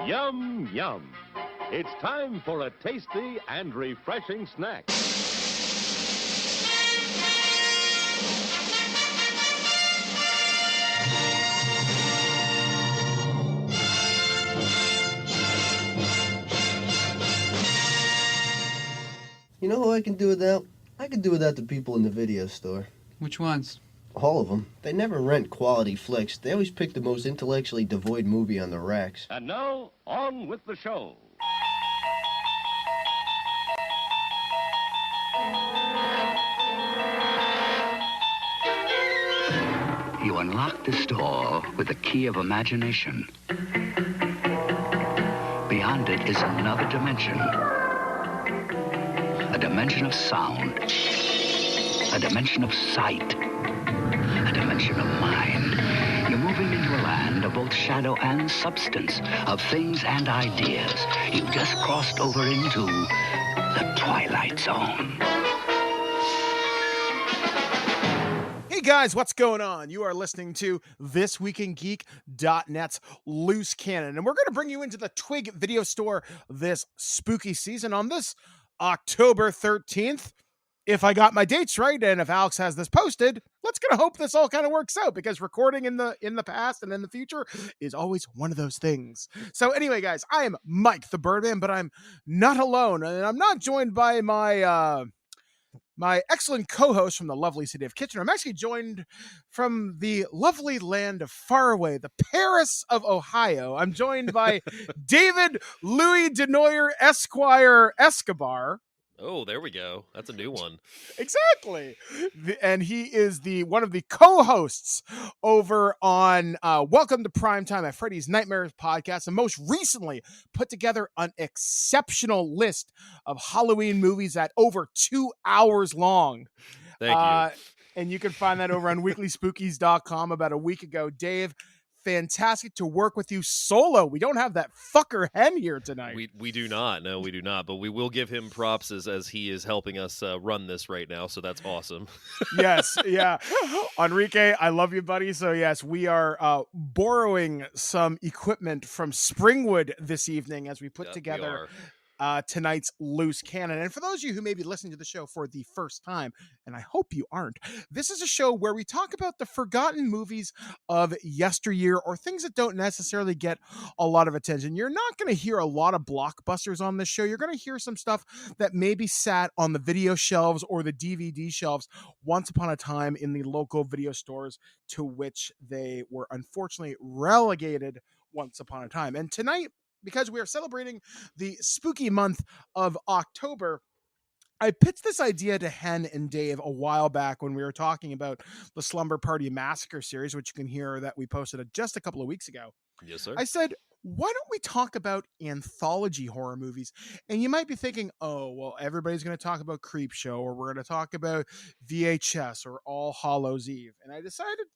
Yum, yum. It's time for a tasty and refreshing snack. You know who I can do without? I can do without the people in the video store. Which ones? All of them. They never rent quality flicks. They always pick the most intellectually devoid movie on the racks. And now, on with the show. You unlock this door with the key of imagination. Beyond it is another dimension. A dimension of sound. A dimension of sight. A dimension of mind. You're moving into a land of both shadow and substance, of things and ideas. You've just crossed over into the Twilight Zone. Hey guys, what's going on? You are listening to ThisWeekInGeek.net's Loose Cannon, and we're going to bring you into the Twig video store this spooky season on this October 13th. If I got my dates right, and if Alex has this posted, let's gonna hope this all kind of works out, because recording in the past and in the future is always one of those things. So anyway, guys, I am Mike the Birdman, but I'm not alone, and I'm not joined by my my excellent co-host from the lovely city of Kitchener. I'm actually joined from the lovely land of faraway, the Paris of Ohio. I'm joined by David Louis Denoyer Esquire Escobar. Oh, there we go. That's a new one. Exactly. And he is one of the co-hosts over on Welcome to Primetime at Freddy's Nightmares podcast, and most recently put together an exceptional list of Halloween movies at over 2 hours long. Thank you. And you can find that over on weeklyspookies.com about a week ago. Dave, fantastic to work with you solo. We don't have that fucker Hen here tonight. We do not. No, we do not. But we will give him props as he is helping us run this right now. So that's awesome. Yes. Yeah. Enrique, I love you, buddy. So yes, we are borrowing some equipment from Springwood this evening as we put together tonight's Loose Cannon. And for those of you who may be listening to the show for the first time, and I hope you aren't, this is a show where we talk about the forgotten movies of yesteryear, or things that don't necessarily get a lot of attention. You're not going to hear a lot of blockbusters on this show. You're going to hear some stuff that maybe sat on the video shelves or the DVD shelves once upon a time in the local video stores, to which they were unfortunately relegated once upon a time. And tonight, because we are celebrating the spooky month of October, I pitched this idea to Hen and Dave a while back when we were talking about the Slumber Party Massacre series, which you can hear that we posted just a couple of weeks ago. Yes, sir. I said, why don't we talk about anthology horror movies? And you might be thinking, oh, well, everybody's going to talk about Creepshow, or we're going to talk about VHS or All Hallows Eve. And I decided,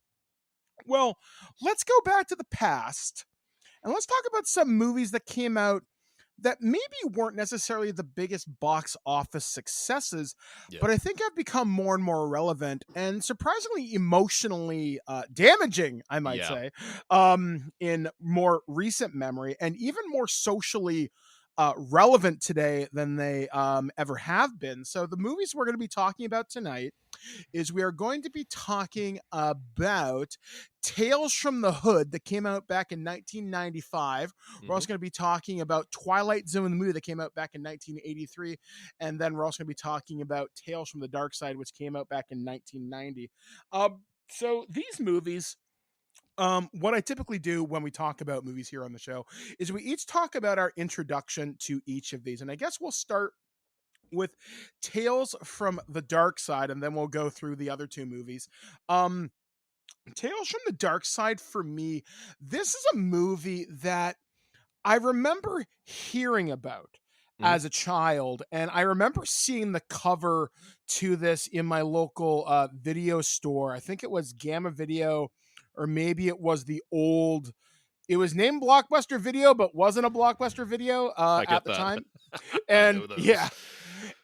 well, let's go back to the past. And let's talk about some movies that came out that maybe weren't necessarily the biggest box office successes, but I think have become more and more relevant and surprisingly emotionally damaging, I might say, in more recent memory, and even more socially relevant today than they ever have been. So the movies we're going to be talking about tonight is we are going to be talking about Tales from the Hood that came out back in 1995. We're also going to be talking about Twilight Zone, the movie that came out back in 1983. And then we're also going to be talking about Tales from the Dark Side, which came out back in 1990. So these movies, what I typically do when we talk about movies here on the show is we each talk about our introduction to each of these. And I guess we'll start with Tales from the Dark Side, and then we'll go through the other two movies. Tales from the Dark Side, for me, this is a movie that I remember hearing about as a child, and I remember seeing the cover to this in my local video store. I think it was Gamma Video, or maybe it was the old... It was named Blockbuster Video, but wasn't a Blockbuster Video at the time. And yeah.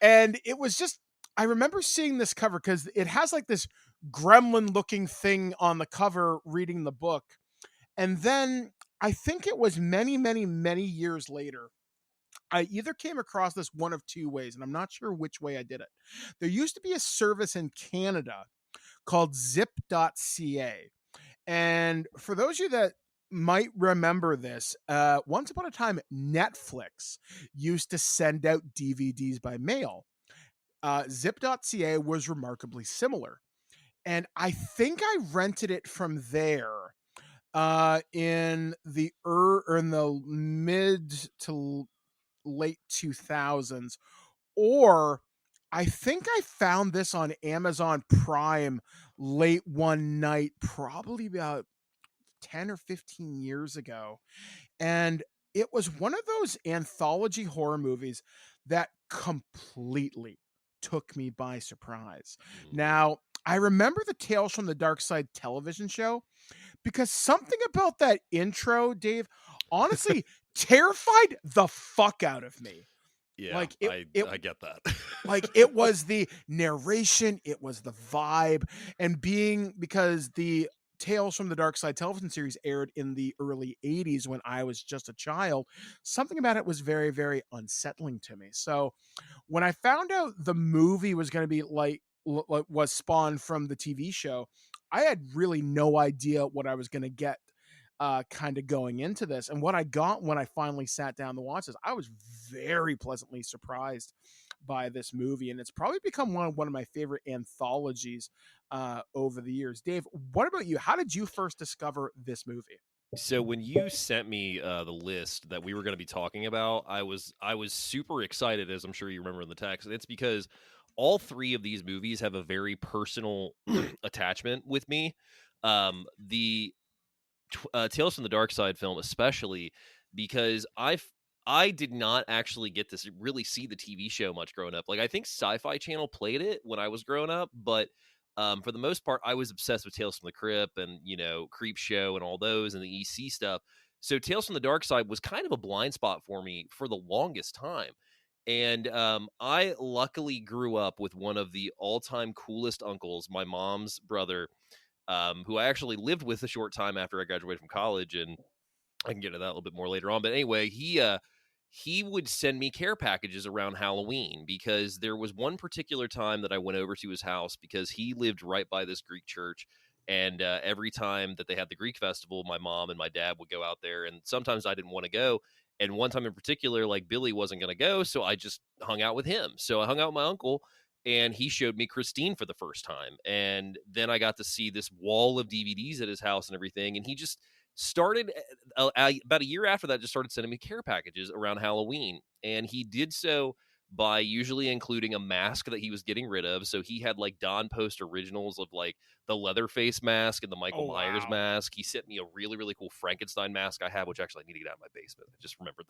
And it was just, I remember seeing this cover because it has like this gremlin looking thing on the cover reading the book. And then I think it was many, many, many years later. I either came across this one of two ways, and I'm not sure which way I did it. There used to be a service in Canada called zip.ca. And for those of you that might remember this, once upon a time, Netflix used to send out DVDs by mail. Zip.ca was remarkably similar. And I think I rented it from there in the mid to late 2000s, or I think I found this on Amazon Prime late one night, probably about 10 or 15 years ago. And it was one of those anthology horror movies that completely took me by surprise. Now, I remember the Tales from the Dark Side television show because something about that intro, Dave, honestly terrified the fuck out of me. Yeah, Like I get that. Like it was the narration, it was the vibe, and because the Tales from the Dark Side television series aired in the early 80s when I was just a child, something about it was very, very unsettling to me. So when I found out the movie was going to be was spawned from the TV show, I had really no idea what I was going to get kind of going into this. And what I got when I finally sat down to watch this, I was very pleasantly surprised by this movie. And it's probably become one of my favorite anthologies over the years. Dave, what about you? How did you first discover this movie? So when you sent me the list that we were going to be talking about, I was super excited, as I'm sure you remember in the text. It's because all three of these movies have a very personal attachment with me. The Tales from the Dark Side film, especially because I did not actually get to really see the TV show much growing up. Like, I think Sci-Fi Channel played it when I was growing up, but for the most part, I was obsessed with Tales from the Crypt and, Creep Show and all those and the EC stuff. So Tales from the Dark Side was kind of a blind spot for me for the longest time. And I luckily grew up with one of the all-time coolest uncles, my mom's brother, who I actually lived with a short time after I graduated from college, and I can get into that a little bit more later on. But anyway, he would send me care packages around Halloween because there was one particular time that I went over to his house because he lived right by this Greek church. And every time that they had the Greek festival, my mom and my dad would go out there, and sometimes I didn't want to go. And one time in particular, like, Billy wasn't going to go, so I just hung out with him. So I hung out with my uncle, and he showed me Christine for the first time. And then I got to see this wall of DVDs at his house and everything. And he just started, about a year after that, just started sending me care packages around Halloween. And he did so by usually including a mask that he was getting rid of. So he had, like, Don Post originals of, like, the Leatherface mask and the Michael Myers mask. He sent me a really, really cool Frankenstein mask I have, which actually I need to get out of my basement. I just remembered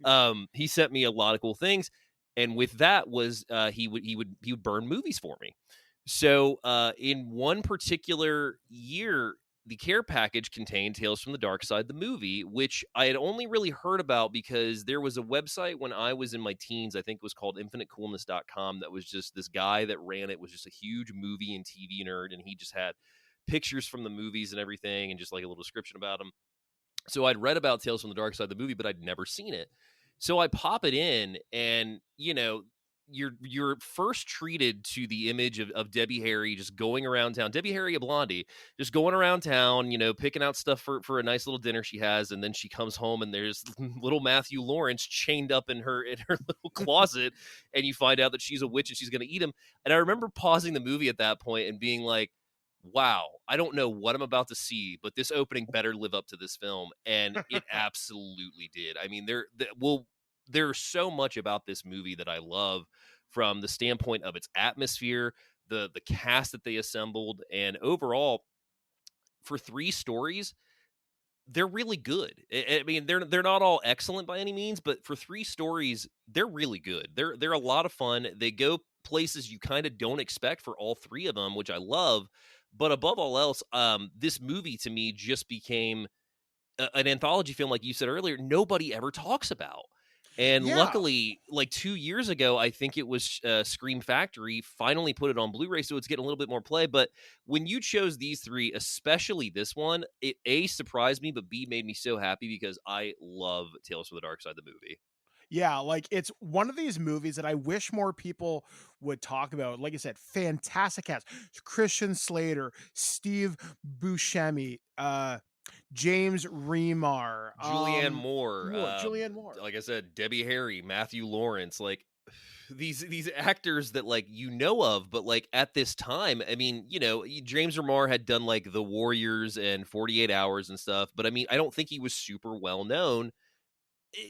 that. He sent me a lot of cool things. And with that was he would burn movies for me. So in one particular year, the care package contained Tales from the Dark Side, the movie, which I had only really heard about because there was a website when I was in my teens, I think it was called infinitecoolness.com, that was just this guy that ran it, was just a huge movie and TV nerd, and he just had pictures from the movies and everything and just like a little description about them. So I'd read about Tales from the Dark Side, the movie, but I'd never seen it. So I pop it in, and, you're first treated to the image of Debbie Harry just going around town. Debbie Harry, a blondie, just going around town, picking out stuff for a nice little dinner she has. And then she comes home and there's little Matthew Lawrence chained up in her little closet. And you find out that she's a witch and she's going to eat him. And I remember pausing the movie at that point and being like, wow, I don't know what I'm about to see, but this opening better live up to this film. And it absolutely did. I mean, there's so much about this movie that I love from the standpoint of its atmosphere, the cast that they assembled, and overall, for three stories, they're really good. I mean, they're not all excellent by any means, but for three stories, they're really good. They're a lot of fun. They go places you kind of don't expect for all three of them, which I love. But above all else, this movie to me just became an anthology film, like you said earlier, nobody ever talks about. And Yeah. luckily, like 2 years ago, I think it was Scream Factory finally put it on Blu-ray, so it's getting a little bit more play. But when you chose these three, especially this one, it A, surprised me, but B, made me so happy because I love Tales from the Dark Side, the movie. Yeah, like it's one of these movies that I wish more people would talk about. Like I said, fantastic cast. Christian Slater, Steve Buscemi, James Remar, Julianne Moore, Julianne Moore. like I said, Debbie Harry, Matthew Lawrence, like these actors that like you know of, but like at this time, I mean, you know, James Remar had done like The Warriors and 48 Hours and stuff, but I mean, I don't think he was super well known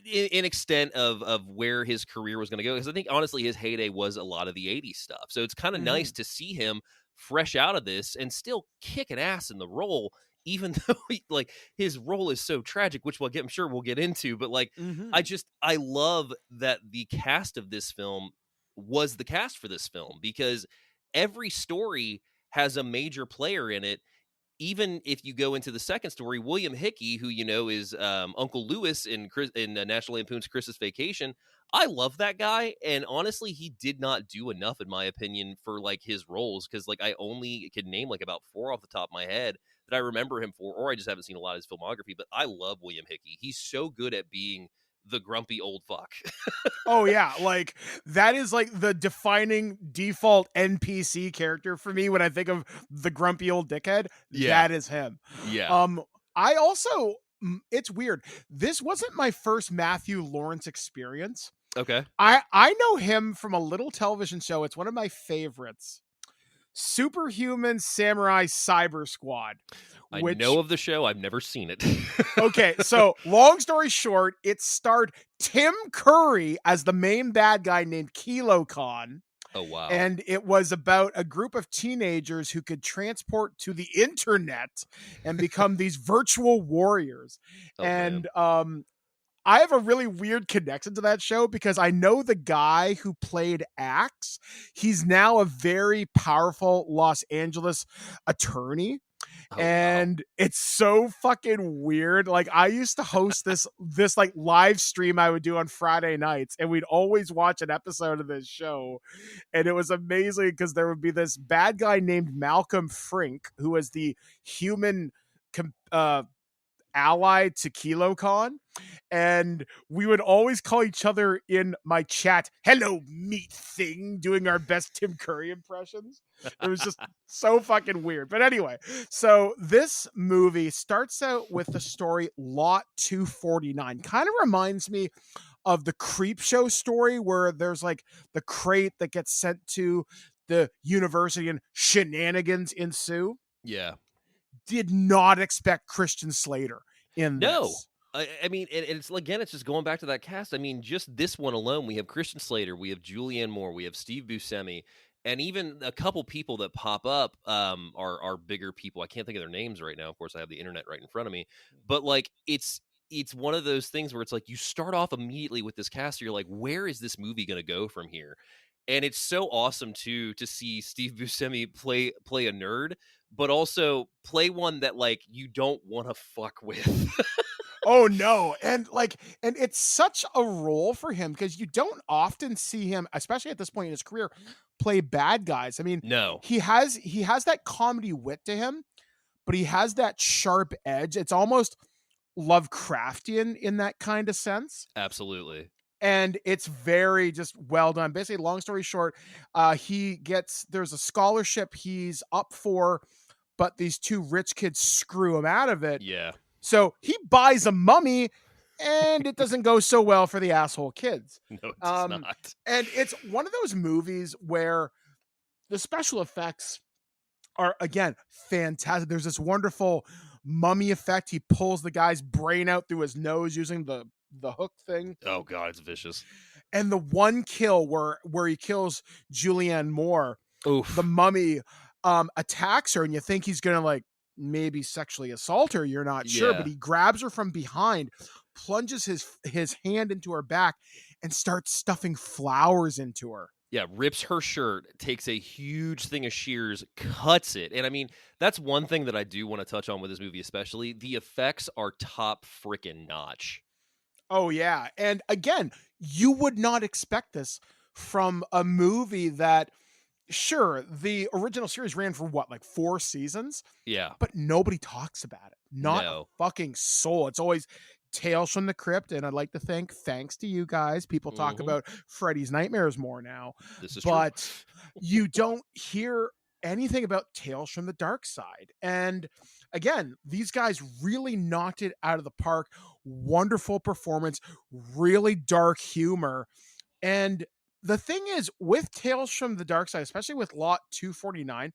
in extent of where his career was going to go, because I think honestly his heyday was a lot of the 80s stuff. So it's kind of nice to see him fresh out of this and still kicking ass in the role, even though like his role is so tragic, which I'm sure we'll get into. But like I love that the cast of this film was the cast for this film, because every story has a major player in it. Even if you go into the second story, William Hickey, who you know is Uncle Lewis in National Lampoon's Christmas Vacation, I love that guy, and honestly, he did not do enough, in my opinion, for like his roles, because like I only could name like about 4 off the top of my head that I remember him for, or I just haven't seen a lot of his filmography. But I love William Hickey; he's so good at being the grumpy old fuck. Oh yeah, like that is like the defining default NPC character for me when I think of the grumpy old dickhead. Yeah. That is him. Yeah. I also, it's weird. This wasn't my first Matthew Lawrence experience. Okay. I know him from a little television show. It's one of my favorites. Superhuman Samurai Cyber Squad. I know of the show. I've never seen it. Okay, so long story short, it starred Tim Curry as the main bad guy named Kilo Khan. Oh, wow. And it was about a group of teenagers who could transport to the internet and become these virtual warriors. And I have a really weird connection to that show because I know the guy who played Axe. He's now a very powerful Los Angeles attorney. And it's so fucking weird. Like I used to host this like live stream I would do on Friday nights, and we'd always watch an episode of this show. And it was amazing because there would be this bad guy named Malcolm Frink, who was the human ally to Kilo Khan, and we would always call each other in my chat "Hello, meat thing," doing our best Tim Curry impressions. It was just so fucking weird. But anyway, so this movie starts out with the story Lot 249. Kind of reminds me of the Creepshow story where there's like the crate that gets sent to the university and shenanigans ensue. Yeah. Did not expect Christian Slater in this. No. I mean, it's again, it's just going back to that cast. I mean, just this one alone, we have Christian Slater, we have Julianne Moore, we have Steve Buscemi, and even a couple people that pop up are bigger people. I can't think of their names right now. Of course, I have the internet right in front of me. But like, it's one of those things where it's like you start off immediately with this cast, you're like, where is this movie going to go from here? And it's so awesome to see Steve Buscemi play a nerd, but also play one that like you don't want to fuck with. Oh no. And it's such a role for him because you don't often see him, especially at this point in his career, play bad guys. I mean, no. He has that comedy wit to him, but he has that sharp edge. It's almost Lovecraftian in that kind of sense. Absolutely. And it's very just well done. Basically, long story short, there's a scholarship he's up for, but these two rich kids screw him out of it. Yeah. So he buys a mummy, and it doesn't go so well for the asshole kids. No, it does not. And it's one of those movies where the special effects are, again, fantastic. There's this wonderful mummy effect. He pulls the guy's brain out through his nose using the hook thing. Oh god, it's vicious. And the one kill where he kills Julianne Moore, oof, the mummy attacks her, and you think he's gonna like maybe sexually assault her. You're not sure, but he grabs her from behind, plunges his hand into her back, and starts stuffing flowers into her. Yeah, rips her shirt, takes a huge thing of shears, cuts it. And I mean, that's one thing that I do want to touch on with this movie, especially. The effects are top freaking notch. Oh, yeah. And again, you would not expect this from a movie that, sure, the original series ran for what, like 4 seasons? Yeah. But nobody talks about it. Not a No. fucking soul. It's always Tales from the Crypt, and I'd like to think, thanks to you guys, people talk about Freddy's Nightmares more now. This is but true. You don't hear anything about Tales from the Dark Side. And again, these guys really knocked it out of the park. Wonderful performance, really dark humor. And the thing is, with Tales from the Dark Side, especially with Lot 249,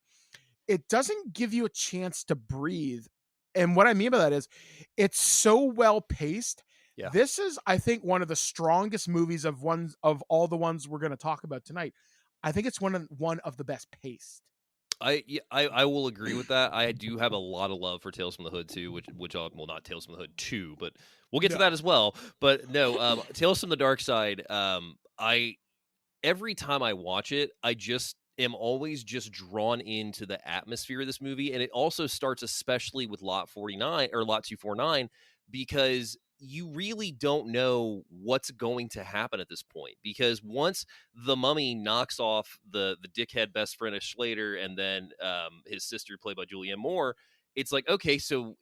it doesn't give you a chance to breathe. And what I mean by that is, it's so well paced. Yeah. This is, I think, one of the strongest movies of all the ones we're going to talk about tonight. I think it's one of the best paced. I will agree with that. I do have a lot of love for Tales from the Hood too, which well, not Tales from the Hood 2, but we'll get to that as well. But no, Tales from the Dark Side. Every time I watch it, I just am always just drawn into the atmosphere of this movie, and it also starts especially with Lot 49 or Lot 249, because you really don't know what's going to happen at this point, because once the mummy knocks off the dickhead best friend of Schlater and then his sister, played by Julianne Moore, it's like, okay, so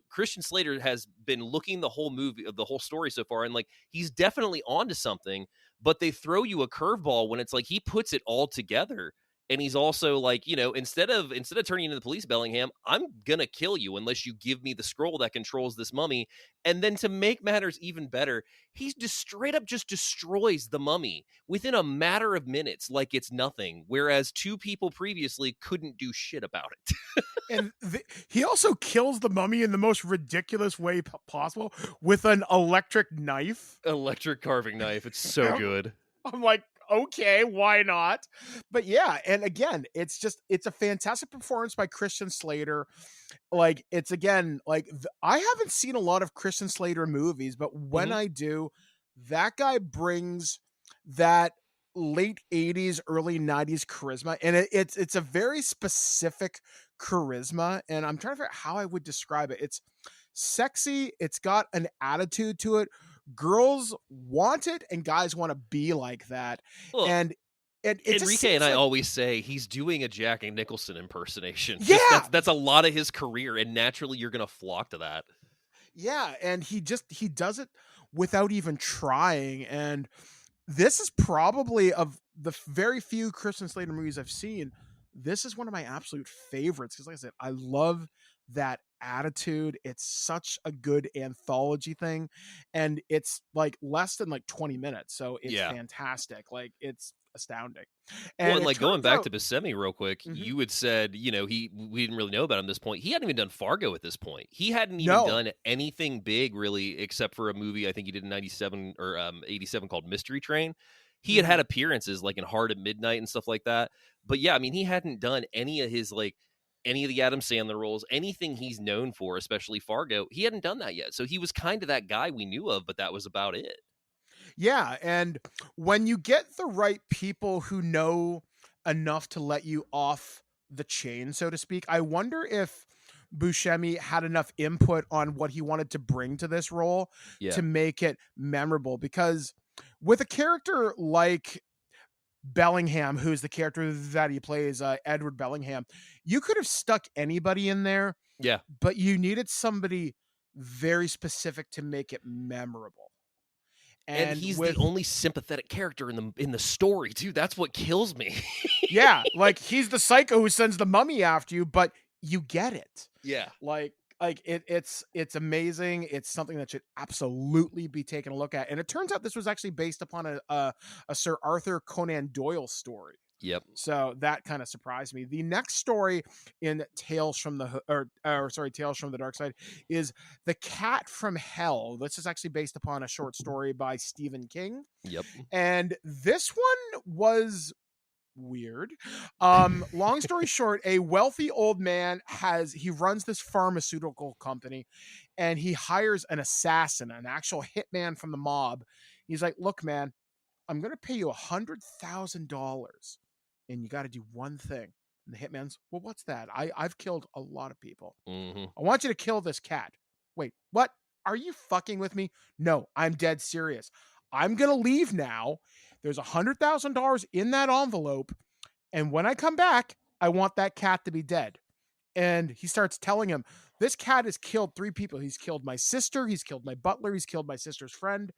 Christian Slater has been looking the whole story so far, and like he's definitely onto something, but they throw you a curveball when it's like he puts it all together. And he's also like, instead of turning into the police, Bellingham, I'm gonna kill you unless you give me the scroll that controls this mummy. And then to make matters even better, he just straight up just destroys the mummy within a matter of minutes, like it's nothing. Whereas 2 people previously couldn't do shit about it. And he also kills the mummy in the most ridiculous way possible with an electric knife. Electric carving knife. It's so good. I'm like, okay, why not? But yeah, and again, it's a fantastic performance by Christian Slater. Like, it's again, like I haven't seen a lot of Christian Slater movies, but when I do, that guy brings that late 80s, early 90s charisma, and it's a very specific charisma, and I'm trying to figure out how I would describe it. It's sexy, it's got an attitude to it. Girls want it, and guys want to be like that. Well, and Enrique and I always say he's doing a Jack Nicholson impersonation. Yeah, that's a lot of his career, and naturally you're gonna flock to that. Yeah, and he does it without even trying. And this is probably, of the very few Christian Slater movies I've seen, this is one of my absolute favorites, because like I said, I love that attitude. It's such a good anthology thing, and it's like less than like 20 minutes, so it's fantastic. Like, it's astounding. And like, going back to Buscemi real quick, you had said, we didn't really know about him at this point. He hadn't even done Fargo at this point. He hadn't even done anything big really, except for a movie I think he did in 97 or 87 called Mystery Train. He had appearances like in Hard at Midnight and stuff like that. But yeah, I mean, he hadn't done any of the Adam Sandler roles, anything he's known for, especially Fargo. He hadn't done that yet. So he was kind of that guy we knew of, but that was about it. Yeah, and when you get the right people who know enough to let you off the chain, so to speak, I wonder if Buscemi had enough input on what he wanted to bring to this role to make it memorable. Because with a character like Bellingham, who's the character that he plays, Edward Bellingham, you could have stuck anybody in there. Yeah. But you needed somebody very specific to make it memorable. And he's the only sympathetic character in the story too. That's what kills me. Yeah, like, he's the psycho who sends the mummy after you, but you get it. Yeah, like it's amazing. It's something that should absolutely be taken a look at. And it turns out this was actually based upon a Sir Arthur Conan Doyle story. Yep. So that kind of surprised me. The next story in Tales from the Dark Side is The Cat from Hell. This is actually based upon a short story by Stephen King. Yep. And this one was weird. Long story short, a wealthy old man runs this pharmaceutical company, and he hires an assassin, an actual hitman from the mob. He's like, look, man, I'm going to pay you $100,000. And you got to do one thing. And the hitman's, well, what's that? I've killed a lot of people. I want you to kill this cat. Wait, what? Are you fucking with me? No, I'm dead serious. I'm going to leave now. There's $100,000 in that envelope. And when I come back, I want that cat to be dead. And he starts telling him, this cat has killed 3 people. He's killed my sister. He's killed my butler. He's killed my sister's friend.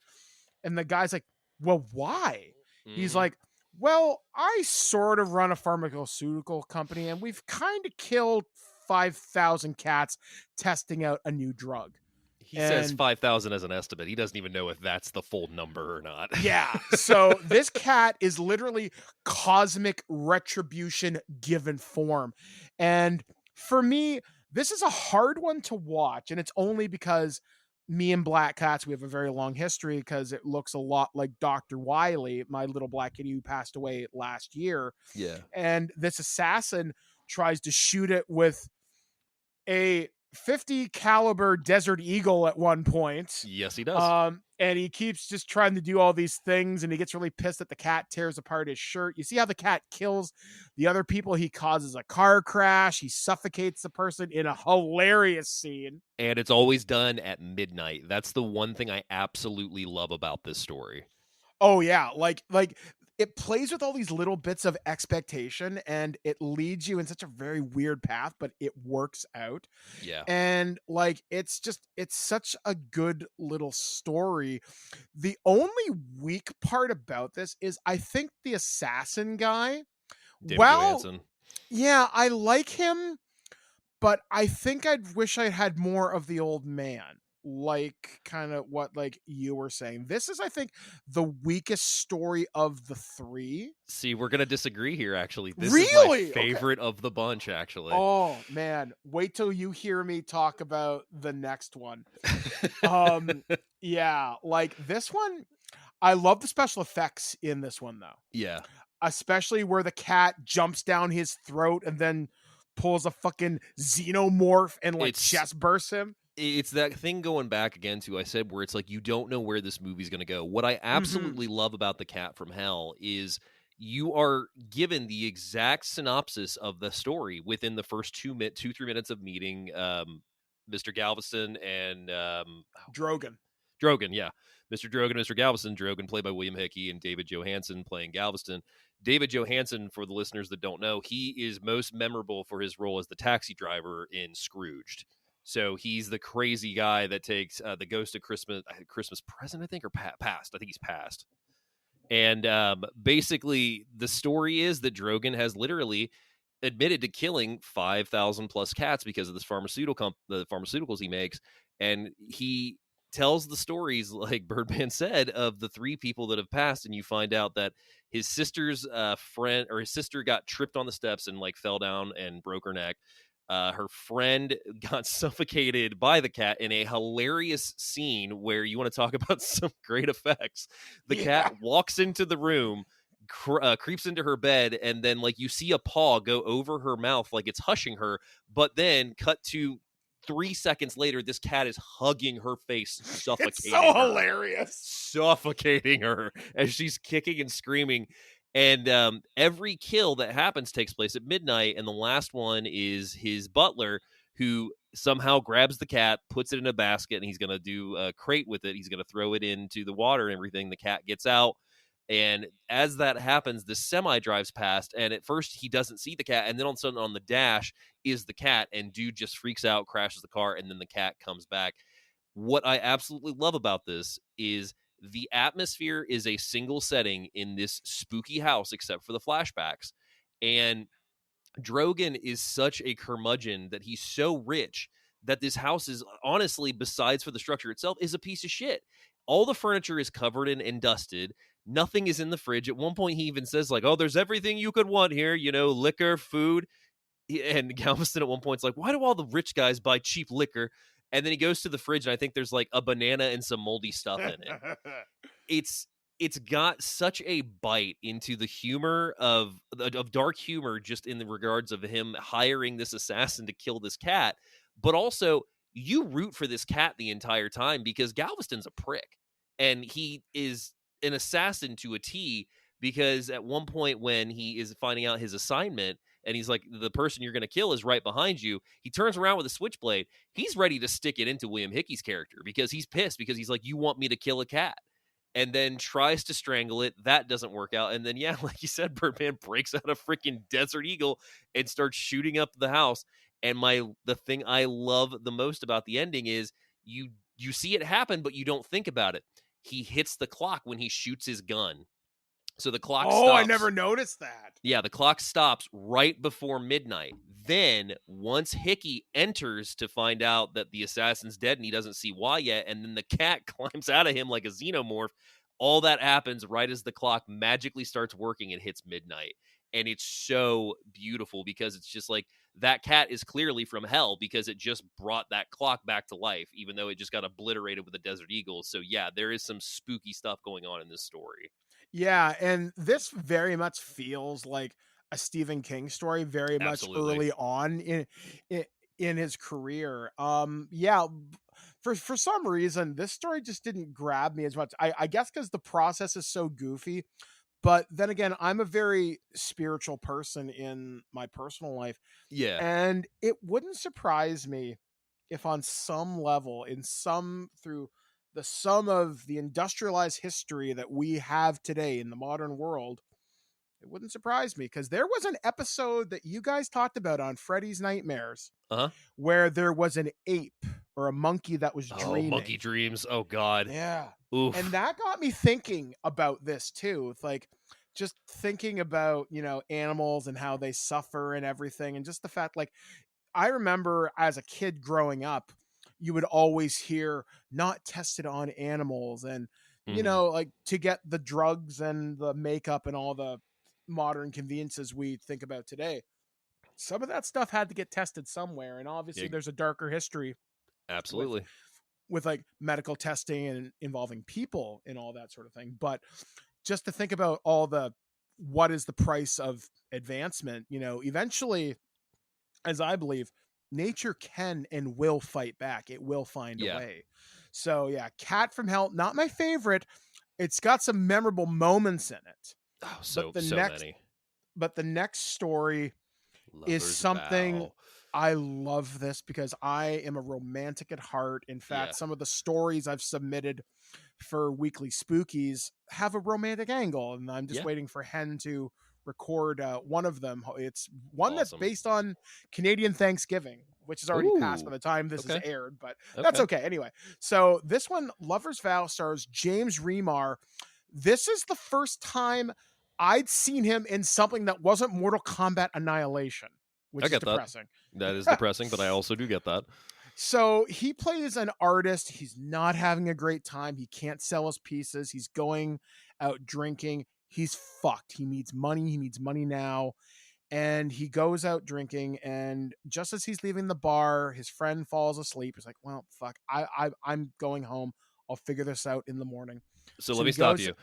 And the guy's like, well, why? He's like, well, I sort of run a pharmaceutical company, and we've kind of killed 5,000 cats testing out a new drug. He says 5,000 as an estimate. He doesn't even know if that's the full number or not. Yeah. So this cat is literally cosmic retribution given form. And for me, this is a hard one to watch. And it's only because me and black cats, we have a very long history, because it looks a lot like Dr. Wiley, my little black kitty who passed away last year. Yeah. And this assassin tries to shoot it with a 50 caliber Desert Eagle at one point. Yes, he does. And he keeps just trying to do all these things, and he gets really pissed that the cat tears apart his shirt. You see how the cat kills the other people? He causes a car crash. He suffocates the person in a hilarious scene. And it's always done at midnight. That's the one thing I absolutely love about this story. Oh yeah, like it plays with all these little bits of expectation, and it leads you in such a very weird path, but it works out. Yeah. And like, it's such a good little story. The only weak part about this is I think the assassin guy, David well, Johansen. yeah, I like him, but I think I'd wish I had more of the old man. Like kind of what like you were saying. This is, I think, the weakest story of the 3. See, we're gonna disagree here. Actually, this Really? is my favorite of the bunch. Actually, Oh man, wait till you hear me talk about the next one. Yeah, like this one, I love the special effects in this one though. Yeah, Especially where the cat jumps down his throat and then pulls a fucking xenomorph and like chest bursts him. It's that thing going back again to I said where it's like you don't know where this movie's going to go. What I absolutely love about The Cat from Hell is you are given the exact synopsis of the story within the first 3 minutes of meeting Mr. Galveston and Drogon. Yeah. Mr. Drogon, Mr. Galveston. Drogon played by William Hickey, and David Johansen playing Galveston. David Johansen, for the listeners that don't know, he is most memorable for his role as the taxi driver in Scrooged. So he's the crazy guy that takes the Ghost of Christmas Present, I think, or past. I think he's past. And basically, the story is that Drogon has literally admitted to killing 5,000 plus cats because of this the pharmaceuticals he makes, and he tells the stories, like Birdman said, of the 3 people that have passed, and you find out that his sister's friend, or his sister, got tripped on the steps and like fell down and broke her neck. Her friend got suffocated by the cat in a hilarious scene where you want to talk about some great effects. The cat walks into the room, creeps into her bed, and then like you see a paw go over her mouth like it's hushing her, but then cut to 3 seconds later, this cat is hugging her face, suffocating It's so hilarious. Suffocating her as she's kicking and screaming. And every kill that happens takes place at midnight, and the last one is his butler, who somehow grabs the cat, puts it in a basket, and he's going to do a crate with it. He's going to throw it into the water and everything. The cat gets out, and as that happens, the semi drives past, and at first he doesn't see the cat, and then all of a sudden on the dash is the cat, and dude just freaks out, crashes the car, and then the cat comes back. What I absolutely love about this is the atmosphere is a single setting in this spooky house, except for the flashbacks. And Drogon is such a curmudgeon that he's so rich that this house is honestly, besides for the structure itself, is a piece of shit. All the furniture is covered and dusted. Nothing is in the fridge. At one point, he even says like, oh, there's everything you could want here, you know, liquor, food. And Galveston at one point is like, why do all the rich guys buy cheap liquor? And then he goes to the fridge, and I think there's like a banana and some moldy stuff in it. It's got such a bite into the humor of dark humor, just in the regards of him hiring this assassin to kill this cat. But also, you root for this cat the entire time because Galveston's a prick. And he is an assassin to a T, because at one point when he is finding out his assignment, and he's like, the person you're going to kill is right behind you, he turns around with a switchblade. He's ready to stick it into William Hickey's character because he's pissed, because he's like, you want me to kill a cat? and then tries to strangle it. That doesn't work out. And then, yeah, like you said, Birdman breaks out a freaking Desert Eagle and starts shooting up the house. And the thing I love the most about the ending is you see it happen, but you don't think about it. He hits the clock when he shoots his gun. So the clock stops. I never noticed that. Yeah, the clock stops right before midnight. Then, once Hickey enters to find out that the assassin's dead and he doesn't see why yet, and then the cat climbs out of him like a xenomorph, all that happens right as the clock magically starts working and hits midnight. And it's so beautiful because it's just like that cat is clearly from hell because it just brought that clock back to life, even though it just got obliterated with a Desert Eagle. So, yeah, there is some spooky stuff going on in this story. Yeah, and this very much feels like a Stephen King story, very much early on in his career. For some reason, this story just didn't grab me as much. I guess because the process is so goofy. But then again, I'm a very spiritual person in my personal life. Yeah. And it wouldn't surprise me if on some level, through the sum of the industrialized history that we have today in the modern world, it wouldn't surprise me because there was an episode that you guys talked about on Freddy's Nightmares where there was an ape or a monkey that was dreaming. Monkey dreams. Oh, God. Yeah. Oof. And that got me thinking about this, too. It's like just thinking about, animals and how they suffer and everything. And just the fact, like, I remember as a kid growing up, you would always hear not tested on animals and, like to get the drugs and the makeup and all the modern conveniences we think about today. Some of that stuff had to get tested somewhere. And obviously there's a darker history. Absolutely. With like medical testing and involving people and all that sort of thing. But just to think about what is the price of advancement, eventually, as I believe, nature can and will fight back. It will find a way. So yeah, Cat from Hell, not my favorite. It's got some memorable moments in it. Oh, so many. But the next story is something Vow. I love this because I am a romantic at heart. In fact, some of the stories I've submitted for Weekly Spookies have a romantic angle, and I'm just waiting for Hen to record one of them. It's one that's based on Canadian Thanksgiving, which is already passed by the time this is aired, but that's okay. Anyway, so this one, Lover's Vow, stars James Remar. This is the first time I'd seen him in something that wasn't Mortal Kombat Annihilation, which is depressing. That is depressing, but I also do get that. So he plays an artist. He's not having a great time. He can't sell his pieces. He's going out drinking. He's fucked. He needs money. He needs money now. And he goes out drinking. And just as he's leaving the bar, his friend falls asleep. He's like, well, fuck, I'm going home. I'll figure this out in the morning. So let me stop you.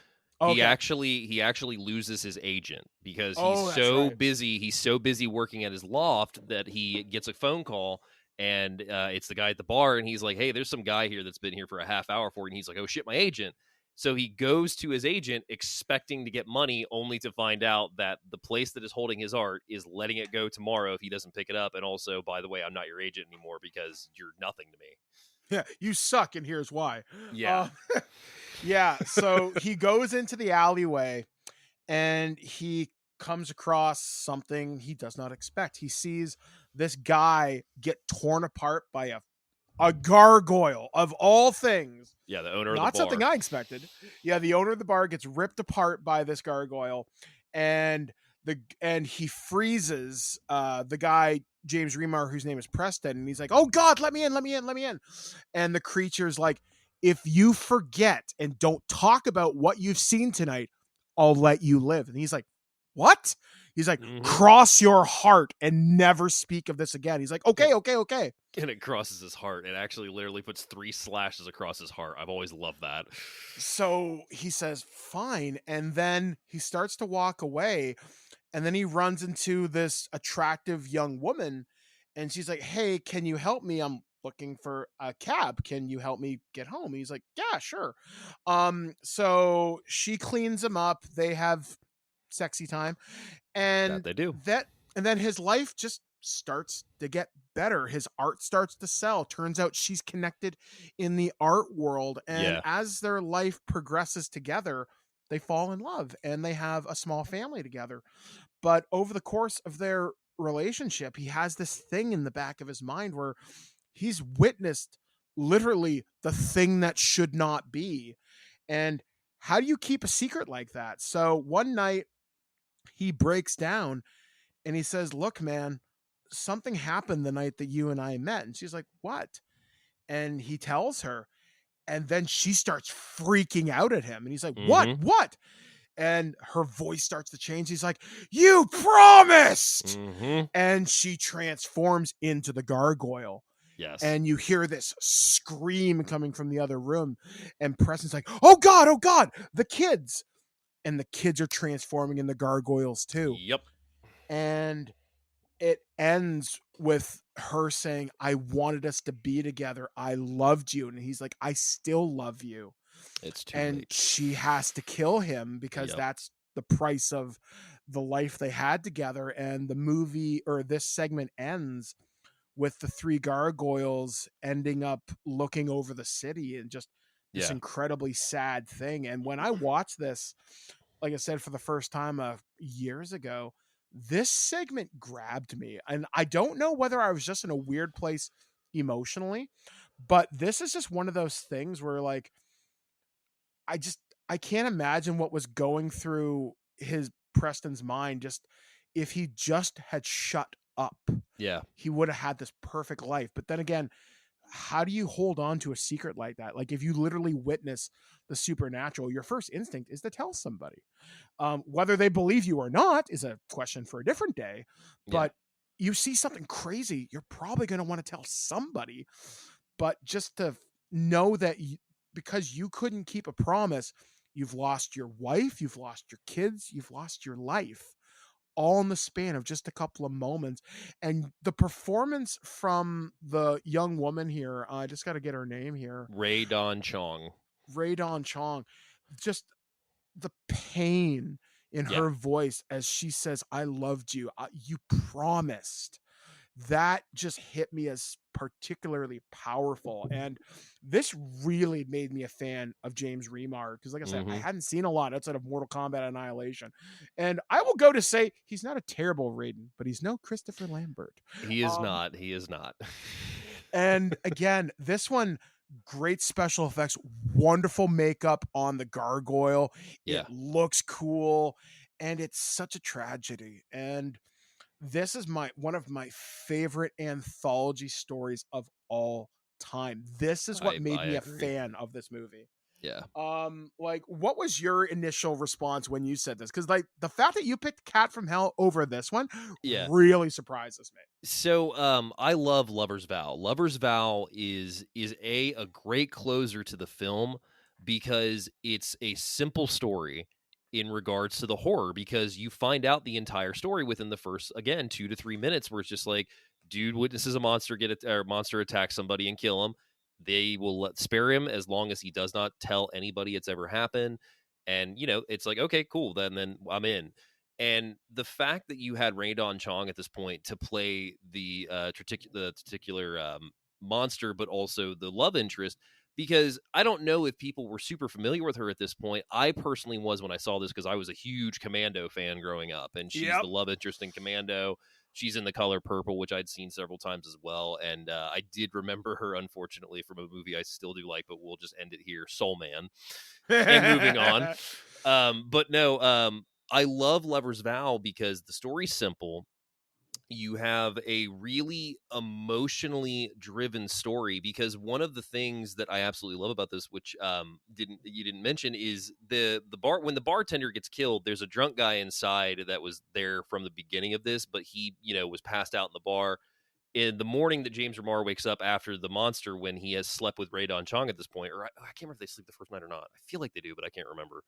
Okay. He actually loses his agent because he's so busy. He's so busy working at his loft that he gets a phone call, and it's the guy at the bar, and he's like, "Hey, there's some guy here that's been here for a half hour for you." And he's like, "Oh shit, my agent." So he goes to his agent expecting to get money, only to find out that the place that is holding his art is letting it go tomorrow if he doesn't pick it up. And also, by the way, I'm not your agent anymore because you're nothing to me. Yeah, you suck, and here's why. Yeah. Yeah, so he goes into the alleyway, and he comes across something he does not expect. He sees this guy get torn apart by a gargoyle, of all things. Yeah, the owner of the bar. Not something I expected. Yeah, the owner of the bar gets ripped apart by this gargoyle, and he freezes the guy, James Remar, whose name is Preston, and he's like, "Oh God, let me in." And the creature's like, "If you forget and don't talk about what you've seen tonight, I'll let you live." And he's like, "What?" He's like, "Cross your heart and never speak of this again." He's like, okay. And it crosses his heart. It actually literally puts 3 slashes across his heart. I've always loved that. So he says, fine. And then he starts to walk away. And then he runs into this attractive young woman. And she's like, "Hey, can you help me? I'm looking for a cab. Can you help me get home?" He's like, "Yeah, sure." So she cleans him up. They have sexy time. And that they do. And then his life just starts to get better. His art starts to sell. Turns out she's connected in the art world. And as their life progresses together, they fall in love and they have a small family together. But over the course of their relationship, he has this thing in the back of his mind where he's witnessed literally the thing that should not be. And how do you keep a secret like that? So one night he breaks down and he says, look, man, something happened the night that you and I met. And she's like, what? And he tells her, and then she starts freaking out at him. And he's like, what? And her voice starts to change. He's like, you promised. And she transforms into the gargoyle. Yes. And you hear this scream coming from the other room. And Preston's like, oh God, the kids. And the kids are transforming into gargoyles too. Yep. And it ends with her saying, I wanted us to be together. I loved you. And he's like, I still love you. It's too and late. She has to kill him because that's the price of the life they had together. And the movie, or this segment, ends with the three gargoyles ending up looking over the city and just this incredibly sad thing. And when I watched this, like I said, for the first time years ago, this segment grabbed me. And I don't know whether I was just in a weird place emotionally, but this is just one of those things where, like, I can't imagine what was going through Preston's mind. Just if he just had shut up, he would have had this perfect life. But then again, how do you hold on to a secret like that? Like, if you literally witness the supernatural, your first instinct is to tell somebody. Whether they believe you or not is a question for a different day. But you see something crazy, you're probably going to want to tell somebody. But just to know that because you couldn't keep a promise, you've lost your wife, you've lost your kids, you've lost your life, all in the span of just a couple of moments. And the performance from the young woman here, I just got to get her name here. Rae Dawn Chong. Just the pain in her voice as she says, I loved you. You promised. That just hit me as particularly powerful. And this really made me a fan of James Remar. Because like I said, I hadn't seen a lot outside of Mortal Kombat Annihilation. And I will go to say he's not a terrible Raiden, but he's no Christopher Lambert. He is not. He is not. And again, this one, great special effects, wonderful makeup on the gargoyle. It looks cool. And it's such a tragedy. And this is one of my favorite anthology stories of all time. This is what made me a fan of this movie. Yeah. Like, what was your initial response when you said this? Because like the fact that you picked Cat from Hell over this one really surprises me. So I love Lover's Vow. Lover's Vow is a great closer to the film because it's a simple story in regards to the horror, because you find out the entire story within the first, again, 2 to 3 minutes, where it's just like, dude witnesses a monster monster attack somebody and kill him. They will spare him as long as he does not tell anybody it's ever happened. And, you know, it's like, okay, cool. Then I'm in. And the fact that you had Rae Dawn Chong at this point to play the particular monster, but also the love interest, because I don't know if people were super familiar with her at this point. I personally was when I saw this, because I was a huge Commando fan growing up, and she's the love interest in Commando. She's in The Color Purple, which I'd seen several times as well, and I did remember her, unfortunately, from a movie I still do like, but we'll just end it here, Soul Man, and moving on. But no, I love Lover's Vow because the story's simple. You have a really emotionally driven story, because one of the things that I absolutely love about this, which you didn't mention, is the when the bartender gets killed, there's a drunk guy inside that was there from the beginning of this, but he, was passed out in the bar. In the morning that James Remar wakes up after the monster, when he has slept with Rae Dawn Chong at this point, or I can't remember if they sleep the first night or not. I feel like they do, but I can't remember.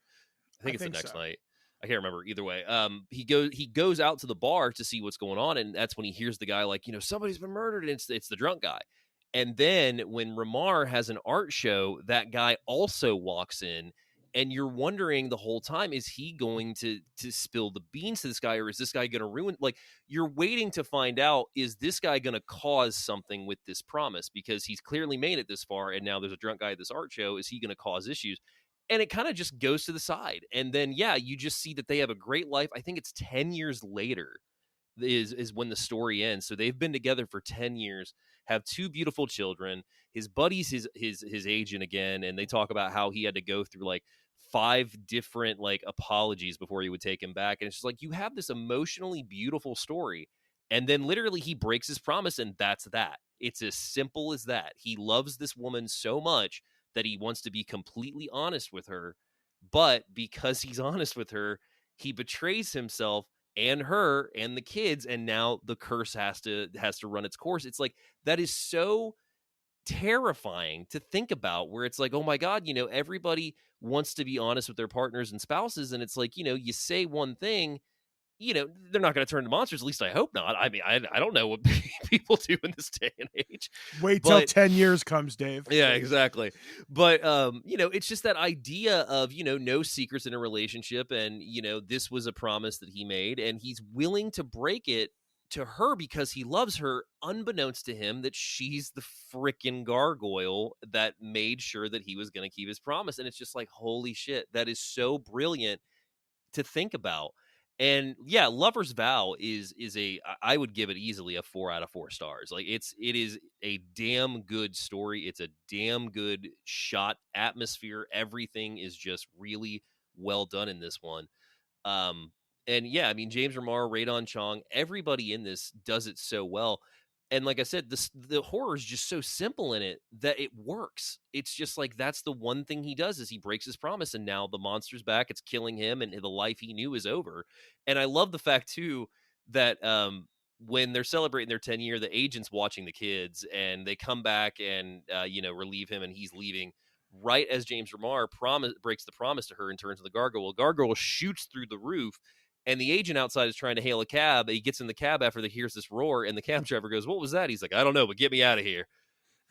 I think it's the next night. I can't remember. Either way, he goes out to the bar to see what's going on, and that's when he hears the guy like, somebody's been murdered, and it's the drunk guy. And then when Remar has an art show, that guy also walks in, and you're wondering the whole time, is he going to spill the beans to this guy, or is this guy going to ruin, like, you're waiting to find out, is this guy going to cause something with this promise, because he's clearly made it this far, and now there's a drunk guy at this art show. Is he going to cause issues? And it kind of just goes to the side, and then you just see that they have a great life. I think it's 10 years later is when the story ends. So they've been together for 10 years, have 2 beautiful children. His buddy's his agent again, and they talk about how he had to go through like 5 different like apologies before he would take him back. And it's just like, you have this emotionally beautiful story, and then literally he breaks his promise, and that's that. It's as simple as that. He loves this woman so much that he wants to be completely honest with her, but because he's honest with her, he betrays himself and her and the kids, and now the curse has to run its course. It's like, that is so terrifying to think about, where it's like, oh my God, everybody wants to be honest with their partners and spouses, and it's like, you say one thing, they're not going to turn to monsters. At least I hope not. I mean, I don't know what people do in this day and age. Wait till 10 years comes, Dave. Yeah, exactly. But, it's just that idea of, no secrets in a relationship. And, this was a promise that he made, and he's willing to break it to her because he loves her, unbeknownst to him that she's the frickin' gargoyle that made sure that he was going to keep his promise. And it's just like, holy shit, that is so brilliant to think about. And yeah, Lover's Vow is I would give it easily a 4 out of 4 stars. Like, it is a damn good story. It's a damn good shot, atmosphere. Everything is just really well done in this one. And yeah, I mean, James Remar, Radon Chong, everybody in this does it so well. And like I said, the horror is just so simple in it that it works. It's just like, that's the one thing he does, is he breaks his promise, and now the monster's back. It's killing him, and the life he knew is over. And I love the fact too that when they're celebrating their 10 year, the agent's watching the kids, and they come back and relieve him, and he's leaving right as James Remar breaks the promise to her and turns to the gargoyle. Gargoyle shoots through the roof. And the agent outside is trying to hail a cab. He gets in the cab after he hears this roar, and the cab driver goes, "What was that?" He's like, "I don't know, but get me out of here."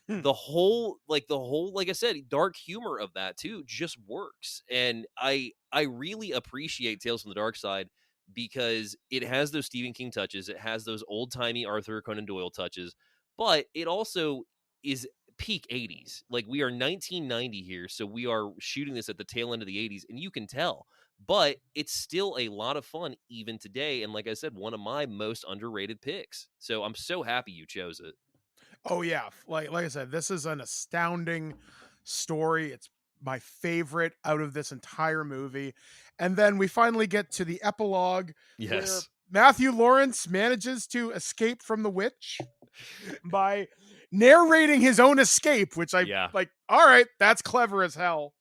The whole, like I said, dark humor of that too just works. And I really appreciate Tales from the Dark Side because it has those Stephen King touches. It has those old-timey Arthur Conan Doyle touches, but it also is peak 80s. Like, we are 1990 here, so we are shooting this at the tail end of the 80s, and you can tell. But it's still a lot of fun even today. And like I said, one of my most underrated picks. So I'm so happy you chose it. Oh, yeah. Like I said, this is an astounding story. It's my favorite out of this entire movie. And then we finally get to the epilogue. Yes. Where Matthew Lawrence manages to escape from the witch by narrating his own escape, which like, all right, that's clever as hell.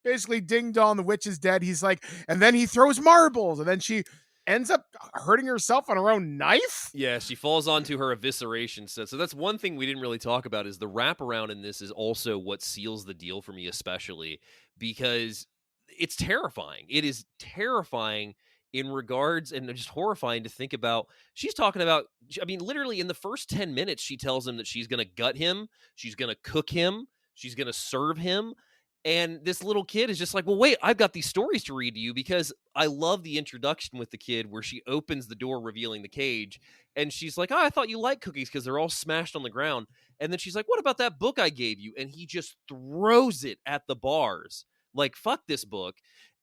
Basically, ding dong, the witch is dead. He's like, and then he throws marbles, and then she ends up hurting herself on her own knife. Yeah, she falls onto her evisceration set. So that's one thing we didn't really talk about, is the wraparound in this is also what seals the deal for me, especially because it's terrifying. It is terrifying in regards, and just horrifying to think about. She's talking about, I mean, literally in the first 10 minutes, she tells him that she's going to gut him, she's going to cook him, she's going to serve him. And this little kid is just like, well, wait, I've got these stories to read to you, because I love the introduction with the kid where she opens the door revealing the cage. And she's like, oh, I thought you liked cookies because they're all smashed on the ground. And then she's like, what about that book I gave you? And he just throws it at the bars. Like, fuck this book.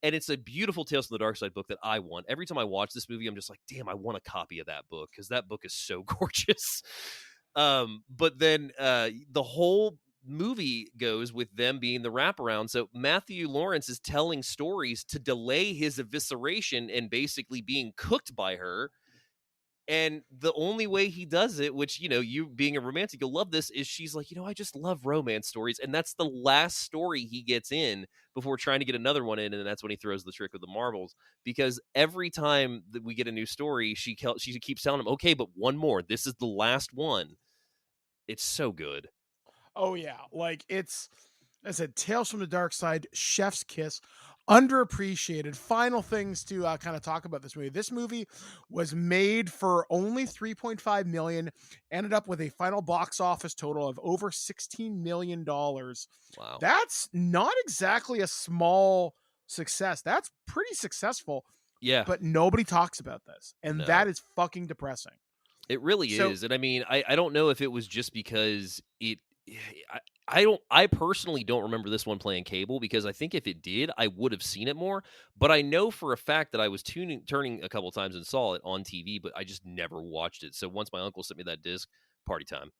And it's a beautiful Tales from the Dark Side book that I want. Every time I watch this movie, I'm just like, damn, I want a copy of that book, because that book is so gorgeous. But then the whole movie goes with them being the wraparound. So Matthew Lawrence is telling stories to delay his evisceration and basically being cooked by her. And the only way he does it, which, you being a romantic, you'll love this, is she's like, I just love romance stories. And that's the last story he gets in before trying to get another one in. And that's when he throws the trick with the marbles, because every time that we get a new story, she keeps telling him, okay, but one more. This is the last one. It's so good. Oh, yeah. Like, it's, as I said, Tales from the Dark Side, chef's kiss. Underappreciated. Final things to kind of talk about this movie. This movie was made for only $3.5 million, ended up with a final box office total of over $16 million. Wow. That's not exactly a small success. That's pretty successful. Yeah. But nobody talks about this. And that is fucking depressing. It really is. And I mean, I don't know if it was just because I personally don't remember this one playing cable, because I think if it did, I would have seen it more. But I know for a fact that I was turning a couple times and saw it on TV, but I just never watched it. So once my uncle sent me that disc, party time.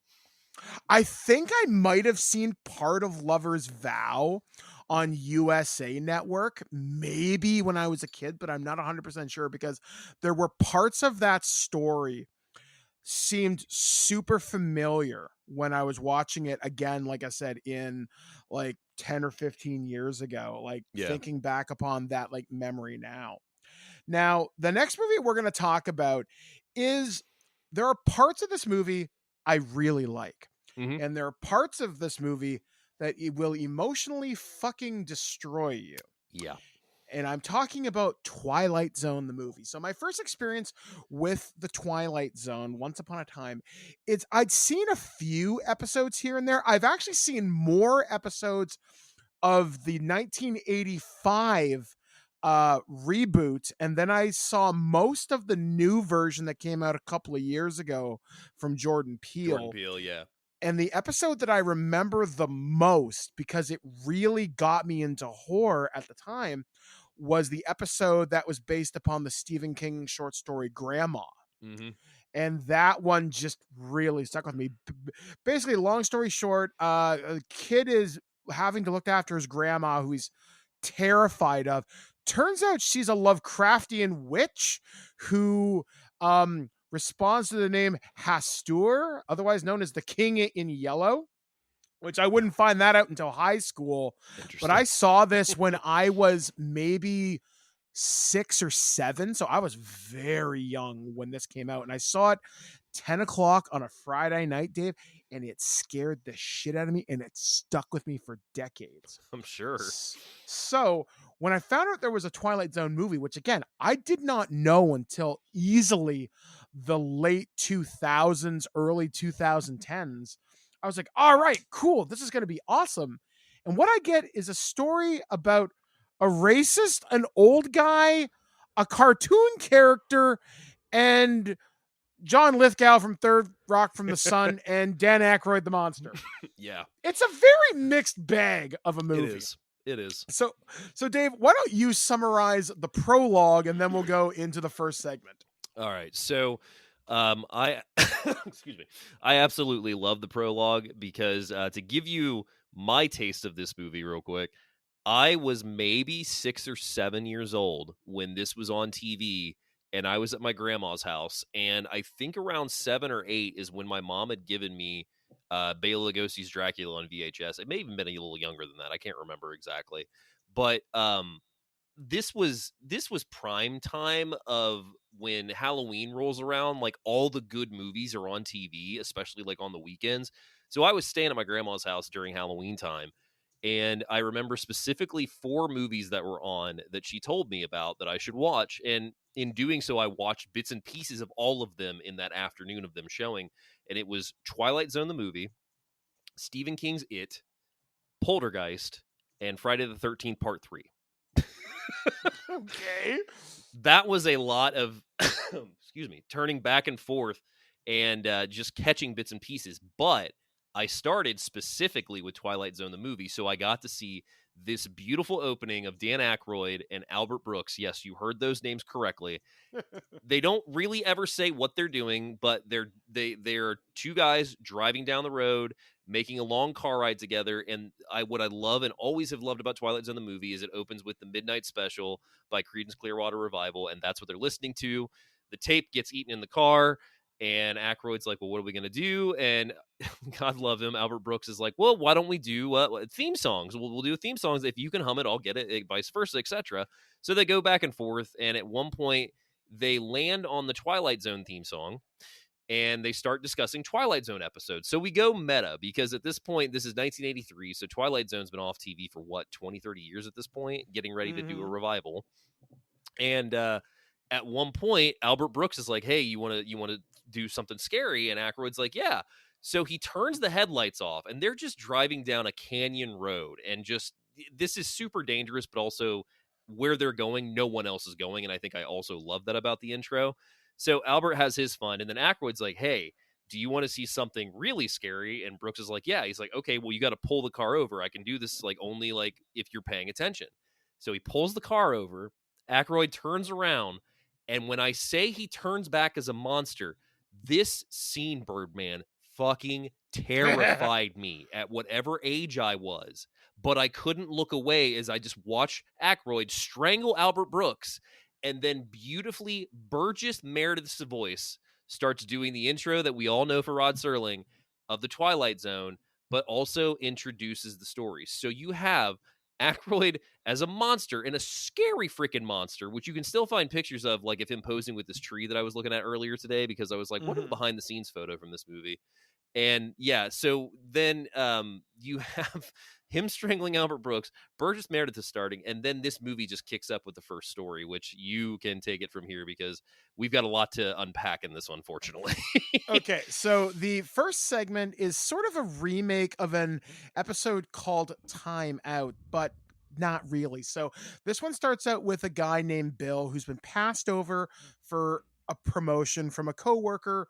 I think I might have seen part of Lover's Vow on USA Network, maybe when I was a kid, but I'm not 100% sure, because there were parts of that story seemed super familiar when I was watching it again, like I said, in like 10 or 15 years ago, like thinking back upon that like memory now. Now, the next movie we're going to talk about is, there are parts of this movie I really like. Mm-hmm. And there are parts of this movie that it will emotionally fucking destroy you. Yeah. And I'm talking about Twilight Zone, the movie. So my first experience with the Twilight Zone, once upon a time, I'd seen a few episodes here and there. I've actually seen more episodes of the 1985 reboot, and then I saw most of the new version that came out a couple of years ago from Jordan Peele. Yeah. And the episode that I remember the most, because it really got me into horror at the time, was the episode that was based upon the Stephen King short story Grandma. Mm-hmm. And that one just really stuck with me. Basically, long story short, a kid is having to look after his grandma, who he's terrified of. Turns out she's a Lovecraftian witch who responds to the name Hastur, otherwise known as the King in Yellow, which I wouldn't find that out until high school. But I saw this when I was maybe 6 or 7. So I was very young when this came out. And I saw it 10 o'clock on a Friday night, Dave, and it scared the shit out of me, and it stuck with me for decades. I'm sure. So when I found out there was a Twilight Zone movie, which again, I did not know until easily the late 2000s, early 2010s, I was like, all right, cool. This is going to be awesome. And what I get is a story about a racist, an old guy, a cartoon character, and John Lithgow from Third Rock from the Sun, and Dan Aykroyd the monster. Yeah. It's a very mixed bag of a movie. It is. So Dave, why don't you summarize the prologue, and then we'll go into the first segment. All right. So I excuse me. I absolutely love the prologue, because to give you my taste of this movie real quick, I was maybe 6 or 7 years old when this was on TV, and I was at my grandma's house, and I think around 7 or 8 is when my mom had given me Bela Lugosi's Dracula on VHS. It may have even been a little younger than that. I can't remember exactly. But this was prime time of when Halloween rolls around. Like, all the good movies are on TV, especially like on the weekends. So I was staying at my grandma's house during Halloween time, and I remember specifically 4 movies that were on that she told me about that I should watch. And in doing so, I watched bits and pieces of all of them in that afternoon of them showing. And it was Twilight Zone, the movie, Stephen King's It, Poltergeist, and Friday the 13th Part 3. Okay. That was a lot of, excuse me, turning back and forth and just catching bits and pieces. But I started specifically with Twilight Zone, the movie, so I got to see this beautiful opening of Dan Aykroyd and Albert Brooks. Yes, you heard those names correctly. They don't really ever say what they're doing, but they're 2 guys driving down the road, making a long car ride together. And what I love and always have loved about Twilight Zone, the movie, is it opens with the Midnight Special by Creedence Clearwater Revival, and that's what they're listening to. The tape gets eaten in the car, and Aykroyd's like, well, what are we going to do? And God love him, Albert Brooks is like, well, why don't we do theme songs? We'll do theme songs. If you can hum it, I'll get it, vice versa, etc. So they go back and forth, and at one point, they land on the Twilight Zone theme song, and they start discussing Twilight Zone episodes. So we go meta, because at this point, this is 1983, so Twilight Zone's been off TV for, 20, 30 years at this point, getting ready to do a revival. And at one point, Albert Brooks is like, hey, you want to do something scary? And Aykroyd's like, yeah. So he turns the headlights off, and they're just driving down a canyon road, and just, this is super dangerous, but also where they're going, no one else is going. And I think I also love that about the intro. So Albert has his fun, and then Aykroyd's like, hey, do you want to see something really scary? And Brooks is like, yeah. He's like, okay, well, you got to pull the car over. I can do this only if you're paying attention. So he pulls the car over. Aykroyd turns around, and when I say he turns back as a monster, this scene, Birdman, fucking terrified me at whatever age I was. But I couldn't look away as I just watched Aykroyd strangle Albert Brooks, and then beautifully Burgess Meredith's voice starts doing the intro that we all know for Rod Serling of the Twilight Zone, but also introduces the story. So you have Aykroyd as a monster, and a scary freaking monster, which you can still find pictures of, like of him posing with this tree that I was looking at earlier today, because I was like, what is a behind the scenes photo from this movie? And yeah, so then you have him strangling Albert Brooks, Burgess Meredith is starting, and then this movie just kicks up with the first story, which you can take it from here, because we've got a lot to unpack in this one, fortunately. Okay, so the first segment is sort of a remake of an episode called Time Out, but not really. So this one starts out with a guy named Bill who's been passed over for a promotion from a coworker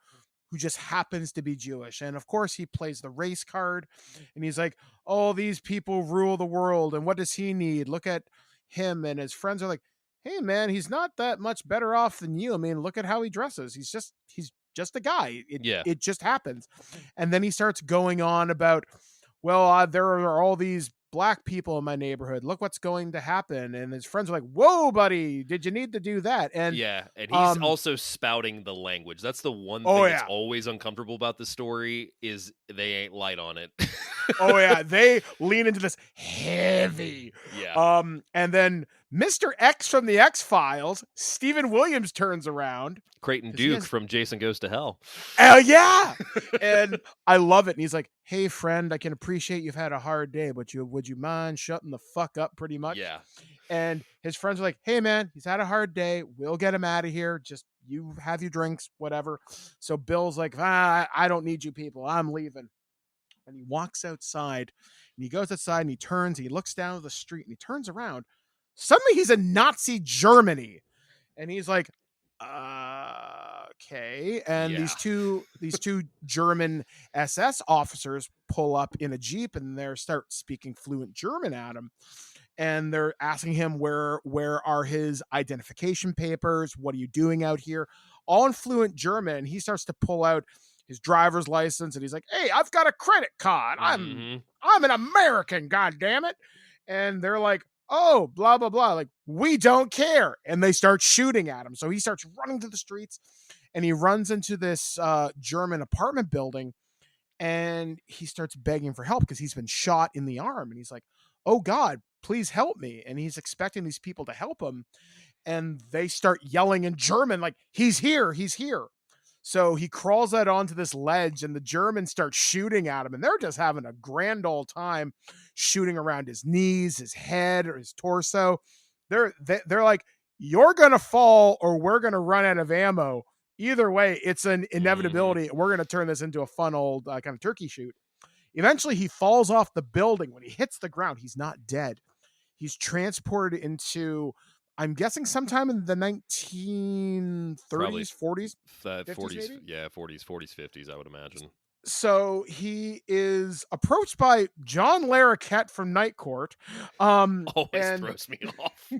who just happens to be Jewish. And of course he plays the race card, and he's like, oh, these people rule the world, and what does he need? Look at him. And his friends are like, hey man, he's not that much better off than you. I mean, look at how he dresses. He's just a guy. It just happens. And then he starts going on about, well, there are all these black people in my neighborhood. Look what's going to happen. And his friends are like, whoa, buddy, did you need to do that? And yeah, and he's also spouting the language. That's the one thing that's always uncomfortable about the story, is they ain't light on it. Oh yeah, they lean into this heavy. Yeah. And then Mr. X from the X-Files, Stephen Williams, turns around. Creighton Duke from Jason Goes to Hell. Oh yeah. And I love it. And he's like, hey friend, I can appreciate you've had a hard day, but would you mind shutting the fuck up, pretty much? Yeah. And his friends are like, hey man, he's had a hard day. We'll get him out of here. Just you have your drinks, whatever. So Bill's like, I don't need you people. I'm leaving. And he walks outside, and he goes outside, and he turns, and he looks down the street, and he turns around. Suddenly he's in Nazi Germany. And he's like, okay. And these two German SS officers pull up in a Jeep, and they start speaking fluent German at him. And they're asking him where are his identification papers? What are you doing out here? All in fluent German. And he starts to pull out his driver's license, and he's like, hey, I've got a credit card. I'm an American, God damn it. And they're like, oh, blah, blah, blah. Like, we don't care. And they start shooting at him. So he starts running to the streets, and he runs into this German apartment building, and he starts begging for help because he's been shot in the arm. And he's like, oh God, please help me. And he's expecting these people to help him. And they start yelling in German, like, he's here, he's here. So he crawls out onto this ledge, and the Germans start shooting at him, and they're just having a grand old time shooting around his knees, his head, or his torso. They're like, you're going to fall or we're going to run out of ammo. Either way, it's an inevitability. We're going to turn this into a fun old kind of turkey shoot. Eventually, he falls off the building. When he hits the ground, he's not dead. He's transported into, I'm guessing, sometime in the 1930s, Probably 40s? 40s, maybe? Yeah, 40s, 50s, I would imagine. So he is approached by John Larroquette from Night Court. Always throws me off.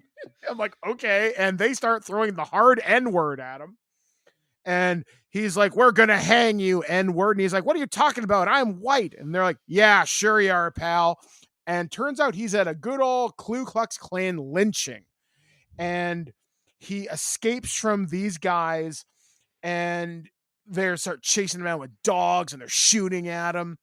I'm like, okay. And they start throwing the hard N-word at him. And he's like, we're going to hang you, N-word. And he's like, what are you talking about? I'm white. And they're like, yeah, sure you are, pal. And turns out he's at a good old Ku Klux Klan lynching. And he escapes from these guys, and they start chasing him out with dogs, and they're shooting at him.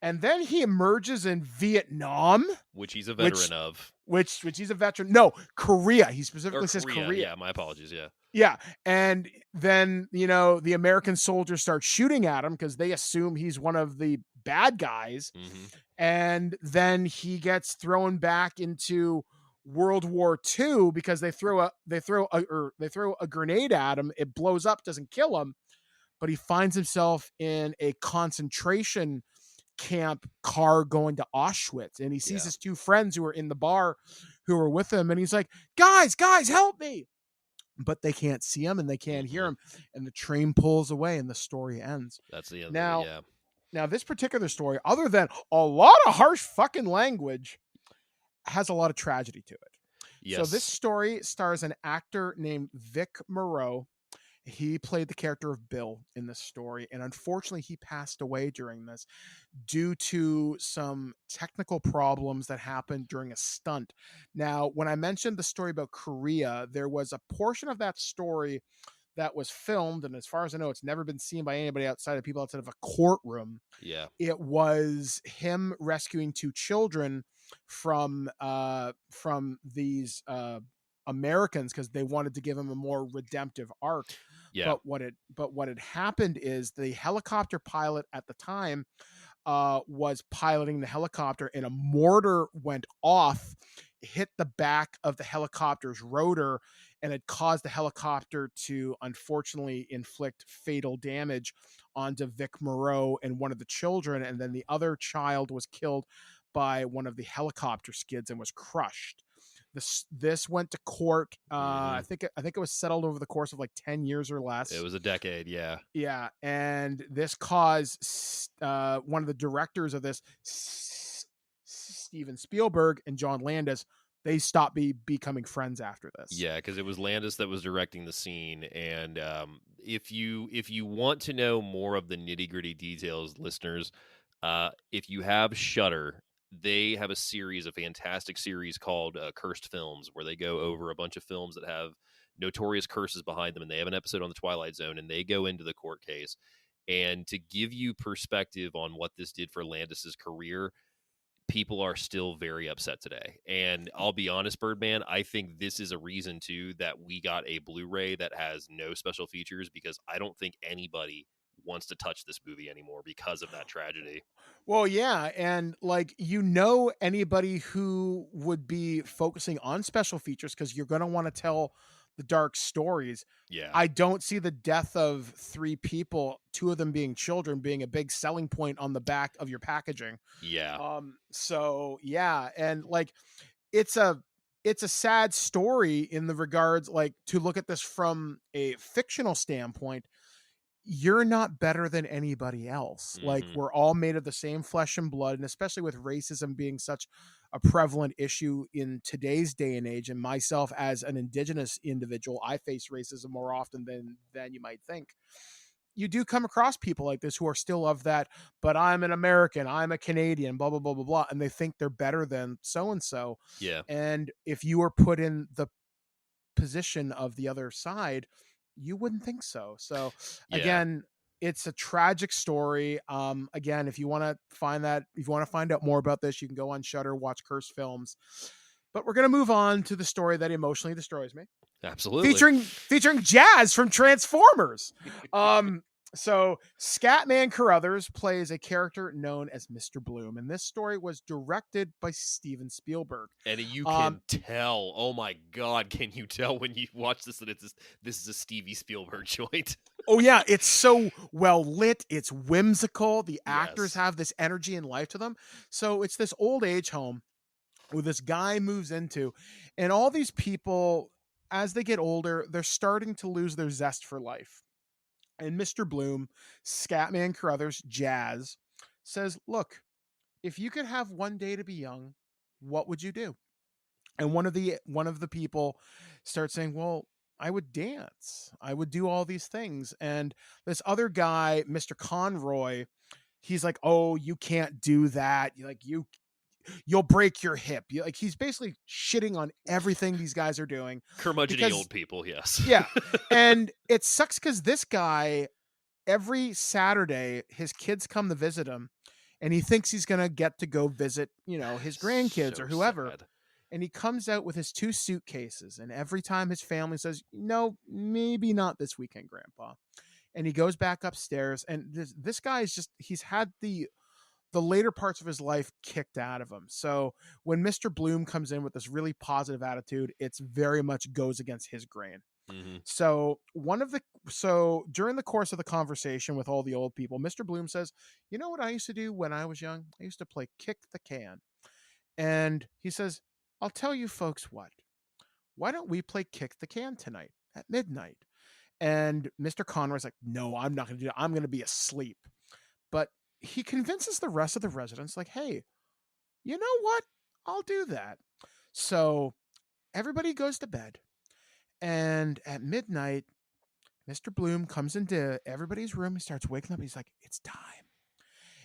And then he emerges in Vietnam, which he's a veteran of. Which he's a veteran. No, Korea. He specifically says Korea. Yeah, my apologies. Yeah. Yeah. And then, the American soldiers start shooting at him because they assume he's one of the bad guys. Mm-hmm. And then he gets thrown back into World War II because they throw a grenade at him. It blows up, doesn't kill him, but he finds himself in a concentration camp car going to Auschwitz, and he sees his two friends who are in the bar who are with him, and he's like, guys, help me. But they can't see him and they can't hear him, and the train pulls away and the story ends. That's the end. Now this particular story, other than a lot of harsh fucking language, has a lot of tragedy to it. Yes. So this story stars an actor named Vic Moreau. He played the character of Bill in this story, and unfortunately he passed away during this due to some technical problems that happened during a stunt. Now, when I mentioned the story about Korea, there was a portion of that story that was filmed, and as far as I know, it's never been seen by anybody outside of a courtroom. Yeah. It was him rescuing two children from these Americans because they wanted to give him a more redemptive arc. Yeah. But what had happened is the helicopter pilot at the time was piloting the helicopter, and a mortar went off, hit the back of the helicopter's rotor, and it caused the helicopter to unfortunately inflict fatal damage onto Vic Moreau and one of the children, and then the other child was killed by one of the helicopter skids and was crushed. This went to court. I think it was settled over the course of like 10 years or less. It was a decade. Yeah. Yeah. And this caused one of the directors of this, Steven Spielberg and John Landis, they stopped becoming friends after this. Yeah, because it was Landis that was directing the scene. And if you want to know more of the nitty-gritty details, listeners, if you have Shudder, they have a fantastic series called Cursed Films, where they go over a bunch of films that have notorious curses behind them, and they have an episode on the Twilight Zone, and they go into the court case. And to give you perspective on what this did for Landis's career, people are still very upset today. And I'll be honest, Birdman, I think this is a reason, too, that we got a Blu-ray that has no special features, because I don't think anybody wants to touch this movie anymore because of that tragedy. Well, yeah, and anybody who would be focusing on special features, because you're going to want to tell the dark stories. Yeah. I don't see the death of 3 people, 2 of them being children, being a big selling point on the back of your packaging. Yeah. So yeah, and like it's a sad story in the regards, like, to look at this from a fictional standpoint. You're not better than anybody else. Mm-hmm. Like, we're all made of the same flesh and blood, and especially with racism being such a prevalent issue in today's day and age, and myself as an Indigenous individual, I face racism more often than you might think. You do come across people like this who are still of that, but I'm an American, I'm a Canadian, blah, blah, blah, blah, blah, and they think they're better than so-and-so. Yeah. And if you were put in the position of the other side, you wouldn't think so. So again, it's a tragic story. Again, if you want to find out more about this, you can go on Shudder, watch Cursed Films. But we're going to move on to the story that emotionally destroys me. Absolutely. Featuring Jazz from Transformers. So Scatman Carruthers plays a character known as Mr. Bloom, and this story was directed by Steven Spielberg. And you can tell, oh my God, can you tell when you watch this that this is a Stevie Spielberg joint? Oh yeah, it's so well lit, it's whimsical, the actors have this energy and life to them. So it's this old age home where this guy moves into, and all these people, as they get older, they're starting to lose their zest for life. And Mr. Bloom, Scatman Carruthers, Jazz, says, look, if you could have one day to be young, what would you do? And one of the people starts saying, well, I would dance. I would do all these things. And this other guy, Mr. Conroy, he's like, oh, you can't do that. You'll break your hip. He's basically shitting on everything these guys are doing. Curmudgeon old people, yes. Yeah. And it sucks because this guy, every Saturday, his kids come to visit him, and he thinks he's going to get to go visit, his grandkids So or whoever. sad. And he comes out with his 2 suitcases. And every time his family says, no, maybe not this weekend, Grandpa. And he goes back upstairs. And this guy is he's had the later parts of his life kicked out of him. So when Mr. Bloom comes in with this really positive attitude, it's very much goes against his grain. Mm-hmm. So during the course of the conversation with all the old people, Mr. Bloom says, you know what I used to do when I was young? I used to play kick the can. And he says, I'll tell you folks what. Why don't we play kick the can tonight at midnight? And Mr. Conroy's like, no, I'm not going to do that. I'm going to be asleep. But he convinces the rest of the residents, like, hey, you know what? I'll do that. So everybody goes to bed. And at midnight, Mr. Bloom comes into everybody's room. He starts waking up. He's like, it's time.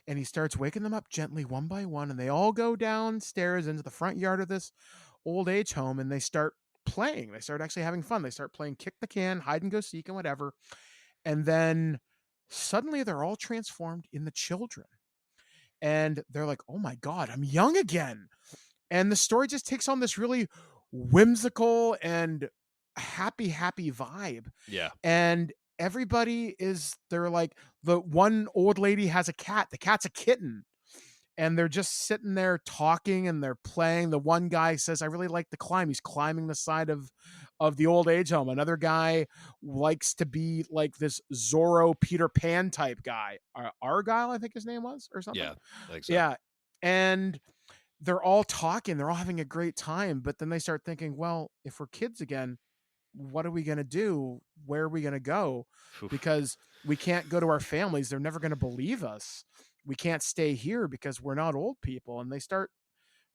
And he starts waking them up gently one by one. And they all go downstairs into the front yard of this old age home. And they start playing. They start actually having fun. They start playing kick the can, hide and go seek, and whatever. And then suddenly they're all transformed into children. And they're like, oh my God, I'm young again. And the story just takes on this really whimsical and happy vibe. Yeah. And they're like, the one old lady has a cat. The cat's a kitten. And they're just sitting there talking and they're playing. The one guy says, I really like to climb. He's climbing the side of the old age home. Another guy likes to be like this Zorro Peter Pan type guy. Argyle, I think his name was, or something. Yeah, I think so. Yeah. And they're all talking. They're all having a great time. But then they start thinking, well, if we're kids again, what are we going to do? Where are we going to go? Oof. Because we can't go to our families. They're never going to believe us. We can't stay here because we're not old people. And they start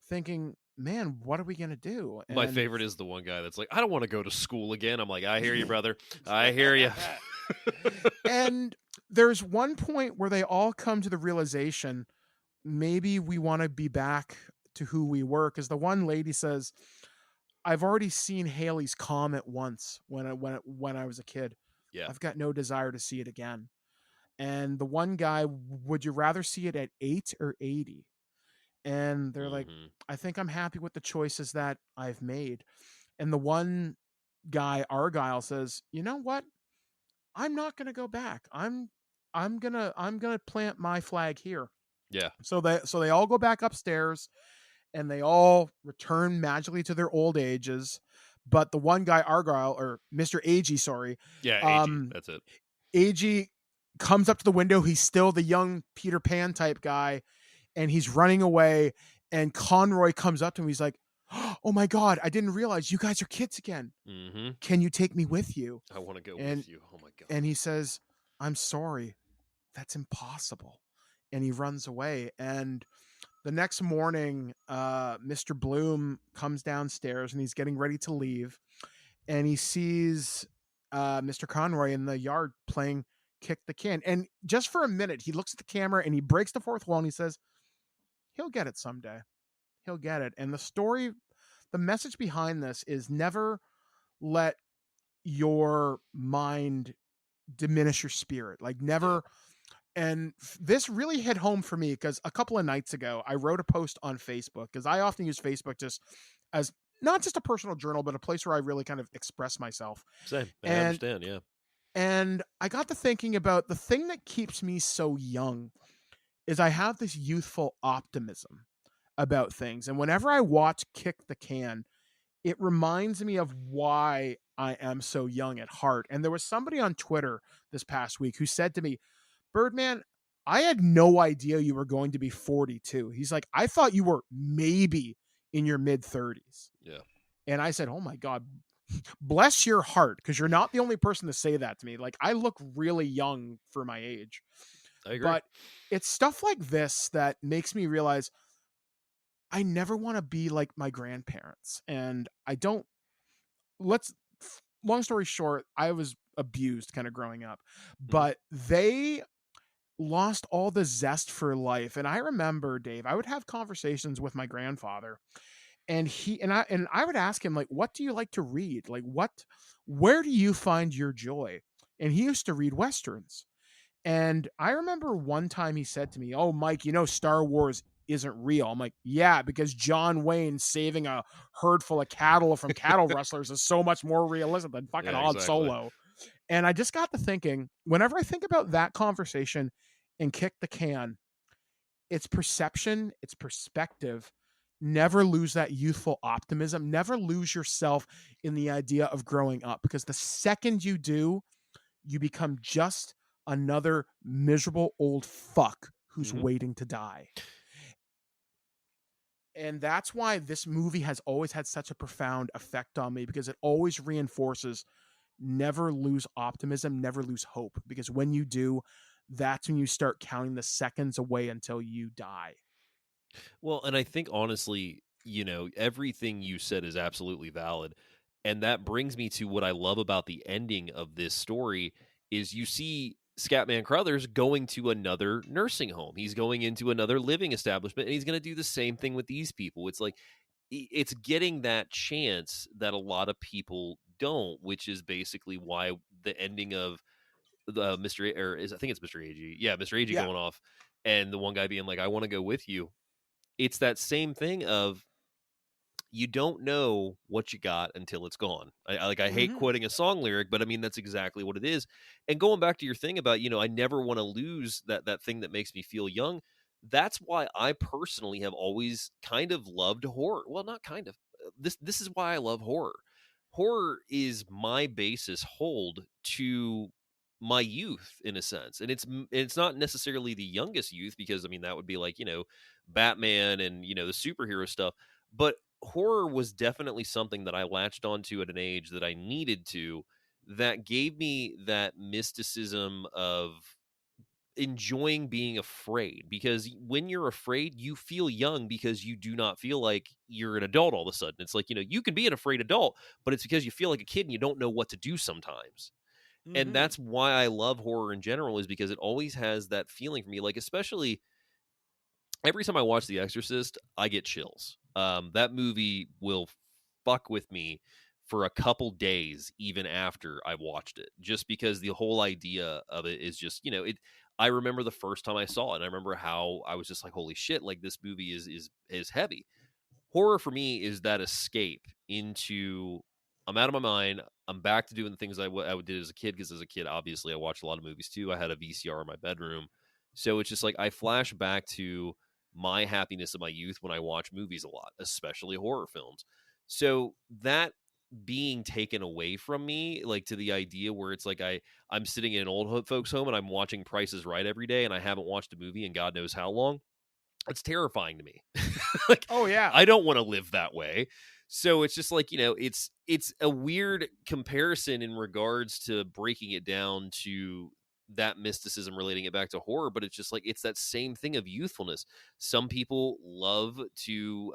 thinking, man, what are we going to do? And My favorite is the one guy that's like, I don't want to go to school again. I'm like, I hear you, brother. I hear you. And there's one point where they all come to the realization, maybe we want to be back to who we were. Because the one lady says, I've already seen Halley's Comet once when I was a kid. Yeah. I've got no desire to see it again. And the one guy, would you rather see it at 8 or 80? And they're like, I think I'm happy with the choices that I've made. And the one guy, Argyle, says, you know what? I'm not going to go back. I'm going to plant my flag here. Yeah. So they all go back upstairs and they all return magically to their old ages. But the one guy, Argyle, or Mr. Agee, sorry. Yeah, Agee, that's it. Agee comes up to the window. He's still the young Peter Pan type guy, and he's running away. And Conroy comes up to him. He's like, oh my God, I didn't realize you guys are kids again. Mm-hmm. Can you take me with you? I want to go with you. Oh my God. And he says, I'm sorry. That's impossible. And he runs away. And the next morning, Mr. Bloom comes downstairs and he's getting ready to leave. And he sees Mr. Conroy in the yard playing kick the can. And just for a minute, he looks at the camera and he breaks the fourth wall and he says, he'll get it someday. He'll get it. And the message behind this is never let your mind diminish your spirit. Like never. And this really hit home for me because a couple of nights ago, I wrote a post on Facebook because I often use Facebook just as not just a personal journal, but a place where I really kind of express myself. Same. I understand. Yeah. And I got to thinking about the thing that keeps me so young is I have this youthful optimism about things. And whenever I watch Kick the Can, it reminds me of why I am so young at heart. And there was somebody on Twitter this past week who said to me, Birdman, I had no idea you were going to be 42. He's like, I thought you were maybe in your mid 30s. Yeah. And I said, oh my God, bless your heart. Cause you're not the only person to say that to me. Like I look really young for my age. I agree. But it's stuff like this that makes me realize I never want to be like my grandparents. And long story short, I was abused kind of growing up, but they lost all the zest for life. And I remember, Dave, I would have conversations with my grandfather and I would ask him, like, what do you like to read? Like, where do you find your joy? And he used to read Westerns. And I remember one time he said to me, "Oh, Mike, Star Wars isn't real." I'm like, "Yeah, because John Wayne saving a herd full of cattle from cattle rustlers is so much more realistic than fucking Yeah, Han exactly. Solo." And I just got to thinking, whenever I think about that conversation and Kick the Can, it's perception, it's perspective. Never lose that youthful optimism. Never lose yourself in the idea of growing up, because the second you do, you become just another miserable old fuck who's Mhm. waiting to die. And that's why this movie has always had such a profound effect on me, because it always reinforces never lose optimism, never lose hope, because when you do, that's when you start counting the seconds away until you die. Well, and I think honestly, everything you said is absolutely valid. And that brings me to what I love about the ending of this story is you see Scatman Crothers going to another nursing home. He's going into another living establishment, and he's going to do the same thing with these people. It's like it's getting that chance that a lot of people don't, which is basically why the ending of the Mr. I think it's Mr. AG. Yeah, Mr. AG Yeah. going off and the one guy being like, "I want to go with you." It's that same thing of you don't know what you got until it's gone. I hate Mhm. quoting a song lyric, but I mean that's exactly what it is. And going back to your thing about, I never want to lose that thing that makes me feel young. That's why I personally have always kind of loved horror. Well, not kind of. This is why I love horror. Horror is my basis hold to my youth in a sense. And it's not necessarily the youngest youth, because I mean that would be like, Batman and, the superhero stuff, but horror was definitely something that I latched onto at an age that I needed to, that gave me that mysticism of enjoying being afraid, because when you're afraid you feel young, because you do not feel like you're an adult all of a sudden. It's like, you can be an afraid adult, but it's because you feel like a kid and you don't know what to do sometimes. And Mhm. that's why I love horror in general, is because it always has that feeling for me. Like, especially every time I watch The Exorcist, I get chills. That movie will fuck with me for a couple days, even after I've watched it, just because the whole idea of it is just, it. I remember the first time I saw it, and I remember how I was just like, "Holy shit!" Like, this movie is heavy. Horror for me is that escape into, I'm out of my mind. I'm back to doing the things I did as a kid, because as a kid, obviously, I watched a lot of movies too. I had a VCR in my bedroom. So it's just like I flash back to my happiness of my youth when I watch movies a lot, especially horror films. So that being taken away from me, like, to the idea where it's like I'm sitting in an old folks home and I'm watching Price is Right every day, and I haven't watched a movie in God knows how long. It's terrifying to me. Like, Oh yeah. I don't want to live that way. So it's just like, it's a weird comparison in regards to breaking it down to that mysticism, relating it back to horror, but it's just like it's that same thing of youthfulness. Some people love to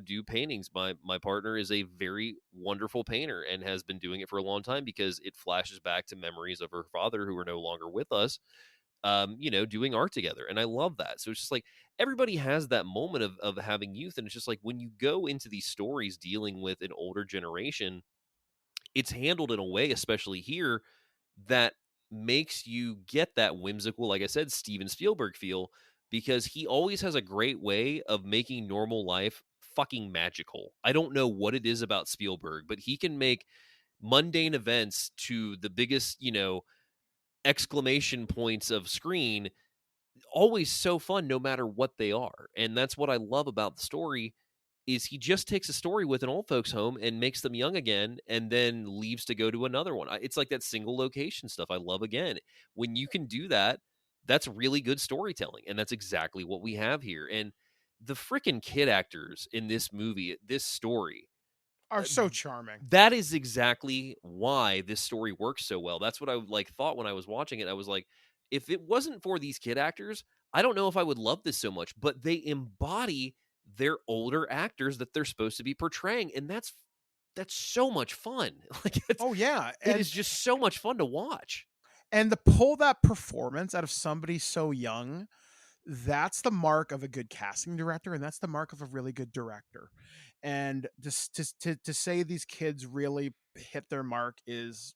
do paintings. My partner is a very wonderful painter and has been doing it for a long time, because it flashes back to memories of her father, who are no longer with us, doing art together. And I love that. So it's just like everybody has that moment of having youth. And it's just like when you go into these stories dealing with an older generation, it's handled in a way, especially here, that makes you get that whimsical, like I said, Steven Spielberg feel, because he always has a great way of making normal life fucking magical. I don't know what it is about Spielberg, but he can make mundane events to the biggest, exclamation points of screen always so fun, no matter what they are. And that's what I love about the story, is he just takes a story with an old folks home and makes them young again, and then leaves to go to another one. It's like that single location stuff I love. Again, when you can do that, that's really good storytelling, and that's exactly what we have here. And the freaking kid actors in this movie, this story, Are so charming. that is exactly why this story works so well. That's what I thought when I was watching it. I was like, if it wasn't for these kid actors, I don't know if I would love this so much. But they embody their older actors that they're supposed to be portraying, and that's so much fun. Like, Oh yeah. it is just so much fun to watch. And to pull that performance out of somebody so young, that's the mark of a good casting director, and that's the mark of a really good director. And just to say these kids really hit their mark is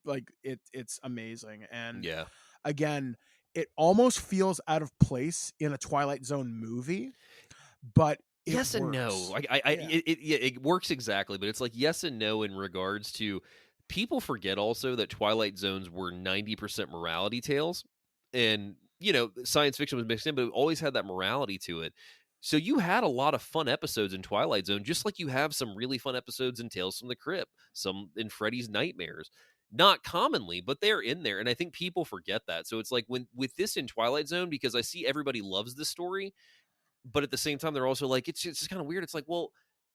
like it's amazing. And Yeah. again, it almost feels out of place in a Twilight Zone movie, but it yes and no. works. It works exactly, but it's like yes and no in regards to people forget also that Twilight Zones were 90% morality tales, and science fiction was mixed in, but it always had that morality to it. So you had a lot of fun episodes in Twilight Zone, just like you have some really fun episodes in Tales from the Crypt, some in Freddy's Nightmares. Not commonly, but they're in there, and I think people forget that. So it's like with this in Twilight Zone, because I see everybody loves this story, but at the same time they're also like it's just kind of weird. It's like, well,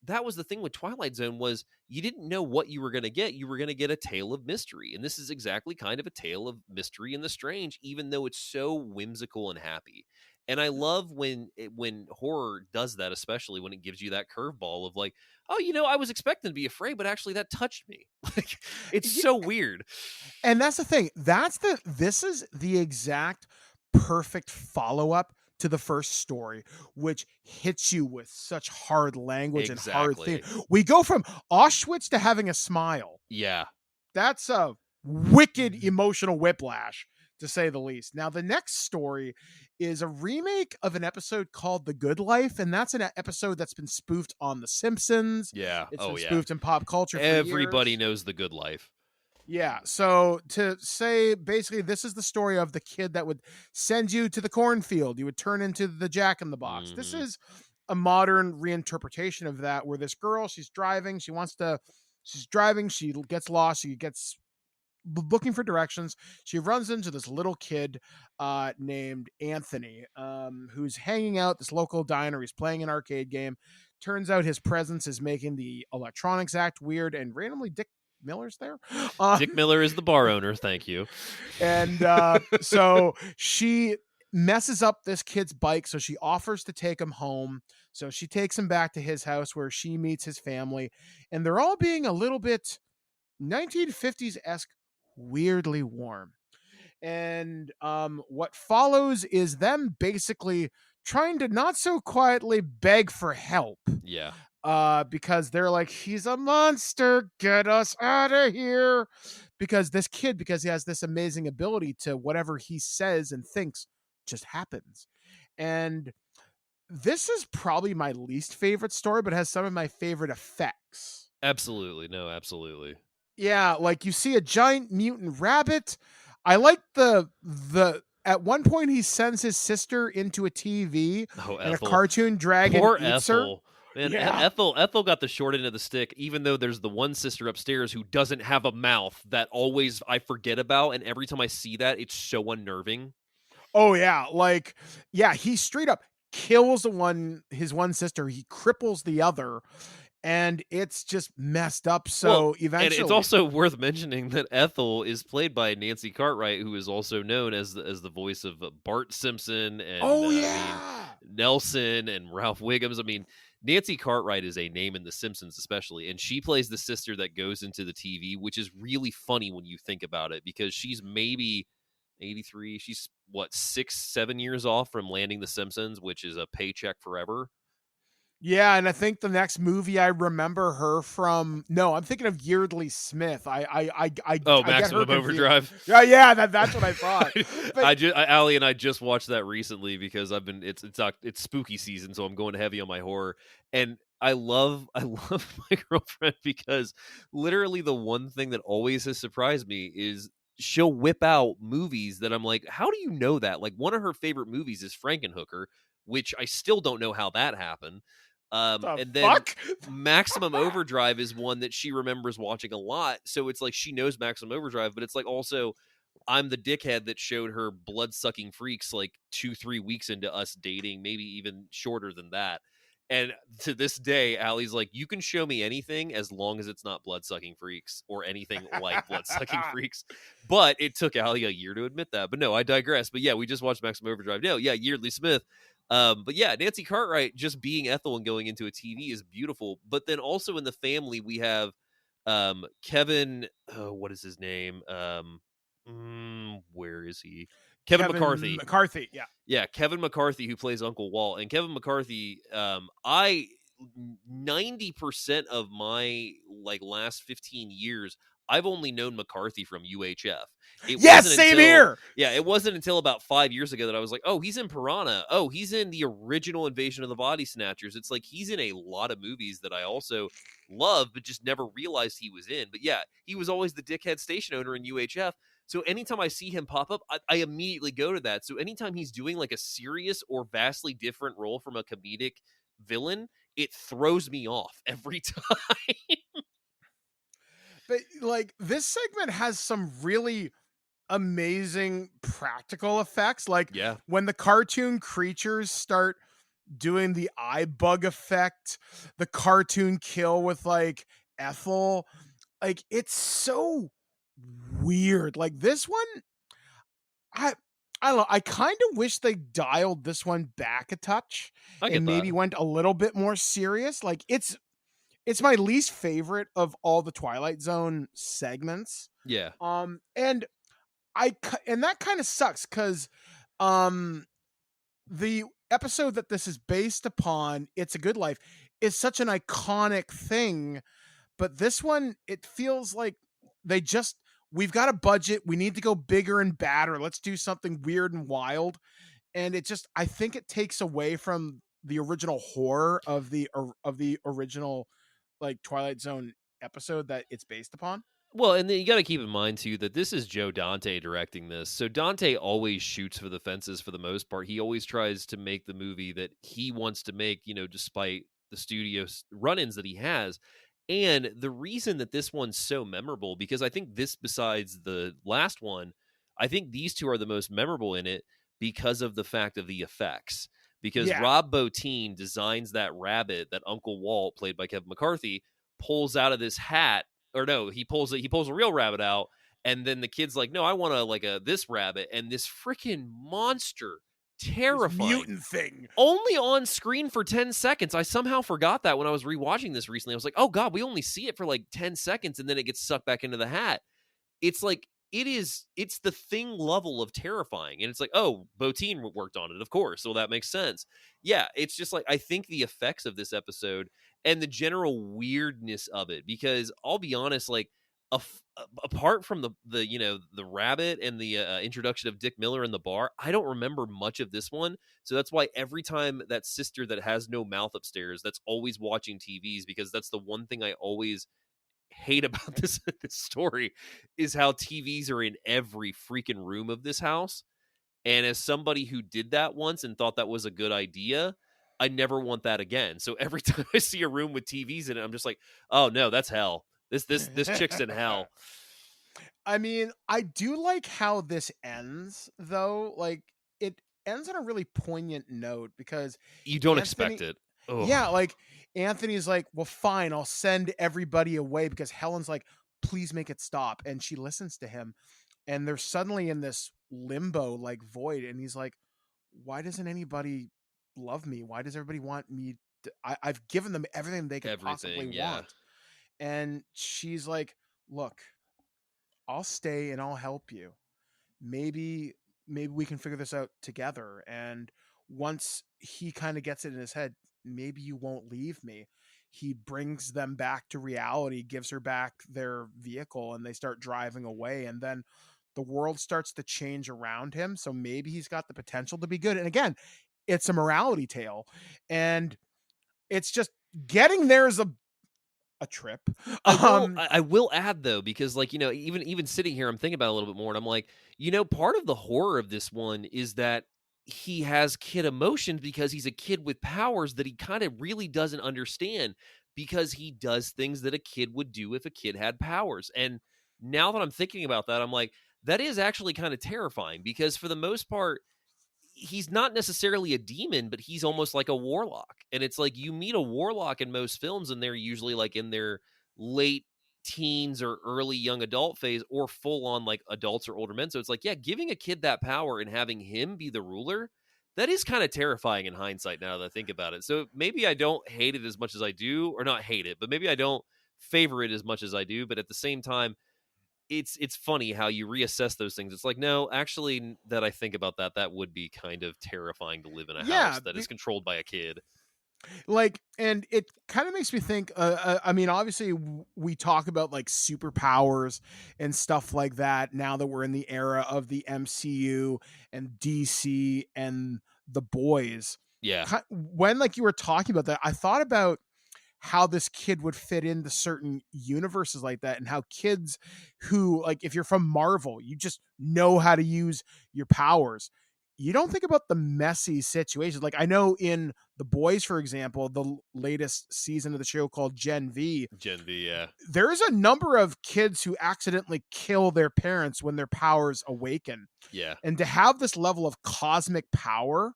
that was the thing with Twilight Zone, was you didn't know what you were going to get. You were going to get a tale of mystery, and this is exactly kind of a tale of mystery and the strange, even though it's so whimsical and happy. And I love when horror does that, especially when it gives you that curveball of like, oh, I was expecting to be afraid, but actually that touched me. Like, it's so weird. And that's the thing. This is the exact perfect follow-up to the first story, which hits you with such hard language and hard things. We go from Auschwitz to having a smile. Yeah. That's a wicked emotional whiplash, to say the least. Now, the next story is a remake of an episode called The Good Life, and that's an episode that's been spoofed on The Simpsons. Yeah. It's been spoofed in pop culture for Everybody years. knows The Good Life. Yeah, so to say, basically, this is the story of the kid that would send you to the cornfield. You would turn into the Jack-in-the-Box. Mm-hmm. This is a modern reinterpretation of that, where this girl, she's driving, she gets lost, she gets looking for directions. She runs into this little kid named Anthony, who's hanging out at this local diner. He's playing an arcade game. Turns out his presence is making the electronics act weird, and randomly Dick Miller's there. Dick Miller is the bar owner. Thank you. And so she messes up this kid's bike, so she offers to take him home. So she takes him back to his house where she meets his family, and they're all being a little bit 1950s-esque, weirdly warm. And what follows is them basically trying to not so quietly beg for help. Yeah. Because they're like, he's a monster, get us out of here. Because this kid, because he has this amazing ability to whatever he says and thinks just happens. And this is probably my least favorite story, but has some of my favorite effects. Absolutely. No, absolutely. Yeah, like you see a giant mutant rabbit. I like the at one point he sends his sister into a TV and Ethel. A cartoon dragon Poor eats Ethel. her. And Yeah. Ethel got the short end of the stick, even though there's the one sister upstairs who doesn't have a mouth that always I forget about, and every time I see that, it's so unnerving. Oh yeah, like he straight up kills his one sister. He cripples the other, and it's just messed up. So eventually, and it's also worth mentioning that Ethel is played by Nancy Cartwright, who is also known as the voice of Bart Simpson and Nelson and Ralph Wiggums. I mean, Nancy Cartwright is a name in The Simpsons, especially, and she plays the sister that goes into the TV, which is really funny when you think about it, because she's maybe 83. She's 6-7 years off from landing The Simpsons, which is a paycheck forever. Yeah, and I think the next movie I remember her from. No, I'm thinking of Yeardley Smith. Maximum Overdrive. Yeah, that's what I thought. But, Allie and I just watched that recently because it's spooky season, so I'm going heavy on my horror. And I love my girlfriend because literally the one thing that always has surprised me is she'll whip out movies that I'm like, how do you know that? Like, one of her favorite movies is Frankenhooker, which I still don't know how that happened. And then Maximum Overdrive is one that she remembers watching a lot. So it's like she knows Maximum Overdrive, but it's like also I'm the dickhead that showed her Blood-Sucking Freaks like 2-3 weeks into us dating, maybe even shorter than that. And to this day, Allie's like, you can show me anything as long as it's not Blood-Sucking Freaks or anything like Blood-Sucking Freaks. But it took Allie a year to admit that. But no, I digress. But yeah, we just watched Maximum Overdrive. No, yeah, Yeardley Smith. But yeah, Nancy Cartwright just being Ethel and going into a TV is beautiful. But then also in the family, we have Kevin. What is his name? Where is he? Kevin McCarthy. McCarthy, yeah. Yeah, Kevin McCarthy, who plays Uncle Walt. And Kevin McCarthy, 90% of my last 15 years, I've only known McCarthy from UHF. Here. Yeah, it wasn't until about 5 years ago that I was like, oh, he's in Piranha. Oh, he's in the original Invasion of the Body Snatchers. It's like he's in a lot of movies that I also love, but just never realized he was in. But yeah, he was always the dickhead station owner in UHF. So anytime I see him pop up, I immediately go to that. So anytime he's doing like a serious or vastly different role from a comedic villain, it throws me off every time. But like this segment has some really amazing practical effects. Like Yeah. when the cartoon creatures start doing the eye bug effect, the cartoon kill with like Ethel, like it's so weird. Like this one, I don't know. I kind of wish they dialed this one back a touch I get and maybe that. went a little bit more serious. Like it's my least favorite of all the Twilight Zone segments. Yeah. And that kind of sucks because the episode that this is based upon, It's a Good Life, is such an iconic thing. But this one, it feels like we've got a budget. We need to go bigger and badder. Let's do something weird and wild. And I think it takes away from the original horror of the original like Twilight Zone episode that it's based upon. Well, and then you got to keep in mind, too, that this is Joe Dante directing this. So Dante always shoots for the fences for the most part. He always tries to make the movie that he wants to make, despite the studio run-ins that he has. And the reason that this one's so memorable, because I think this, besides the last one, I think these two are the most memorable in it because of the fact of the effects. Because Rob Bottin designs that rabbit that Uncle Walt, played by Kevin McCarthy, pulls out of this hat. Or no, he pulls a real rabbit out, and then the kid's like, no, I want this rabbit, and this freaking monster, terrifying this mutant thing, only on screen for 10 seconds. I somehow forgot that when I was rewatching this recently. I was like, oh god, we only see it for like 10 seconds, and then it gets sucked back into the hat. It's like it's the Thing level of terrifying, and it's like, oh, Bottin worked on it, of course, so that makes sense. Yeah, it's just like, I think the effects of this episode and the general weirdness of it, because I'll be honest, like apart from the rabbit and the introduction of Dick Miller in the bar, I don't remember much of this one. So that's why every time that sister that has no mouth upstairs, that's always watching TVs, because that's the one thing I always hate about this story, is how TVs are in every freaking room of this house. And as somebody who did that once and thought that was a good idea, I never want that again. So every time I see a room with TVs in it, I'm just like, oh no, that's hell. This chick's in hell. I mean, I do like how this ends, though. Like, it ends on a really poignant note, because you don't expect it. Ugh. Yeah, like Anthony's like, well, fine, I'll send everybody away, because Helen's like, please make it stop. And she listens to him, and they're suddenly in this limbo, like void. And he's like, why doesn't anybody love me? Why does everybody want me I've given them everything they could possibly want. And she's like, look, I'll stay and I'll help you. Maybe we can figure this out together. And once he kind of gets it in his head, maybe you won't leave me. He brings them back to reality, gives her back their vehicle, and they start driving away. And then the world starts to change around him. So maybe he's got the potential to be good. And again, it's a morality tale, and it's just getting there is a trip. I will add, though, because like, even sitting here, I'm thinking about it a little bit more, and I'm like, part of the horror of this one is that he has kid emotions, because he's a kid with powers that he kind of really doesn't understand, because he does things that a kid would do if a kid had powers. And now that I'm thinking about that, I'm like, that is actually kind of terrifying, because for the most part, he's not necessarily a demon, but he's almost like a warlock. And it's like, you meet a warlock in most films, and they're usually like in their late teens or early young adult phase, or full on like adults or older men. So it's like, yeah, giving a kid that power and having him be the ruler, that is kind of terrifying in hindsight now that I think about it. So maybe I don't hate it as much as I do, or not hate it, but maybe I don't favor it as much as I do. But at the same time, it's funny how you reassess those things. It's like, no, actually, that I think about that would be kind of terrifying to live in a house that is controlled by a kid. Like, and it kind of makes me think, I mean, obviously we talk about like superpowers and stuff like that now that we're in the era of the MCU and DC and the boys. Yeah. When like you were talking about that, I thought about how this kid would fit into certain universes like that, and how kids who, like, if you're from Marvel, you just know how to use your powers. You don't think about the messy situations. Like, I know in The Boys, for example, the latest season of the show called Gen V, Yeah. there's a number of kids who accidentally kill their parents when their powers awaken. Yeah. And to have this level of cosmic power,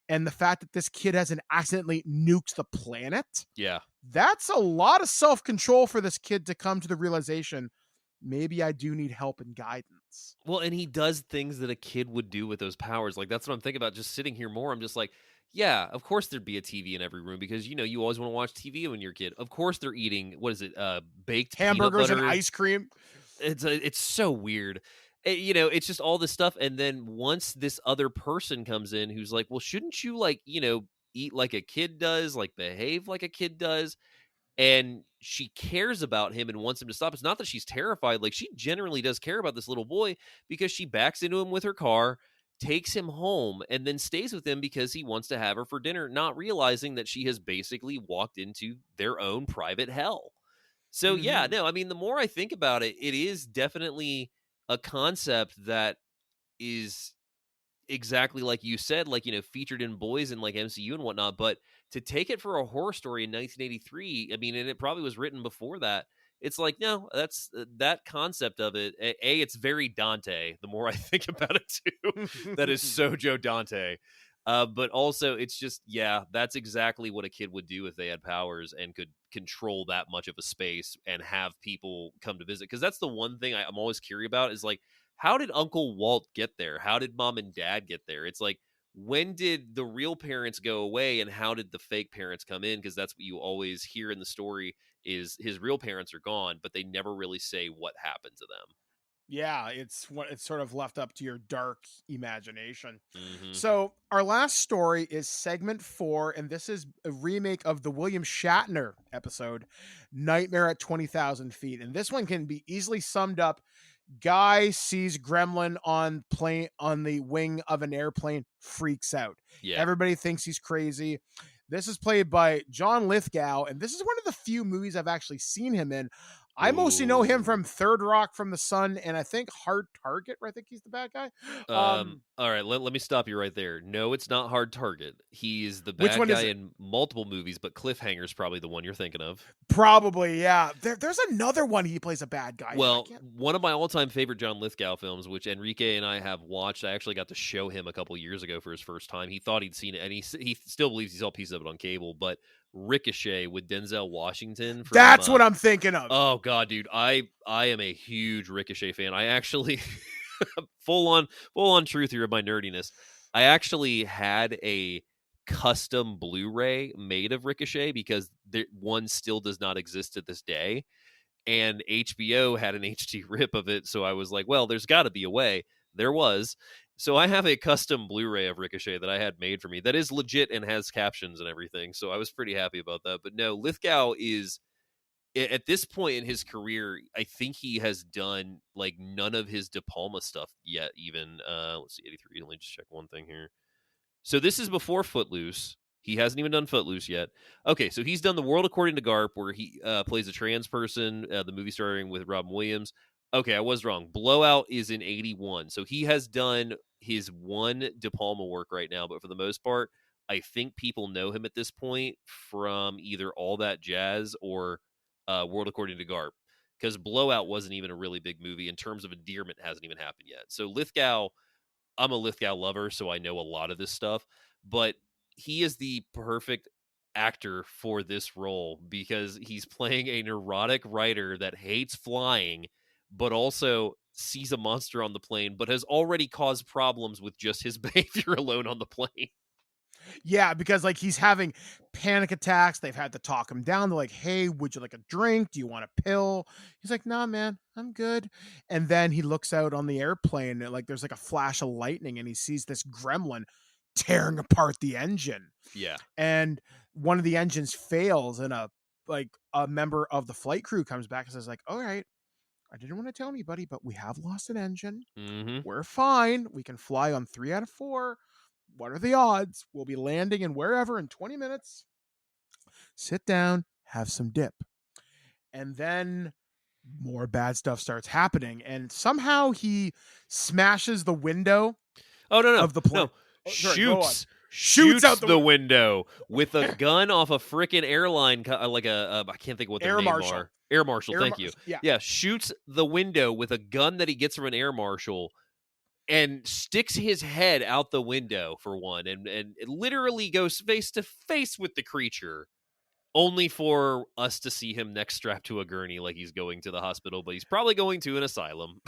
and the fact that this kid hasn't accidentally nuked the planet, Yeah. that's a lot of self-control for this kid to come to the realization, maybe I do need help and guidance. Well, and he does things that a kid would do with those powers. Like, that's what I'm thinking about. Just sitting here more, I'm just like, yeah, of course there'd be a TV in every room because, you know, you always want to watch TV when you're a kid. Of course they're eating, what is it, baked hamburgers peanut butter and ice cream. It's so weird. You know, it's just all this stuff. And then once this other person comes in who's like, well, shouldn't you, like, you know, eat like a kid does, like behave like a kid does? And she cares about him and wants him to stop. It's not that she's terrified. Like, she generally does care about this little boy because she backs into him with her car, takes him home, and then stays with him because he wants to have her for dinner, not realizing that she has basically walked into their own private hell. So, yeah, no, I mean, the more I think about it, it is definitely a concept that is exactly like you said, like, you know, featured in Boys and like MCU and whatnot. But to take it for a horror story in 1983, I mean, and it probably was written before that. It's like, no, that's that concept of it. It's very Dante. The more I think about it, too, that is so Joe Dante. But also, it's just, yeah, that's exactly what a kid would do if they had powers and could control that much of a space and have people come to visit. Because that's the one thing I'm always curious about is, like, how did Uncle Walt get there? How did Mom and Dad get there? It's like, when did the real parents go away and how did the fake parents come in? Because that's what you always hear in the story is his real parents are gone, but they never really say what happened to them. Yeah, it's sort of left up to your dark imagination. Mm-hmm. So our last story is segment 4, and this is a remake of the William Shatner episode, Nightmare at 20,000 Feet. And this one can be easily summed up. Guy sees gremlin on the wing of an airplane, freaks out. Yeah. Everybody thinks he's crazy. This is played by John Lithgow, and this is one of the few movies I've actually seen him in. I mostly know him from Third Rock from the Sun, and I think Hard Target, where I think he's the bad guy. All right, let me stop you right there. No, it's not Hard Target. He's the bad guy in multiple movies, but Cliffhanger's probably the one you're thinking of. Probably, yeah. There's another one he plays a bad guy. Well, one of my all-time favorite John Lithgow films, which Enrique and I have watched, I actually got to show him a couple years ago for his first time. He thought he'd seen it, and he still believes he saw pieces of it on cable, but Ricochet with Denzel Washington. That's what I'm thinking of. Oh God, dude, I am a huge Ricochet fan. I actually full on truth here of my nerdiness. I actually had a custom Blu-ray made of Ricochet because one still does not exist to this day, and HBO had an HD rip of it. So I was like, well, there's got to be a way. There was. So I have a custom Blu-ray of Ricochet that I had made for me that is legit and has captions and everything. So I was pretty happy about that. But no, Lithgow is, at this point in his career, I think he has done like none of his De Palma stuff yet even. Let's see, 83. Let me just check one thing here. So this is before Footloose. He hasn't even done Footloose yet. Okay, so he's done The World According to Garp, where he plays a trans person, the movie starring with Robin Williams. Okay, I was wrong. Blowout is in 81. So he has done his one De Palma work right now, but for the most part, I think people know him at this point from either All That Jazz or World According to Garp, because Blowout wasn't even a really big movie. In terms of endearment, hasn't even happened yet. So Lithgow, I'm a Lithgow lover, so I know a lot of this stuff, but he is the perfect actor for this role because he's playing a neurotic writer that hates flying, but also sees a monster on the plane, but has already caused problems with just his behavior alone on the plane. Yeah, because like he's having panic attacks. They've had to talk him down. They're like, hey, would you like a drink? Do you want a pill? He's like, nah, man, I'm good. And then he looks out on the airplane and like there's like a flash of lightning and he sees this gremlin tearing apart the engine. Yeah. And one of the engines fails and a member of the flight crew comes back and says like, all right, I didn't want to tell anybody, but we have lost an engine. Mm-hmm. We're fine. We can fly on 3 out of 4. What are the odds? We'll be landing in wherever in 20 minutes. Sit down, have some dip. And then more bad stuff starts happening. And somehow he smashes the window of the plane. No. Oh, sorry, go on. Shoots out the window with a gun off a frickin' airline, like I can't think of what their name are. Air Marshal, thank you. Yeah, shoots the window with a gun that he gets from an air marshal and sticks his head out the window for one, and it literally goes face to face with the creature, only for us to see him next strapped to a gurney like he's going to the hospital, but he's probably going to an asylum.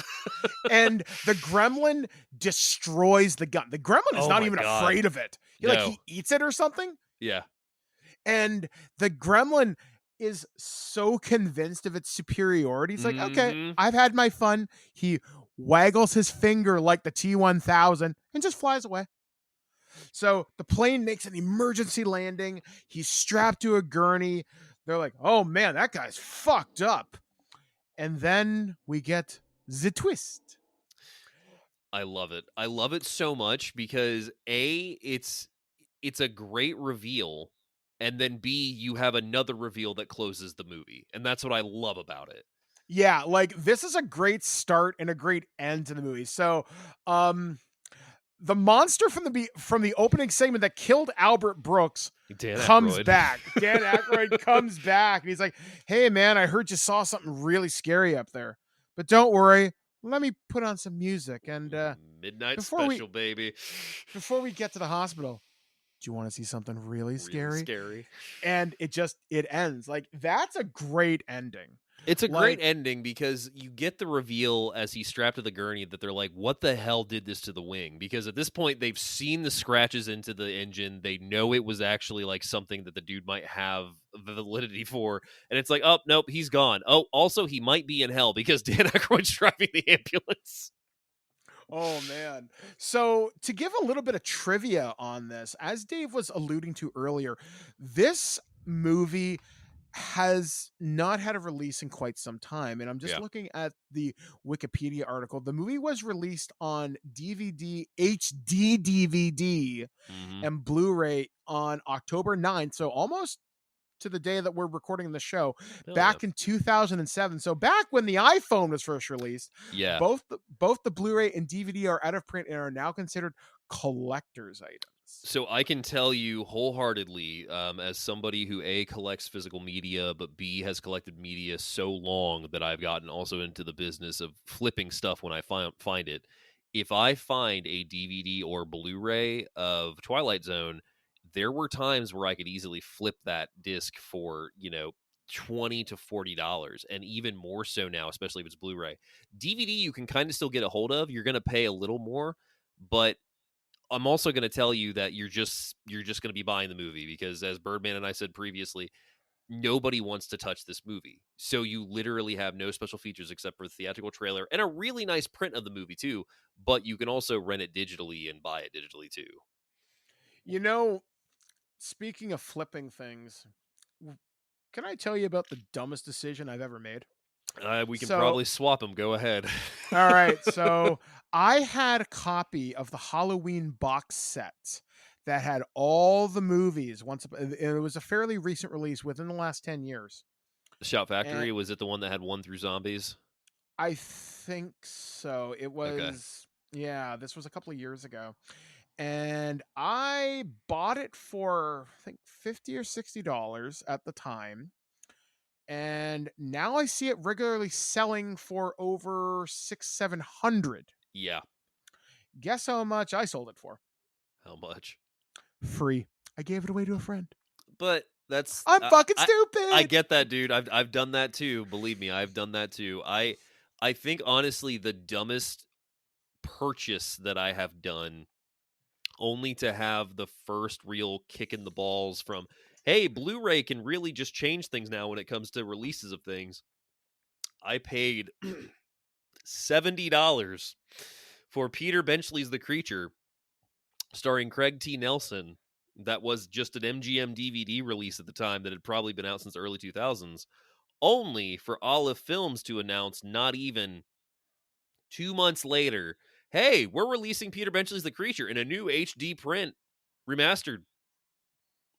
And the gremlin destroys the gun. The gremlin is not even afraid of it. He eats it or something. Yeah. And the gremlin is so convinced of its superiority. He's like, okay, I've had my fun. He waggles his finger like the T-1000 and just flies away. So the plane makes an emergency landing. He's strapped to a gurney. They're like, oh man, that guy's fucked up. And then we get the twist. I love it. I love it so much because it's a great reveal, and then B, you have another reveal that closes the movie. And that's what I love about it. Yeah, like this is a great start and a great end to the movie. So, the monster from the opening segment that killed Albert Brooks comes back. Dan Aykroyd comes back, and he's like, "Hey, man, I heard you saw something really scary up there, but don't worry. Let me put on some music and midnight special, baby. Before we get to the hospital, do you want to see something really scary? Scary. And it ends like that's a great ending. It's a great ending because you get the reveal as he's strapped to the gurney that they're like, what the hell did this to the wing? Because at this point, they've seen the scratches into the engine. They know it was actually like something that the dude might have validity for. And it's like, oh, nope, he's gone. Oh, also, he might be in hell because Dan Aykroyd's driving the ambulance. Oh, man. So to give a little bit of trivia on this, as Dave was alluding to earlier, this movie has not had a release in quite some time. And I'm just looking at the Wikipedia article. The movie was released on DVD, HD DVD, and Blu-ray on October 9th. So almost to the day that we're recording the show, back in 2007. So back when the iPhone was first released, both the Blu-ray and DVD are out of print and are now considered collector's items. So I can tell you wholeheartedly, as somebody who A, collects physical media, but B, has collected media so long that I've gotten also into the business of flipping stuff when I find it. If I find a DVD or Blu-ray of Twilight Zone, there were times where I could easily flip that disc for, $20 to $40, and even more so now, especially if it's Blu-ray. DVD you can kind of still get a hold of. You're going to pay a little more, but I'm also going to tell you that you're just going to be buying the movie because, as Birdman and I said previously, nobody wants to touch this movie. So you literally have no special features except for the theatrical trailer and a really nice print of the movie too, but you can also rent it digitally and buy it digitally too. Speaking of flipping things, can I tell you about the dumbest decision I've ever made? We can probably swap them. Go ahead. All right. So I had a copy of the Halloween box set that had all the movies. It was a fairly recent release within the last 10 years. Shout Factory, was it the one that had 1 through zombies? I think so. It was, this was a couple of years ago. And I bought it for, I think, $50 or $60 at the time. And now I see it regularly selling for over $600-700. Yeah. Guess how much I sold it for? How much? Free. I gave it away to a friend. But I'm fucking stupid. I get that, dude. I've done that too. Believe me, I've done that too. I think honestly the dumbest purchase that I have done, only to have the first real kick in the balls from, hey, Blu-ray can really just change things now when it comes to releases of things. I paid $70 for Peter Benchley's The Creature, starring Craig T. Nelson, that was just an MGM DVD release at the time that had probably been out since the early 2000s, only for Olive Films to announce not even 2 months later, hey, we're releasing Peter Benchley's The Creature in a new HD print, remastered.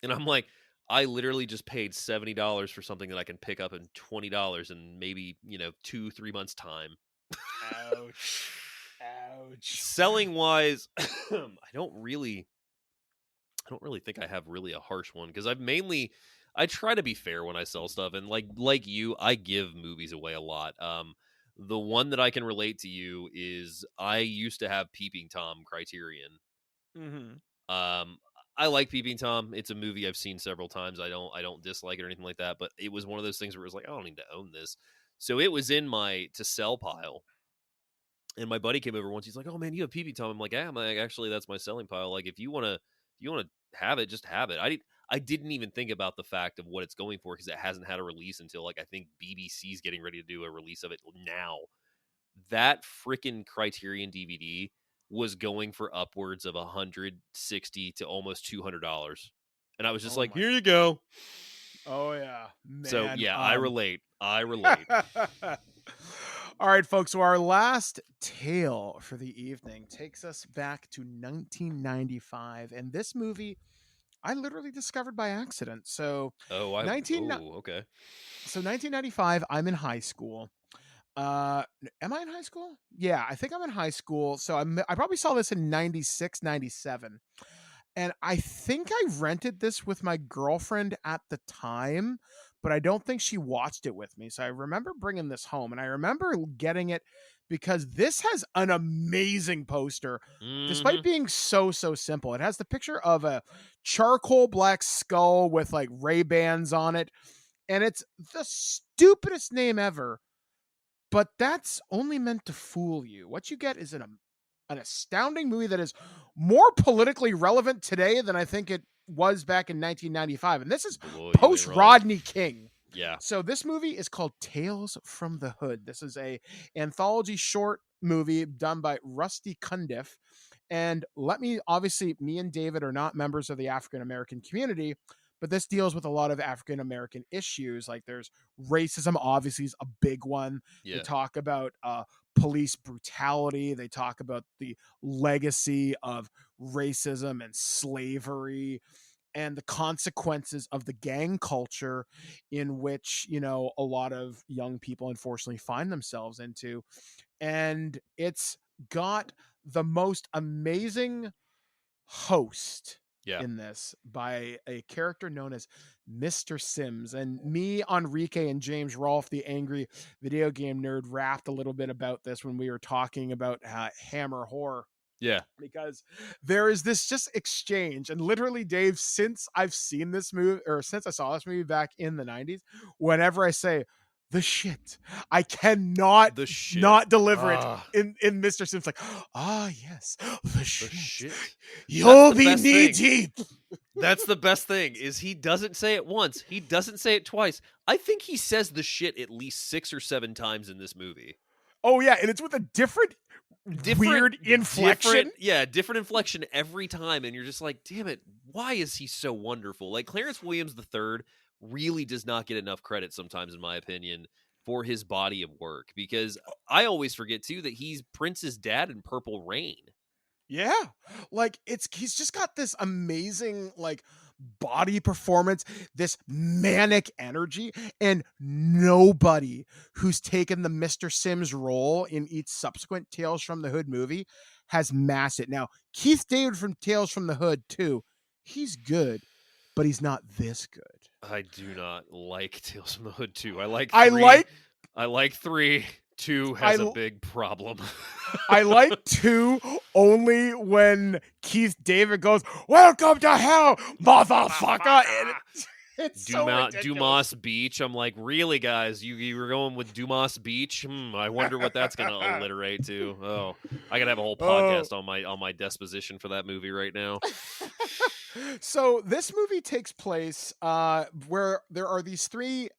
And I'm like, I literally just paid $70 for something that I can pick up in $20 in maybe, 2-3 months time. Ouch. Ouch. Selling wise, I don't really think I have really a harsh one, because I try to be fair when I sell stuff, and like you, I give movies away a lot. The one that I can relate to you is I used to have Peeping Tom Criterion. Mm-hmm. I like Peeping Tom. It's a movie I've seen several times. I don't dislike it or anything like that, but it was one of those things where it was like, I don't need to own this. So it was in my to sell pile. And my buddy came over once. He's like, "Oh man, you have Peeping Tom." I'm like, "Yeah, actually, that's my selling pile. Like, if you want to have it, just have it." I didn't even think about the fact of what it's going for, because it hasn't had a release until, like, I think BBC's getting ready to do a release of it now. That freaking Criterion DVD was going for upwards of $160 to almost $200, and I was just like, "Here you go." Oh yeah, man. So yeah, I relate. All right, folks. So our last tale for the evening takes us back to 1995, and this movie I literally discovered by accident. So okay. So 1995, I'm in high school. Am I in high school? Yeah, I think I'm in high school. So I probably saw this in 96, 97. And I think I rented this with my girlfriend at the time, but I don't think she watched it with me. So I remember bringing this home, and I remember getting it because this has an amazing poster, despite being so simple. It has the picture of a charcoal black skull with like Ray-Bans on it, and it's the stupidest name ever, but that's only meant to fool you. What you get is an astounding movie that is more politically relevant today than I think it was back in 1995. And this is post Rodney King. Yeah. So this movie is called Tales from the Hood. This is a anthology short movie done by Rusty Cundiff. And obviously, me and David are not members of the African-American community, but this deals with a lot of African-American issues. Like there's racism, obviously, is a big one. Yeah. They talk about police brutality. They talk about the legacy of racism and slavery and the consequences of the gang culture in which, a lot of young people unfortunately find themselves into. And it's got the most amazing host in this by a character known as Mr. Sims. And me, Enrique, and James Rolfe, the angry video game nerd, rapped a little bit about this when we were talking about Hammer Horror. Yeah. Because there is this just exchange. And literally, Dave, since I've seen this movie, or since I saw this movie back in the 90s, whenever I say the shit, I cannot not deliver it in Mr. Sims. Like, yes, the shit. You'll be knee deep. That's the best thing, is he doesn't say it once. He doesn't say it twice. I think he says the shit at least 6 or 7 times in this movie. Oh, yeah. And it's with a different weird inflection. Different inflection every time. And you're just like, damn it, why is he so wonderful? Like, Clarence Williams III really does not get enough credit sometimes, in my opinion, for his body of work. Because I always forget, too, that he's Prince's dad in Purple Rain. Yeah. Like, he's just got this amazing, like, body performance, this manic energy, and nobody who's taken the Mr. Sims role in each subsequent Tales from the Hood movie has matched it. Now, Keith David from Tales from the Hood, too, he's good, but he's not this good. I do not like Tales from the Hood 2. I like 3. 2 has a big problem. I like 2 only when Keith David goes, "Welcome to hell, motherfucker." And it's so ridiculous. Dumas Beach. I'm like, really, guys? You were going with Dumas Beach? I wonder what that's going to alliterate to. Oh, I could have a whole podcast on my disposition for that movie right now. So this movie takes place where there are these 3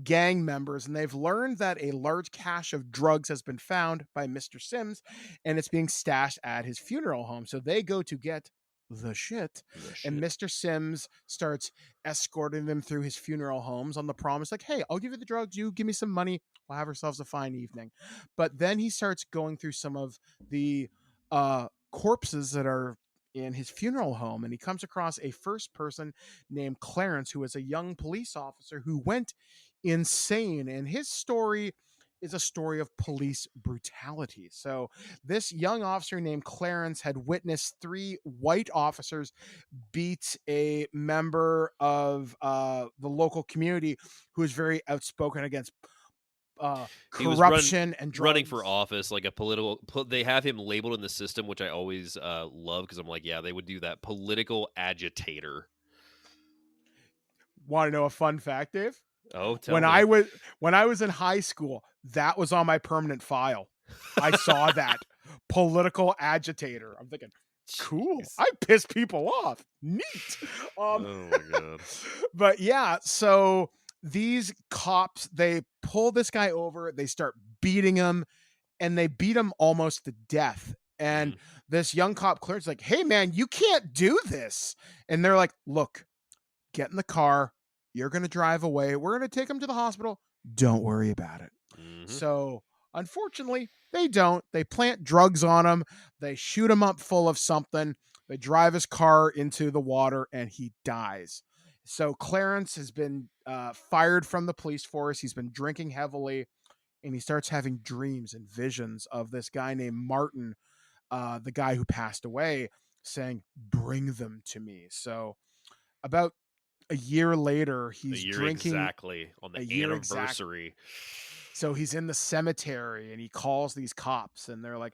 gang members, and they've learned that a large cache of drugs has been found by Mr. Sims, and it's being stashed at his funeral home. So they go to get the shit. And Mr. Sims starts escorting them through his funeral homes on the promise, like, hey, I'll give you the drugs, you give me some money, we'll have ourselves a fine evening. But then he starts going through some of the corpses that are in his funeral home, and he comes across a first person named Clarence, who is a young police officer who went insane, and his story is a story of police brutality. So this young officer named Clarence had witnessed 3 white officers beat a member of the local community who is very outspoken against corruption and drugs. Running for office, like a political. They have him labeled in the system, which I always love, because I'm like, yeah, they would do that. Political agitator. Want to know a fun fact, Dave? Oh, tell when me. I was in high school, that was on my permanent file. I saw that political agitator. I'm thinking, cool. Jeez. I piss people off. Neat. Oh my god. But yeah, so these cops, they pull this guy over, they start beating him, and they beat him almost to death. And this young cop Clarence is like, hey man, you can't do this. And they're like, look, get in the car. You're going to drive away. We're going to take him to the hospital. Don't worry about it. So unfortunately, they don't. They plant drugs on him. They shoot him up full of something. They drive his car into the water and he dies. So Clarence has been fired from the police force. He's been drinking heavily, and he starts having dreams and visions of this guy named Martin, the guy who passed away, saying, bring them to me. So about a year later, he's drinking exactly on the anniversary. So he's in the cemetery and he calls these cops and they're like,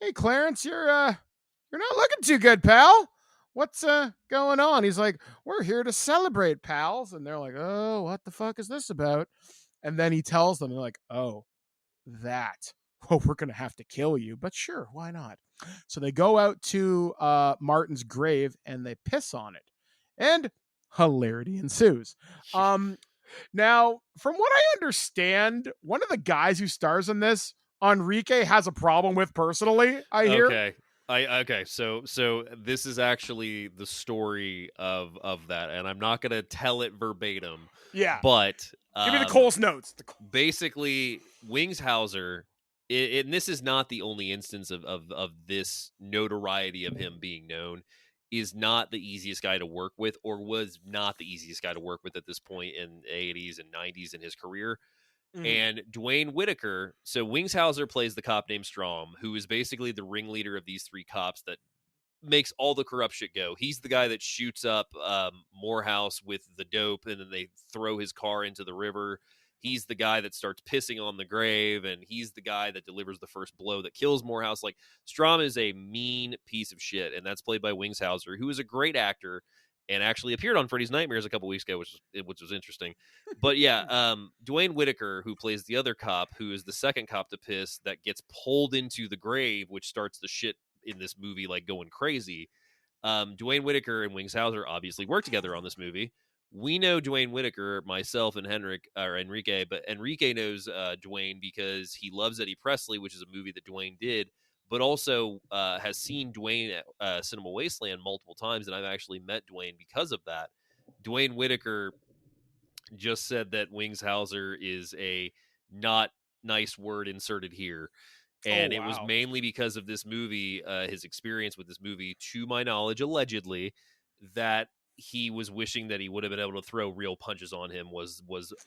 hey Clarence, you're not looking too good, pal. What's going on? He's like, we're here to celebrate, pals. And they're like, oh, what the fuck is this about? And then he tells them, they're like, oh, that. Well, we're going to have to kill you, but sure, why not? So they go out to Martin's grave and they piss on it. And hilarity ensues. Now, from what I understand, one of the guys who stars in this, Enrique has a problem with personally, I hear. Okay. So this is actually the story of that, and I'm not gonna tell it verbatim. Yeah. But give me the Cole's notes. Basically, Wings Hauser, and this is not the only instance of this notoriety of him being known, is not the easiest guy to work with, or was not the easiest guy to work with at this point in the 80s and 90s in his career. And Dwayne Whitaker, so Wings Hauser plays the cop named Strom, who is basically the ringleader of these 3 cops that makes all the corrupt shit go. He's the guy that shoots up Morehouse with the dope, and then they throw his car into the river. He's the guy that starts pissing on the grave, and he's the guy that delivers the first blow that kills Morehouse. Like, Strom is a mean piece of shit, and that's played by Wings Hauser, who is a great actor and actually appeared on Freddy's Nightmares a couple weeks ago, which was interesting. But yeah, Dwayne Whitaker, who plays the other cop, who is the second cop to piss, that gets pulled into the grave, which starts the shit in this movie like going crazy. Dwayne Whitaker and Wings Hauser obviously work together on this movie. We know Dwayne Whitaker, myself and Enrique, but Enrique knows Dwayne because he loves Eddie Presley, which is a movie that Dwayne did, but also has seen Dwayne at Cinema Wasteland multiple times, and I've actually met Dwayne because of that. Dwayne Whitaker just said that Wings Hauser is a not nice word inserted here. And it was mainly because of this movie, his experience with this movie, to my knowledge, allegedly, that he was wishing that he would have been able to throw real punches on him was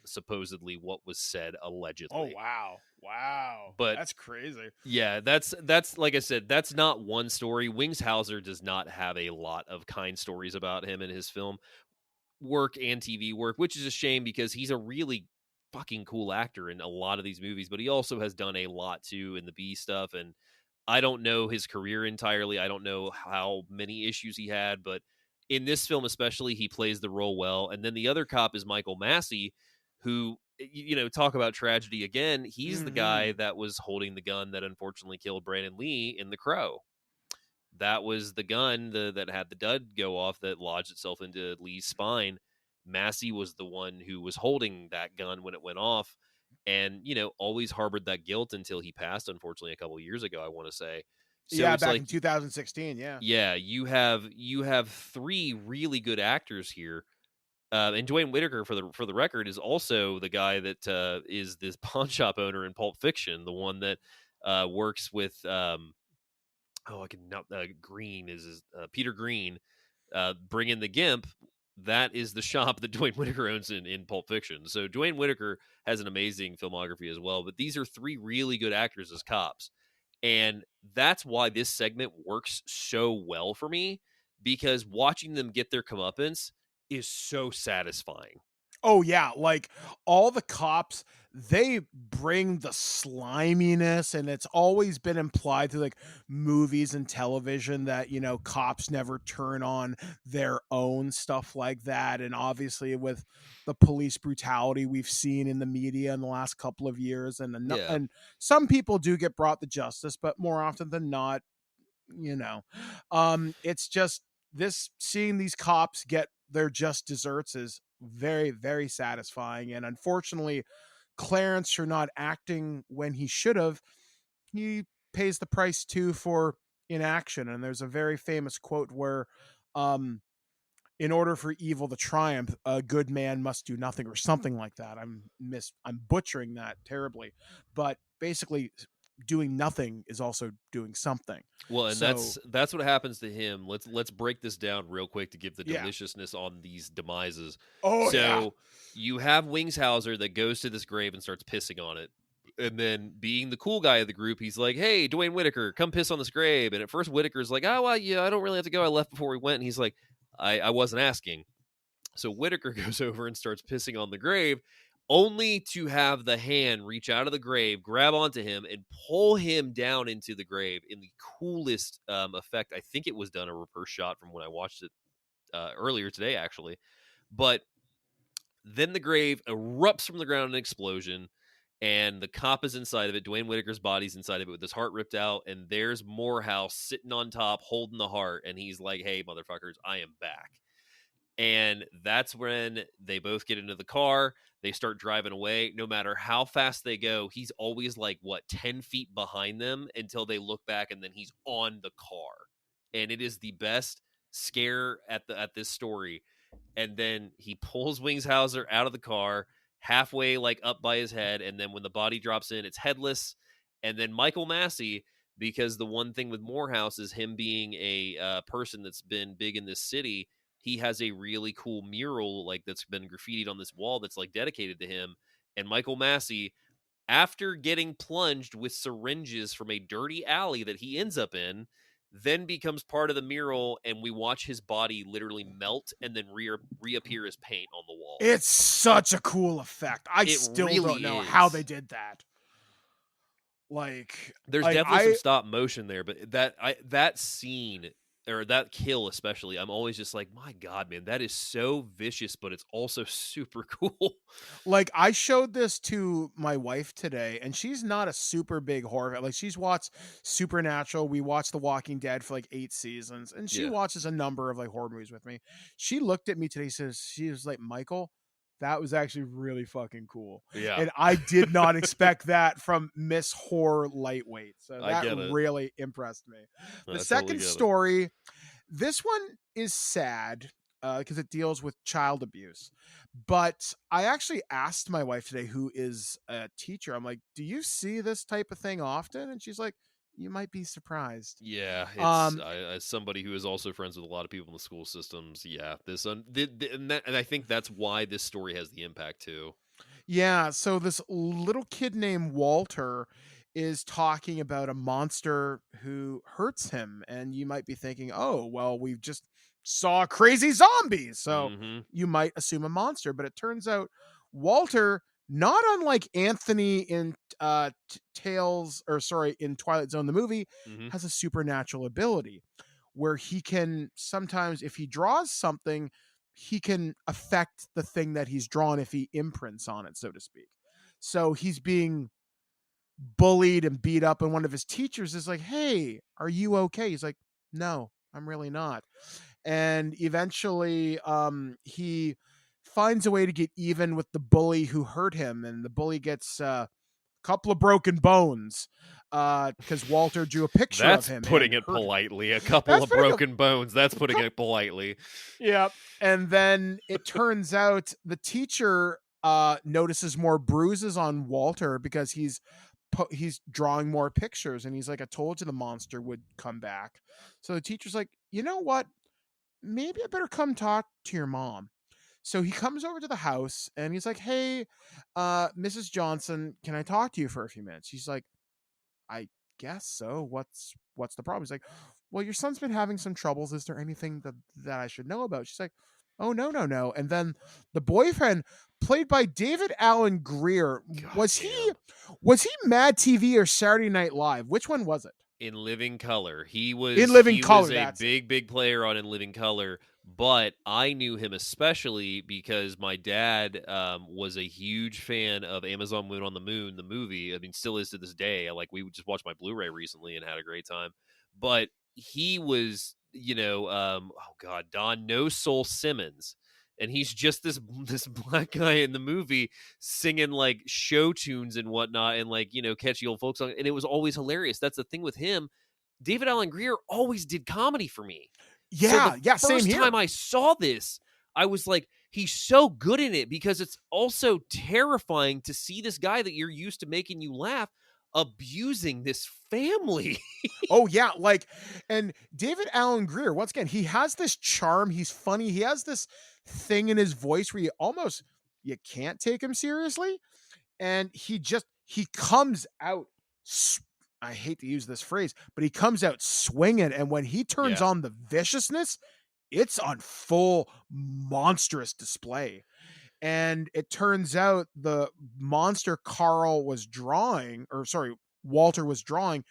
supposedly what was said, allegedly. Oh, wow. But that's crazy. Yeah, that's like I said, that's not one story. Wings Hauser does not have a lot of kind stories about him in his film work and TV work, which is a shame because he's a really fucking cool actor in a lot of these movies, but he also has done a lot too in the B stuff, and I don't know his career entirely. I don't know how many issues he had, but in this film especially, he plays the role well. And then the other cop is Michael Massey, who, you know, talk about tragedy again. He's the guy that was holding the gun that unfortunately killed Brandon Lee in The Crow. That was the gun that had the dud go off that lodged itself into Lee's spine. Massey was the one who was holding that gun when it went off, and, you know, always harbored that guilt until he passed, unfortunately, a couple of years ago, I want to say. So Yeah, it's back like, in 2016. Yeah. yeah, you have three really good actors here. And Dwayne Whitaker, for the record, is also the guy that is this pawn shop owner in Pulp Fiction, the one that works with Green is Peter Green, bringing the Gimp. That is the shop that Dwayne Whitaker owns in Pulp Fiction. So Dwayne Whitaker has an amazing filmography as well. But these are three really good actors as cops. And that's why this segment works so well for me, because watching them get their comeuppance is so satisfying. Oh yeah, like all the cops, they bring the sliminess, and it's always been implied through like movies and television that, you know, cops never turn on their own, stuff like that. And obviously with the police brutality we've seen in the media in the last couple of years, Yeah. and some people do get brought to justice, but more often than not, you know, it's just this, seeing these cops get their just desserts is very, very satisfying. And unfortunately, Clarence, for not acting when he should have, he pays the price too for inaction. And there's a very famous quote where, in order for evil to triumph, a good man must do nothing, or something like that. I'm butchering that terribly, but basically doing nothing is also doing something. Well, and So- that's what happens to him. Let's break this down real quick to give the Yeah. deliciousness on these demises. Oh, So yeah. you have Wingshauser that goes to this grave and starts pissing on it. And then, being the cool guy of the group, he's like, "Hey, Dwayne Whitaker, come piss on this grave." And at first, Whitaker's like, "Oh, well, yeah, I don't really have to go. I left before we went." And he's like, I wasn't asking. So Whitaker goes over and starts pissing on the grave, only to have the hand reach out of the grave, grab onto him, and pull him down into the grave in the coolest effect. I think it was done a reverse shot from when I watched it earlier today, actually. But then the grave erupts from the ground in an explosion, and the cop is inside of it. Dwayne Whitaker's body's inside of it with his heart ripped out, and there's Morehouse sitting on top holding the heart, and he's like, "Hey, motherfuckers, I am back." And that's when they both get into the car. They start driving away. No matter how fast they go, he's always like, 10 feet behind them until they look back, and then he's on the car. And it is the best scare at this story. And then he pulls Wingshauser out of the car, halfway like up by his head, and then when the body drops in, it's headless. And then Michael Massey, because the one thing with Morehouse is him being a person that's been big in this city, he has a really cool mural like that's been graffitied on this wall that's like dedicated to him. And Michael Massey, after getting plunged with syringes from a dirty alley that he ends up in, then becomes part of the mural, and we watch his body literally melt and then reappear as paint on the wall. It's such a cool effect. I It still really don't know how is. they did that. Like, There's definitely some stop motion there, but that scene, or that kill especially, I'm always just like, my God, man, that is so vicious, but it's also super cool. Like, I showed this to my wife today, and she's not a super big horror fan. Like, she's watched Supernatural. We watched The Walking Dead for like 8 seasons, and she Yeah. watches a number of like horror movies with me. She looked at me today, she was like, "Michael, that was actually really fucking cool." Yeah. And I did not expect that from Miss Horror Lightweight. So I get that it. really impressed me. I The totally second get it. story, this one is sad because it deals with child abuse. But I actually asked my wife today, who is a teacher, I'm like, "Do you see this type of thing often?" And she's like, "You might be surprised." Yeah, as somebody who is also friends with a lot of people in the school systems, yeah, and I think that's why this story has the impact too. Yeah, so this little kid named Walter is talking about a monster who hurts him, and you might be thinking, "Oh, well, we've just saw crazy zombies," so Mhm. you might assume a monster. But it turns out Walter, not unlike Anthony in in Twilight Zone the movie, Mhm. has a supernatural ability where he can sometimes, if he draws something, he can affect the thing that he's drawn if he imprints on it, so to speak. So he's being bullied and beat up, and one of his teachers is like, "Hey, are you okay?" He's like, "No, I'm really not." And eventually he finds a way to get even with the bully who hurt him, and the bully gets a couple of broken bones. because Walter drew a picture That's of him. putting and it hurt him. politely. A couple That's of putting it- broken bones. That's putting it politely. Yeah. And then it turns out the teacher notices more bruises on Walter because he's drawing more pictures, and he's like, I told you the monster would come back. So the teacher's like, you know what? Maybe I better come talk to your mom. So he comes over to the house and he's like, hey, Mrs. Johnson, can I talk to you for a few minutes? She's like, I guess so. What's the problem? He's like, well, your son's been having some troubles. Is there anything that I should know about? She's like, oh, no. And then the boyfriend, played by David Alan Grier, was he Mad TV or Saturday Night Live? Which one was it? In Living Color. He was a big player on In Living Color, but I knew him especially because my dad was a huge fan of Amazon Moon on the Moon, the movie. I mean, still is to this day. We just watched my Blu-ray recently and had a great time. But he was, Don No Soul Simmons. And he's just this black guy in the movie singing like show tunes and whatnot and catchy old folk songs. And it was always hilarious. That's the thing with him. David Alan Grier always did comedy for me. Yeah, so same here. First time I saw this, I was like, he's so good in it because it's also terrifying to see this guy that you're used to making you laugh abusing this family. Oh yeah, and David Alan Grier, once again, he has this charm. He's funny. He has this thing in his voice where you can't take him seriously, and he comes out. I hate to use this phrase, but he comes out swinging, and when he turns on the viciousness, it's on full monstrous display. And it turns out the monster Walter was drawing,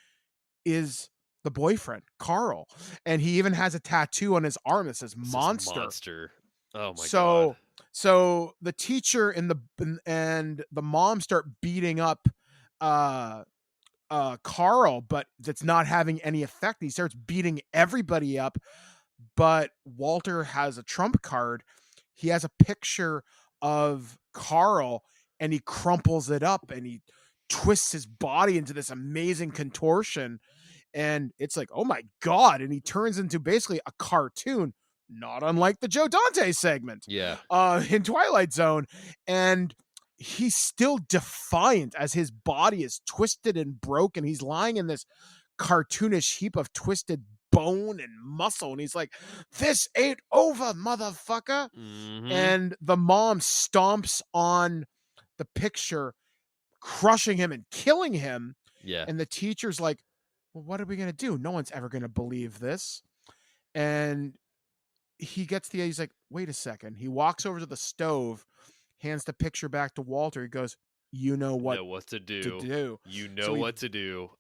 is the boyfriend, Carl. And he even has a tattoo on his arm that says monster. Oh my God. So the teacher and the mom start beating up Carl, but that's not having any effect. He starts beating everybody up, but Walter has a trump card. He has a picture of Carl and he crumples it up and he twists his body into this amazing contortion, and it's like, oh my God. And he turns into basically a cartoon, not unlike the Joe Dante segment in Twilight Zone. And he's still defiant as his body is twisted and broken. He's lying in this cartoonish heap of twisted bone and muscle, and he's like, this ain't over, motherfucker. Mm-hmm. And the mom stomps on the picture, crushing him and killing him. And the teacher's like, well, what are we gonna do? No one's ever gonna believe this. And he gets he's like, wait a second. He walks over to the stove, hands the picture back to Walter. He goes, you know what to do. You know what to do.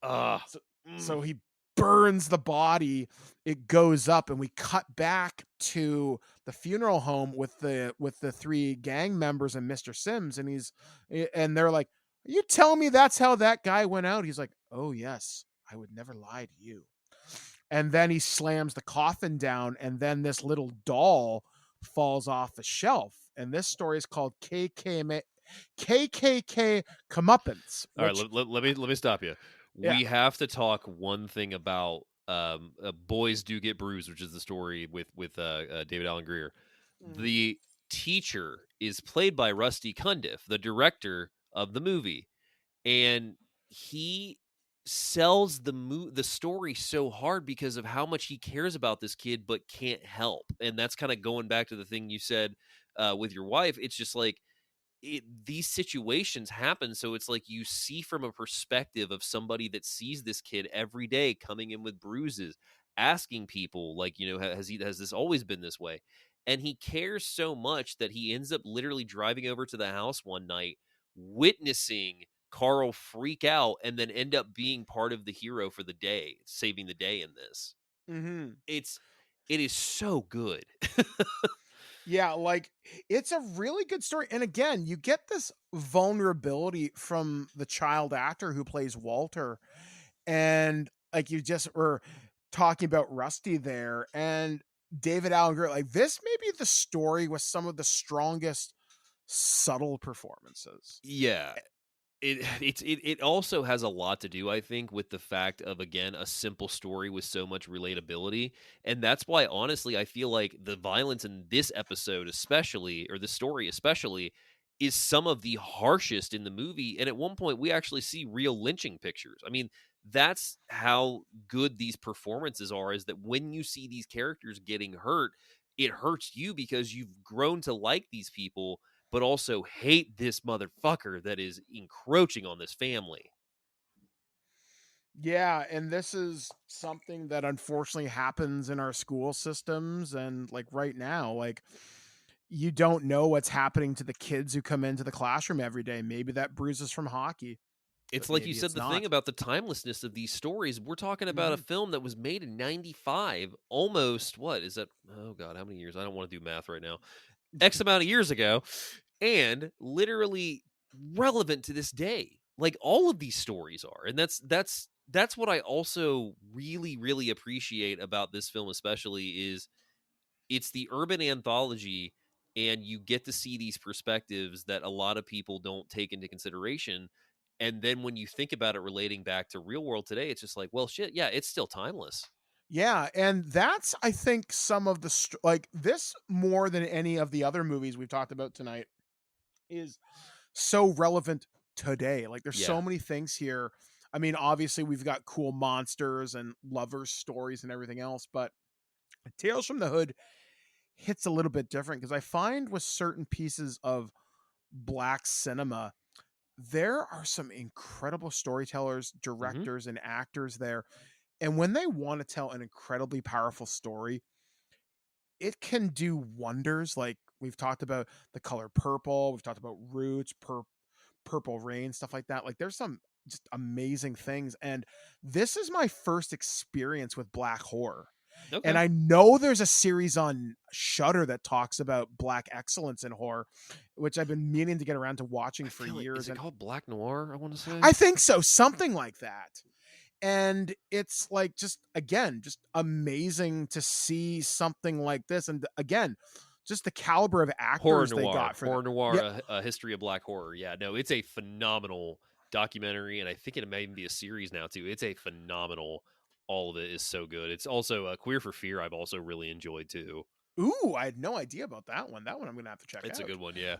So he burns the body. It goes up, and we cut back to the funeral home with the three gang members and Mr. Sims, and they're like, are you telling me that's how that guy went out? He's like, oh yes, I would never lie to you. And then he slams the coffin down, and then this little doll falls off the shelf. And this story is called KKK Comeuppance. All right, let me stop you. We have to talk one thing about Boys Do Get Bruised, which is the story with David Alan Grier. The teacher is played by Rusty Cundiff, the director of the movie, and he sells the story so hard because of how much he cares about this kid but can't help. And that's kind of going back to the thing you said with your wife. It's just like these situations happen, so it's like you see from a perspective of somebody that sees this kid every day coming in with bruises, asking people like, has this always been this way? And he cares so much that he ends up literally driving over to the house one night, witnessing Carl freak out, and then end up being part of the hero for the day, saving the day in this. Mm-hmm. It is so good. Yeah, it's a really good story. And again, you get this vulnerability from the child actor who plays Walter. And you just were talking about Rusty there and David Alan Grier. This may be the story with some of the strongest subtle performances. Yeah. It also has a lot to do, I think, with the fact of, again, a simple story with so much relatability. And that's why, honestly, I feel like the violence in this episode especially, or the story especially, is some of the harshest in the movie. And at one point we actually see real lynching pictures. I mean, that's how good these performances are, is that when you see these characters getting hurt, it hurts you because you've grown to like these people, but also hate this motherfucker that is encroaching on this family. Yeah, and this is something that unfortunately happens in our school systems, and like right now, like you don't know what's happening to the kids who come into the classroom every day. Maybe that bruises from hockey. It's But like you maybe said, it's the not. thing about the timelessness of these stories. We're talking about a Mhm. film that was made in 95, almost, what is that? Oh God, how many years? I don't want to do math right now. X amount of years ago, and literally relevant to this day. Like all of these stories are. And that's what I also really, really appreciate about this film, especially, is it's the urban anthology, and you get to see these perspectives that a lot of people don't take into consideration. And then when you think about it relating back to real world today, it's just like, well, shit, yeah, it's still timeless. Yeah, and that's, I think, some of the like this more than any of the other movies we've talked about tonight is so relevant today. Like there's Yeah. so many things here. I mean, obviously we've got cool monsters and lovers stories and everything else, but Tales from the Hood hits a little bit different because I find with certain pieces of black cinema, there are some incredible storytellers, Hmm. directors, and actors there. And when they want to tell an incredibly powerful story, it can do wonders. Like we've talked about The Color Purple, we've talked about Roots, Purple Rain, stuff like that. Like there's some just amazing things. And this is my first experience with black horror. And Okay. I know there's a series on Shudder that talks about black excellence in horror, which I've been meaning to get around to watching I for feel like, is years. it And called Black Noir? I want to say. I think so, something like that. And it's like just again, just amazing to see something like this. And again, just the caliber of Horror actors they Noir, got for Horror that. Noir, Yeah, a history of black horror. Yeah, no, it's a phenomenal documentary, and I think it may even be a series now too. It's a phenomenal. All of it is so good. It's also Queer for Fear. I've also really enjoyed too. ooh, I had no idea about that one. That one I'm gonna have to check It's a out. good one. Yeah.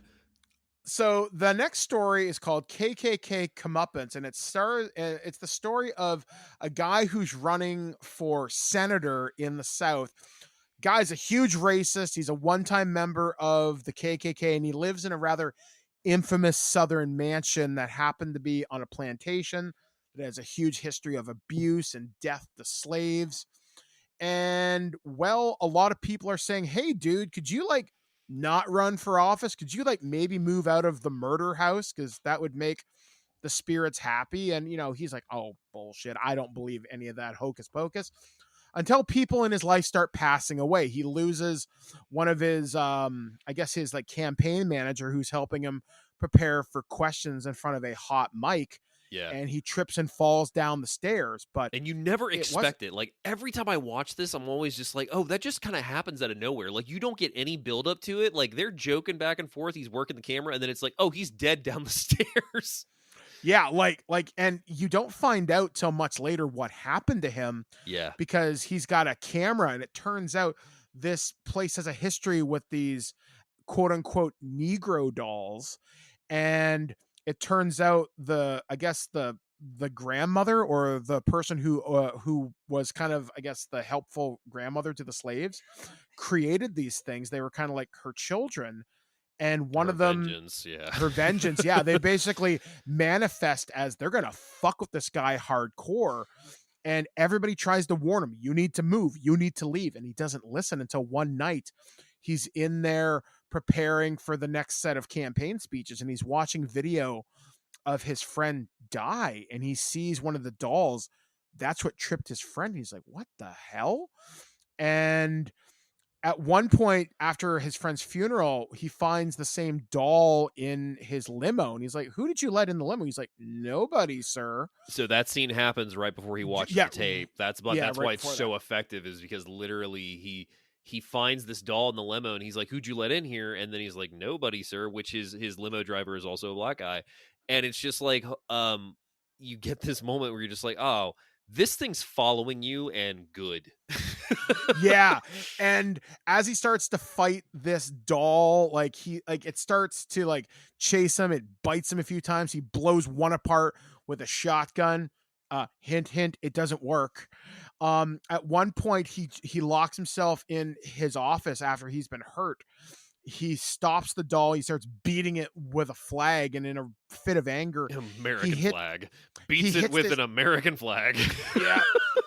So the next story is called KKK Comeuppance, and it's the story of a guy who's running for senator in the South. Guy's a huge racist. He's a one-time member of the KKK, and he lives in a rather infamous Southern mansion that happened to be on a plantation that has a huge history of abuse and death to slaves. And well, a lot of people are saying, hey dude, could you like not run for office? Could you like maybe move out of the murder house, because that would make the spirits happy? And he's like, oh bullshit, I don't believe any of that hocus pocus, until people in his life start passing away. He loses one of his I guess his like campaign manager, who's helping him prepare for questions in front of a hot mic, Yeah. and he trips and falls down the stairs. But And you never it was expect it. Like every time I watch this, I'm always just like, oh, that just kind of happens out of nowhere. Like you don't get any build up to it. Like they're joking back and forth. He's working the camera, and then it's like, oh, he's dead down the stairs. yeah, like and you don't find out till much later what happened to him, Yeah. because he's got a camera, and it turns out this place has a history with these quote unquote Negro dolls. And it turns out the grandmother, or the person who was kind of, I guess, the helpful grandmother to the slaves, created these things. They were kind of like her children. And one Her of them, vengeance. Yeah. her vengeance, yeah, they basically manifest as they're gonna fuck with this guy hardcore. And everybody tries to warn him, you need to move, you need to leave, and he doesn't listen, until one night he's in there preparing for the next set of campaign speeches, and he's watching video of his friend die, and he sees one of the dolls. That's what tripped his friend. He's like, what the hell? And at one point after his friend's funeral, he finds the same doll in his limo, and he's like, who did you let in the limo? He's like, nobody, sir. So that scene happens right before he watches Yeah. the tape. That's Yeah, that's right why it's before so effective, is because literally he finds this doll in the limo, and he's like, who'd you let in here? And then he's like, nobody, sir, which his limo driver is also a black guy. And it's just like, you get this moment where you're just like, oh, this thing's following you, and good. Yeah. And as he starts to fight this doll, like it starts to like chase him. It bites him a few times. He blows one apart with a shotgun. Hint, hint, it doesn't work. At one point he locks himself in his office after he's been hurt. He stops the doll. He starts beating it with a flag, and in a fit of anger, American flag. Beats it with an American flag. Yeah.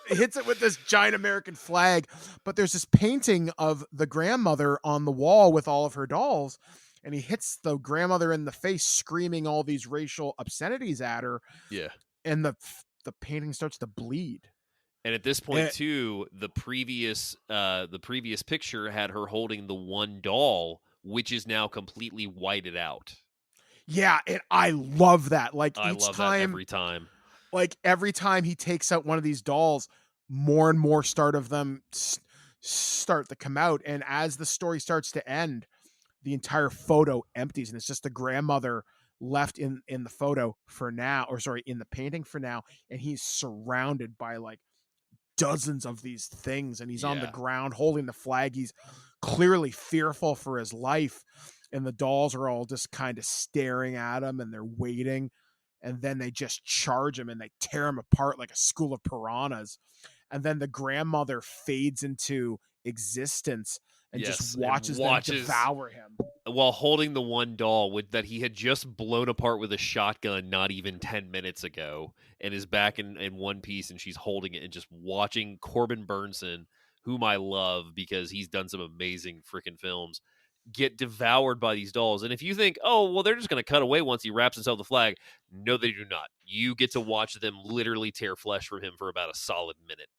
Hits it with this giant American flag. But there's this painting of the grandmother on the wall with all of her dolls, and he hits the grandmother in the face, screaming all these racial obscenities at her. Yeah. And the painting starts to bleed. And at this point, too, the previous picture had her holding the one doll, which is now completely whited out. Yeah, and I love that. Like I love that every time. Like every time he takes out one of these dolls, more and more start to come out. And as the story starts to end, the entire photo empties, and it's just the grandmother left in the photo for now, in the painting for now. And he's surrounded by like dozens of these things, and he's on the ground holding the flag. He's clearly fearful for his life, and the dolls are all just kind of staring at him, and they're waiting, and then they just charge him and they tear him apart like a school of piranhas. And then the grandmother fades into existence and just watches them devour him while holding the one doll that he had just blown apart with a shotgun not even 10 minutes ago, and is back in one piece, and she's holding it and just watching Corbin Burnson, whom I love because he's done some amazing freaking films, get devoured by these dolls. And if you think, oh, well, they're just going to cut away once he wraps himself the flag, no, they do not. You get to watch them literally tear flesh from him for about a solid minute.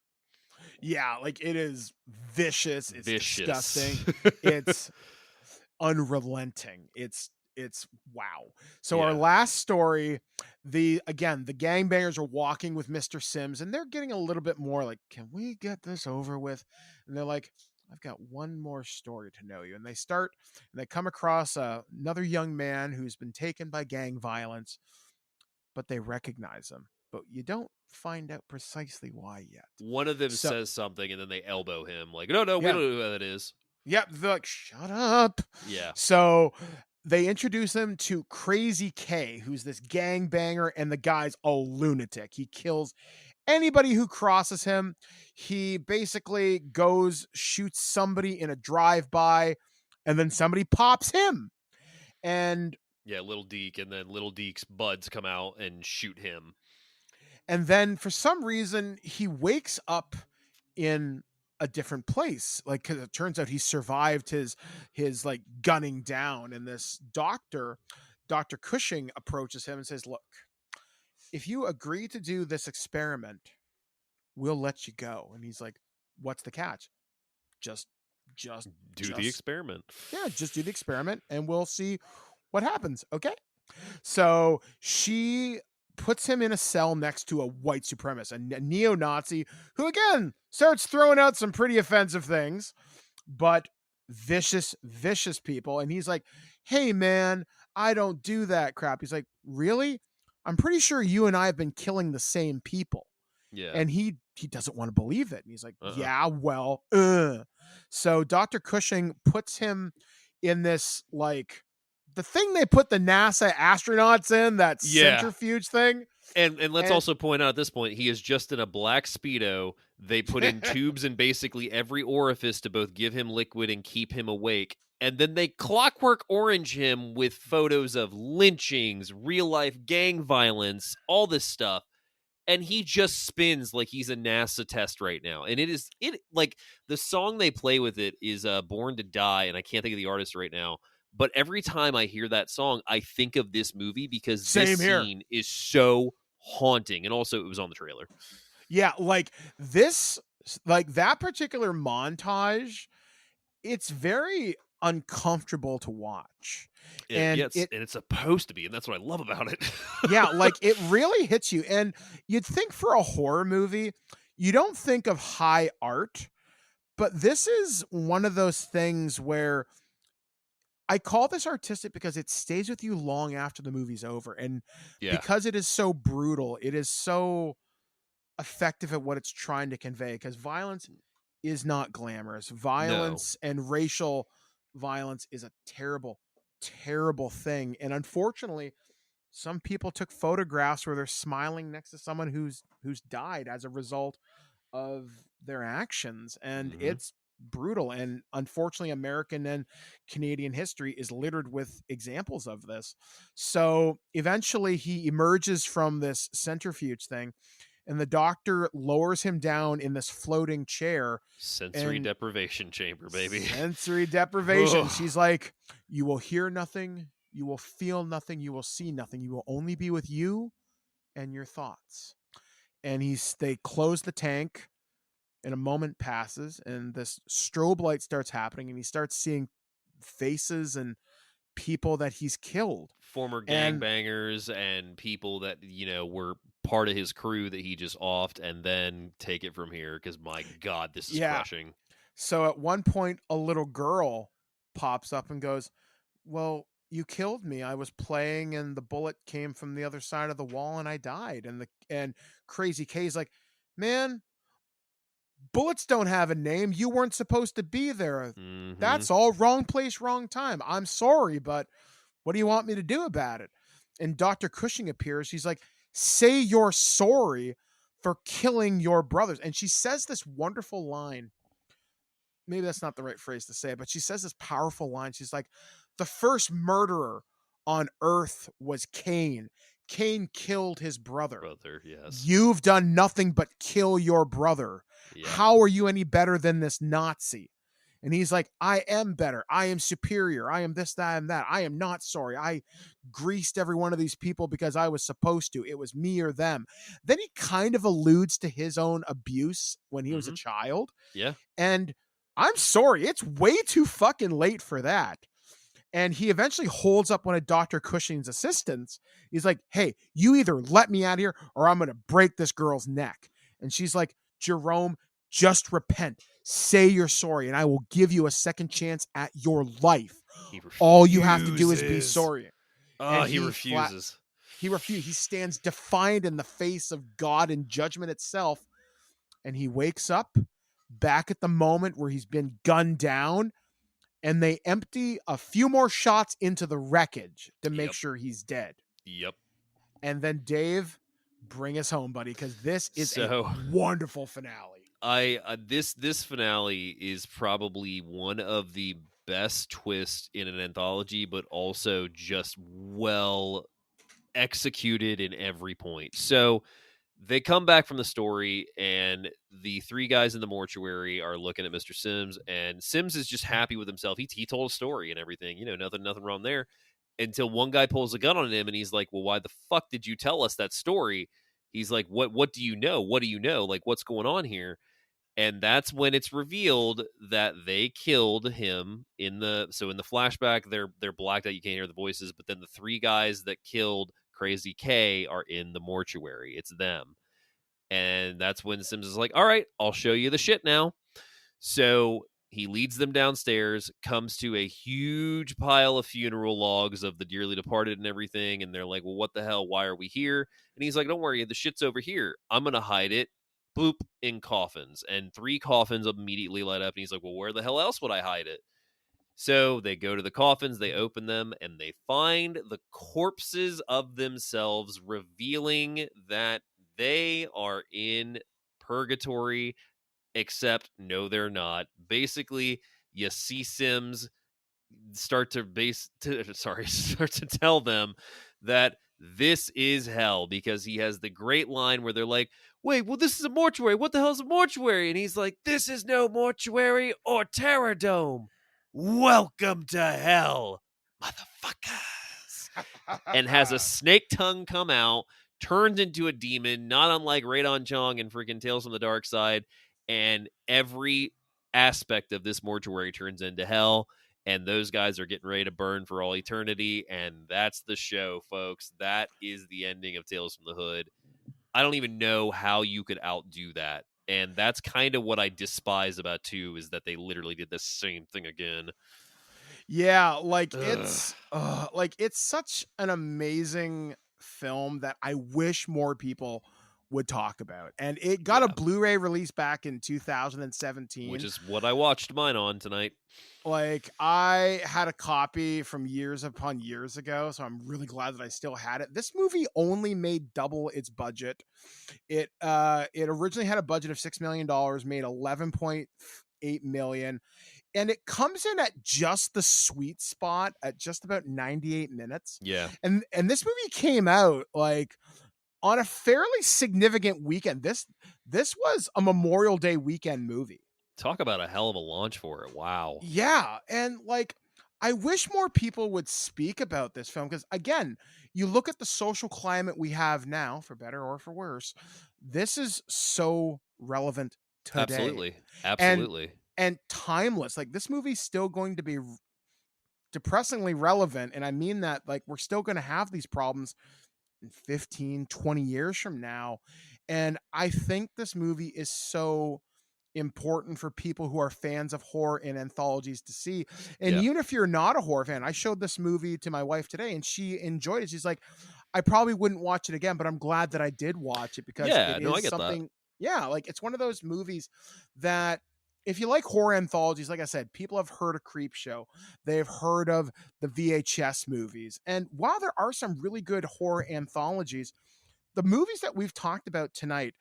Yeah, like it is vicious. It's disgusting. It's unrelenting. It's wow. So our last story, the gangbangers are walking with Mr. Sims, and they're getting a little bit more like, can we get this over with? And they're like, I've got one more story to know you. And they come across another young man who's been taken by gang violence, but they recognize him. But you don't find out precisely why yet. One of them says something, and then they elbow him. Like, no, we don't know who that is. Yep, they're like, shut up. Yeah. So they introduce him to Crazy K, who's this gangbanger, and the guy's a lunatic. He kills anybody who crosses him. He basically shoots somebody in a drive-by, and then somebody pops him. And yeah, Little Deke, and then Little Deke's buds come out and shoot him. And then for some reason, he wakes up in a different place. Like, cause it turns out he survived his like gunning down. And this Dr. Cushing approaches him and says, look, if you agree to do this experiment, we'll let you go. And he's like, what's the catch? Just do the experiment. Yeah, just do the experiment and we'll see what happens. Okay. So she puts him in a cell next to a white supremacist, a neo-Nazi who, again, starts throwing out some pretty offensive things, but vicious people. And he's like, hey, man, I don't do that crap. He's like, really? I'm pretty sure you and I have been killing the same people. Yeah. And he doesn't want to believe it. And he's like, yeah, well, So Dr. Cushing puts him in this, like, the thing they put the NASA astronauts in, that centrifuge thing. And let's also point out at this point, he is just in a black Speedo. They put in tubes in basically every orifice to both give him liquid and keep him awake. And then they clockwork orange him with photos of lynchings, real life gang violence, all this stuff. And he just spins like he's a NASA test right now. And it like the song they play with it is Born to Die. And I can't think of the artist right now. But every time I hear that song, I think of this movie because this scene is so haunting. And also it was on the trailer. Yeah, like this, like that particular montage, it's very uncomfortable to watch. And it's supposed to be, and that's what I love about it. Yeah, like it really hits you. And you'd think for a horror movie, you don't think of high art, but this is one of those things where I call this artistic because it stays with you long after the movie's over. And Yeah. because it is so brutal, it is so effective at what it's trying to convey, because violence is not glamorous. Violence and racial violence is a terrible, terrible thing. And unfortunately, some people took photographs where they're smiling next to someone who's died as a result of their actions, and it's brutal. And unfortunately, American and Canadian history is littered with examples of this. So eventually he emerges from this centrifuge thing, and the doctor lowers him down in this floating chair. Sensory deprivation chamber, baby. Sensory deprivation. She's like, you will hear nothing, you will feel nothing, you will see nothing. You will only be with you and your thoughts. And they close the tank, and a moment passes, and this strobe light starts happening, and he starts seeing faces and people that he's killed. Former gangbangers and people that, were part of his crew that he just offed, and then take it from here, because my God, this is crushing. So at one point, a little girl pops up and goes, well, you killed me. I was playing, and the bullet came from the other side of the wall, and I died. And Crazy K's like, man, bullets don't have a name. You weren't supposed to be there. That's all. Wrong place, wrong time. I'm sorry, but what do you want me to do about it? And Dr. Cushing appears. She's like, say you're sorry for killing your brothers. And she says this wonderful line. Maybe that's not the right phrase to say, but she says this powerful line. She's like, the first murderer on earth was Cain. Cain killed his brother. Yes. You've done nothing but kill your brother. Yeah. How are you any better than this Nazi? And he's like, I am better. I am superior. I am this, that, and that. I am not sorry. I greased every one of these people because I was supposed to. It was me or them. Then he kind of alludes to his own abuse when he was a child. Yeah. And I'm sorry. It's way too fucking late for that. And he eventually holds up one of Dr. Cushing's assistants. He's like, hey, you either let me out of here or I'm going to break this girl's neck. And she's like, Jerome, just repent. Say you're sorry, and I will give you a second chance at your life. All you have to do is be sorry. And he refuses. He refuses. He stands defiant in the face of God and judgment itself. And he wakes up back at the moment where he's been gunned down, and they empty a few more shots into the wreckage to make sure he's dead. Yep. And then Dave, bring us home, buddy, because this is a wonderful finale. This finale is probably one of the best twists in an anthology, but also just well executed in every point. So they come back from the story, and the three guys in the mortuary are looking at Mr. Sims, and Sims is just happy with himself. He told a story and everything, nothing wrong there, until one guy pulls a gun on him, and he's like, well, why the fuck did you tell us that story? He's like, what do you know? What do you know? Like, what's going on here? And that's when it's revealed that they killed him in the flashback, they're blacked out. You can't hear the voices, but then the three guys that killed Crazy K are in the mortuary. It's them. And that's when Sims is like, all right, I'll show you the shit now. So he leads them downstairs, comes to a huge pile of funeral logs of the dearly departed and everything. And they're like, well, what the hell? Why are we here? And he's like, don't worry, the shit's over here. I'm going to hide it. Boop, in coffins. And 3 coffins immediately light up. And he's like, well, where the hell else would I hide it? So they go to the coffins, they open them, and they find the corpses of themselves, revealing that they are in purgatory, except no, they're not. Basically, you see Sims start to tell them that this is hell, because he has the great line where they're like, wait, well, this is a mortuary. What the hell is a mortuary? And he's like, this is no mortuary or terror dome. Welcome to hell, motherfuckers. And has a snake tongue come out, turns into a demon, not unlike Radon Chong and freaking Tales from the Dark Side. And every aspect of this mortuary turns into hell. And those guys are getting ready to burn for all eternity. And that's the show, folks. That is the ending of Tales from the Hood. I don't even know how you could outdo that. And that's kind of what I despise about 2, is that they literally did the same thing again. Yeah, like it's such an amazing film that I wish more people would talk about. And it got a Blu-ray release back in 2017, which is what I watched mine on tonight. Like, I had a copy from years upon years ago, so I'm really glad that I still had it. This movie only made double its budget. It originally had a budget of $6 million, made $11.8 million, and it comes in at just the sweet spot at just about 98 minutes. Yeah. And this movie came out like on a fairly significant weekend. This was a Memorial Day weekend movie. Talk about a hell of a launch for it. Wow. Yeah. And like, I wish more people would speak about this film because, again, you look at the social climate we have now, for better or for worse, this is so relevant today. Absolutely. And timeless. Like, this movie's still going to be depressingly relevant. And I mean that, like, we're still going to have these problems in 15, 20 years from now. And I think this movie is so important for people who are fans of horror and anthologies to see. And even if you're not a horror fan, I showed this movie to my wife today and she enjoyed it. She's like, I probably wouldn't watch it again, but I'm glad that I did watch it because I get something that. Yeah, like it's one of those movies that if you like horror anthologies, like I said, people have heard of Creepshow. They've heard of the VHS movies. And while there are some really good horror anthologies, the movies that we've talked about tonight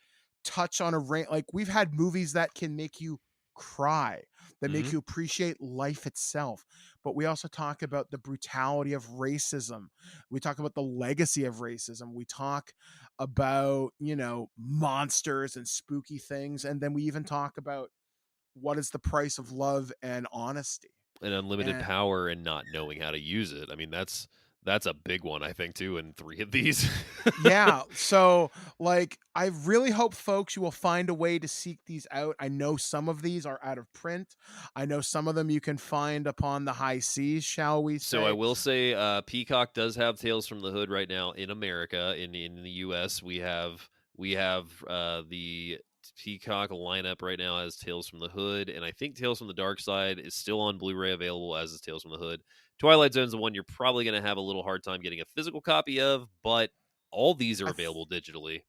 touch on a range. Like, we've had movies that can make you cry, that make you appreciate life itself. But we also talk about the brutality of racism. We talk about the legacy of racism. We talk about, monsters and spooky things. And then we even talk about what is the price of love and honesty. And unlimited power and not knowing how to use it. I mean, that's a big one, I think, too, in 3 of these. Yeah. So, like, I really hope, folks, you will find a way to seek these out. I know some of these are out of print. I know some of them you can find upon the high seas, shall we say. So I will say Peacock does have Tales from the Hood right now in America. In the U.S., we have the Peacock lineup right now as Tales from the Hood, and I think Tales from the Dark Side is still on Blu-ray available, as is Tales from the Hood. Twilight Zone's the one you're probably going to have a little hard time getting a physical copy of, but all these are available digitally.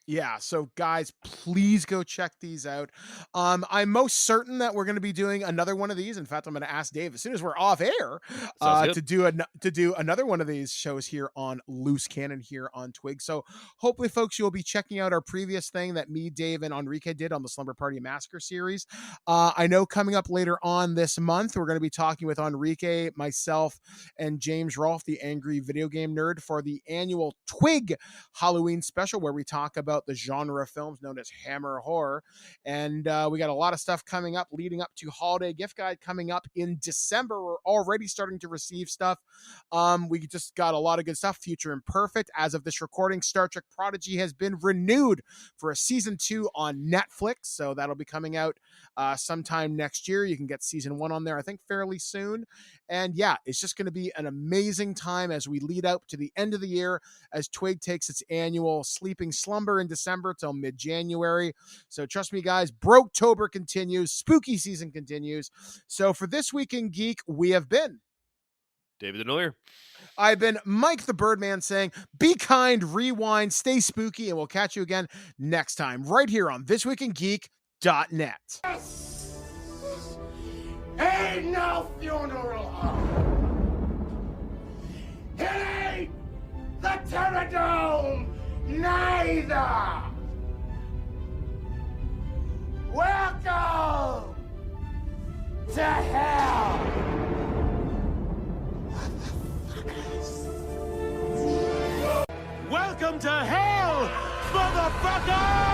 Yeah, so guys, please go check these out. I'm most certain that we're going to be doing another one of these. In fact, I'm going to ask Dave as soon as we're off air to do another one of these shows here on Loose Cannon here on Twig. So hopefully, folks, you'll be checking out our previous thing that me, Dave, and Enrique did on the Slumber Party Massacre series. I know coming up later on this month, we're going to be talking with Enrique, myself, and James Rolfe, the Angry Video Game Nerd, for the annual Twig Halloween special where we talk about the genre of films known as Hammer Horror. And we got a lot of stuff coming up leading up to Holiday Gift Guide coming up in December. We're already starting to receive stuff. We just got a lot of good stuff. Future Imperfect. As of this recording, Star Trek Prodigy has been renewed for a season 2 on Netflix. So that'll be coming out sometime next year. You can get season 1 on there, I think, fairly soon. And yeah, it's just going to be an amazing time as we lead up to the end of the year as Twig takes its annual sleeping slumber in December till mid-January. So trust me, guys, Broketober continues. Spooky season continues. So for This Week in Geek, we have been David Denoyer. I've been Mike the Birdman saying, be kind, rewind, stay spooky, and we'll catch you again next time right here on ThisWeekInGeek.net. Ain't no funeral home. It ain't the Terradome neither. Welcome to hell. Welcome to hell, motherfucker!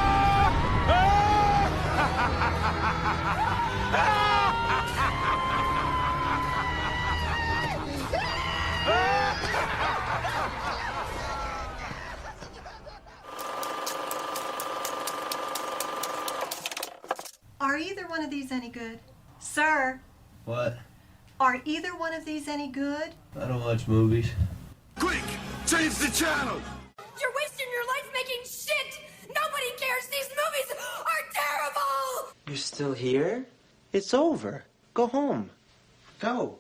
Are either one of these any good? Sir? What? Are either one of these any good? I don't watch movies. Quick, change the channel! You're wasting your life making shit! Nobody cares! These movies are terrible! You're still here? It's over. Go home. Go.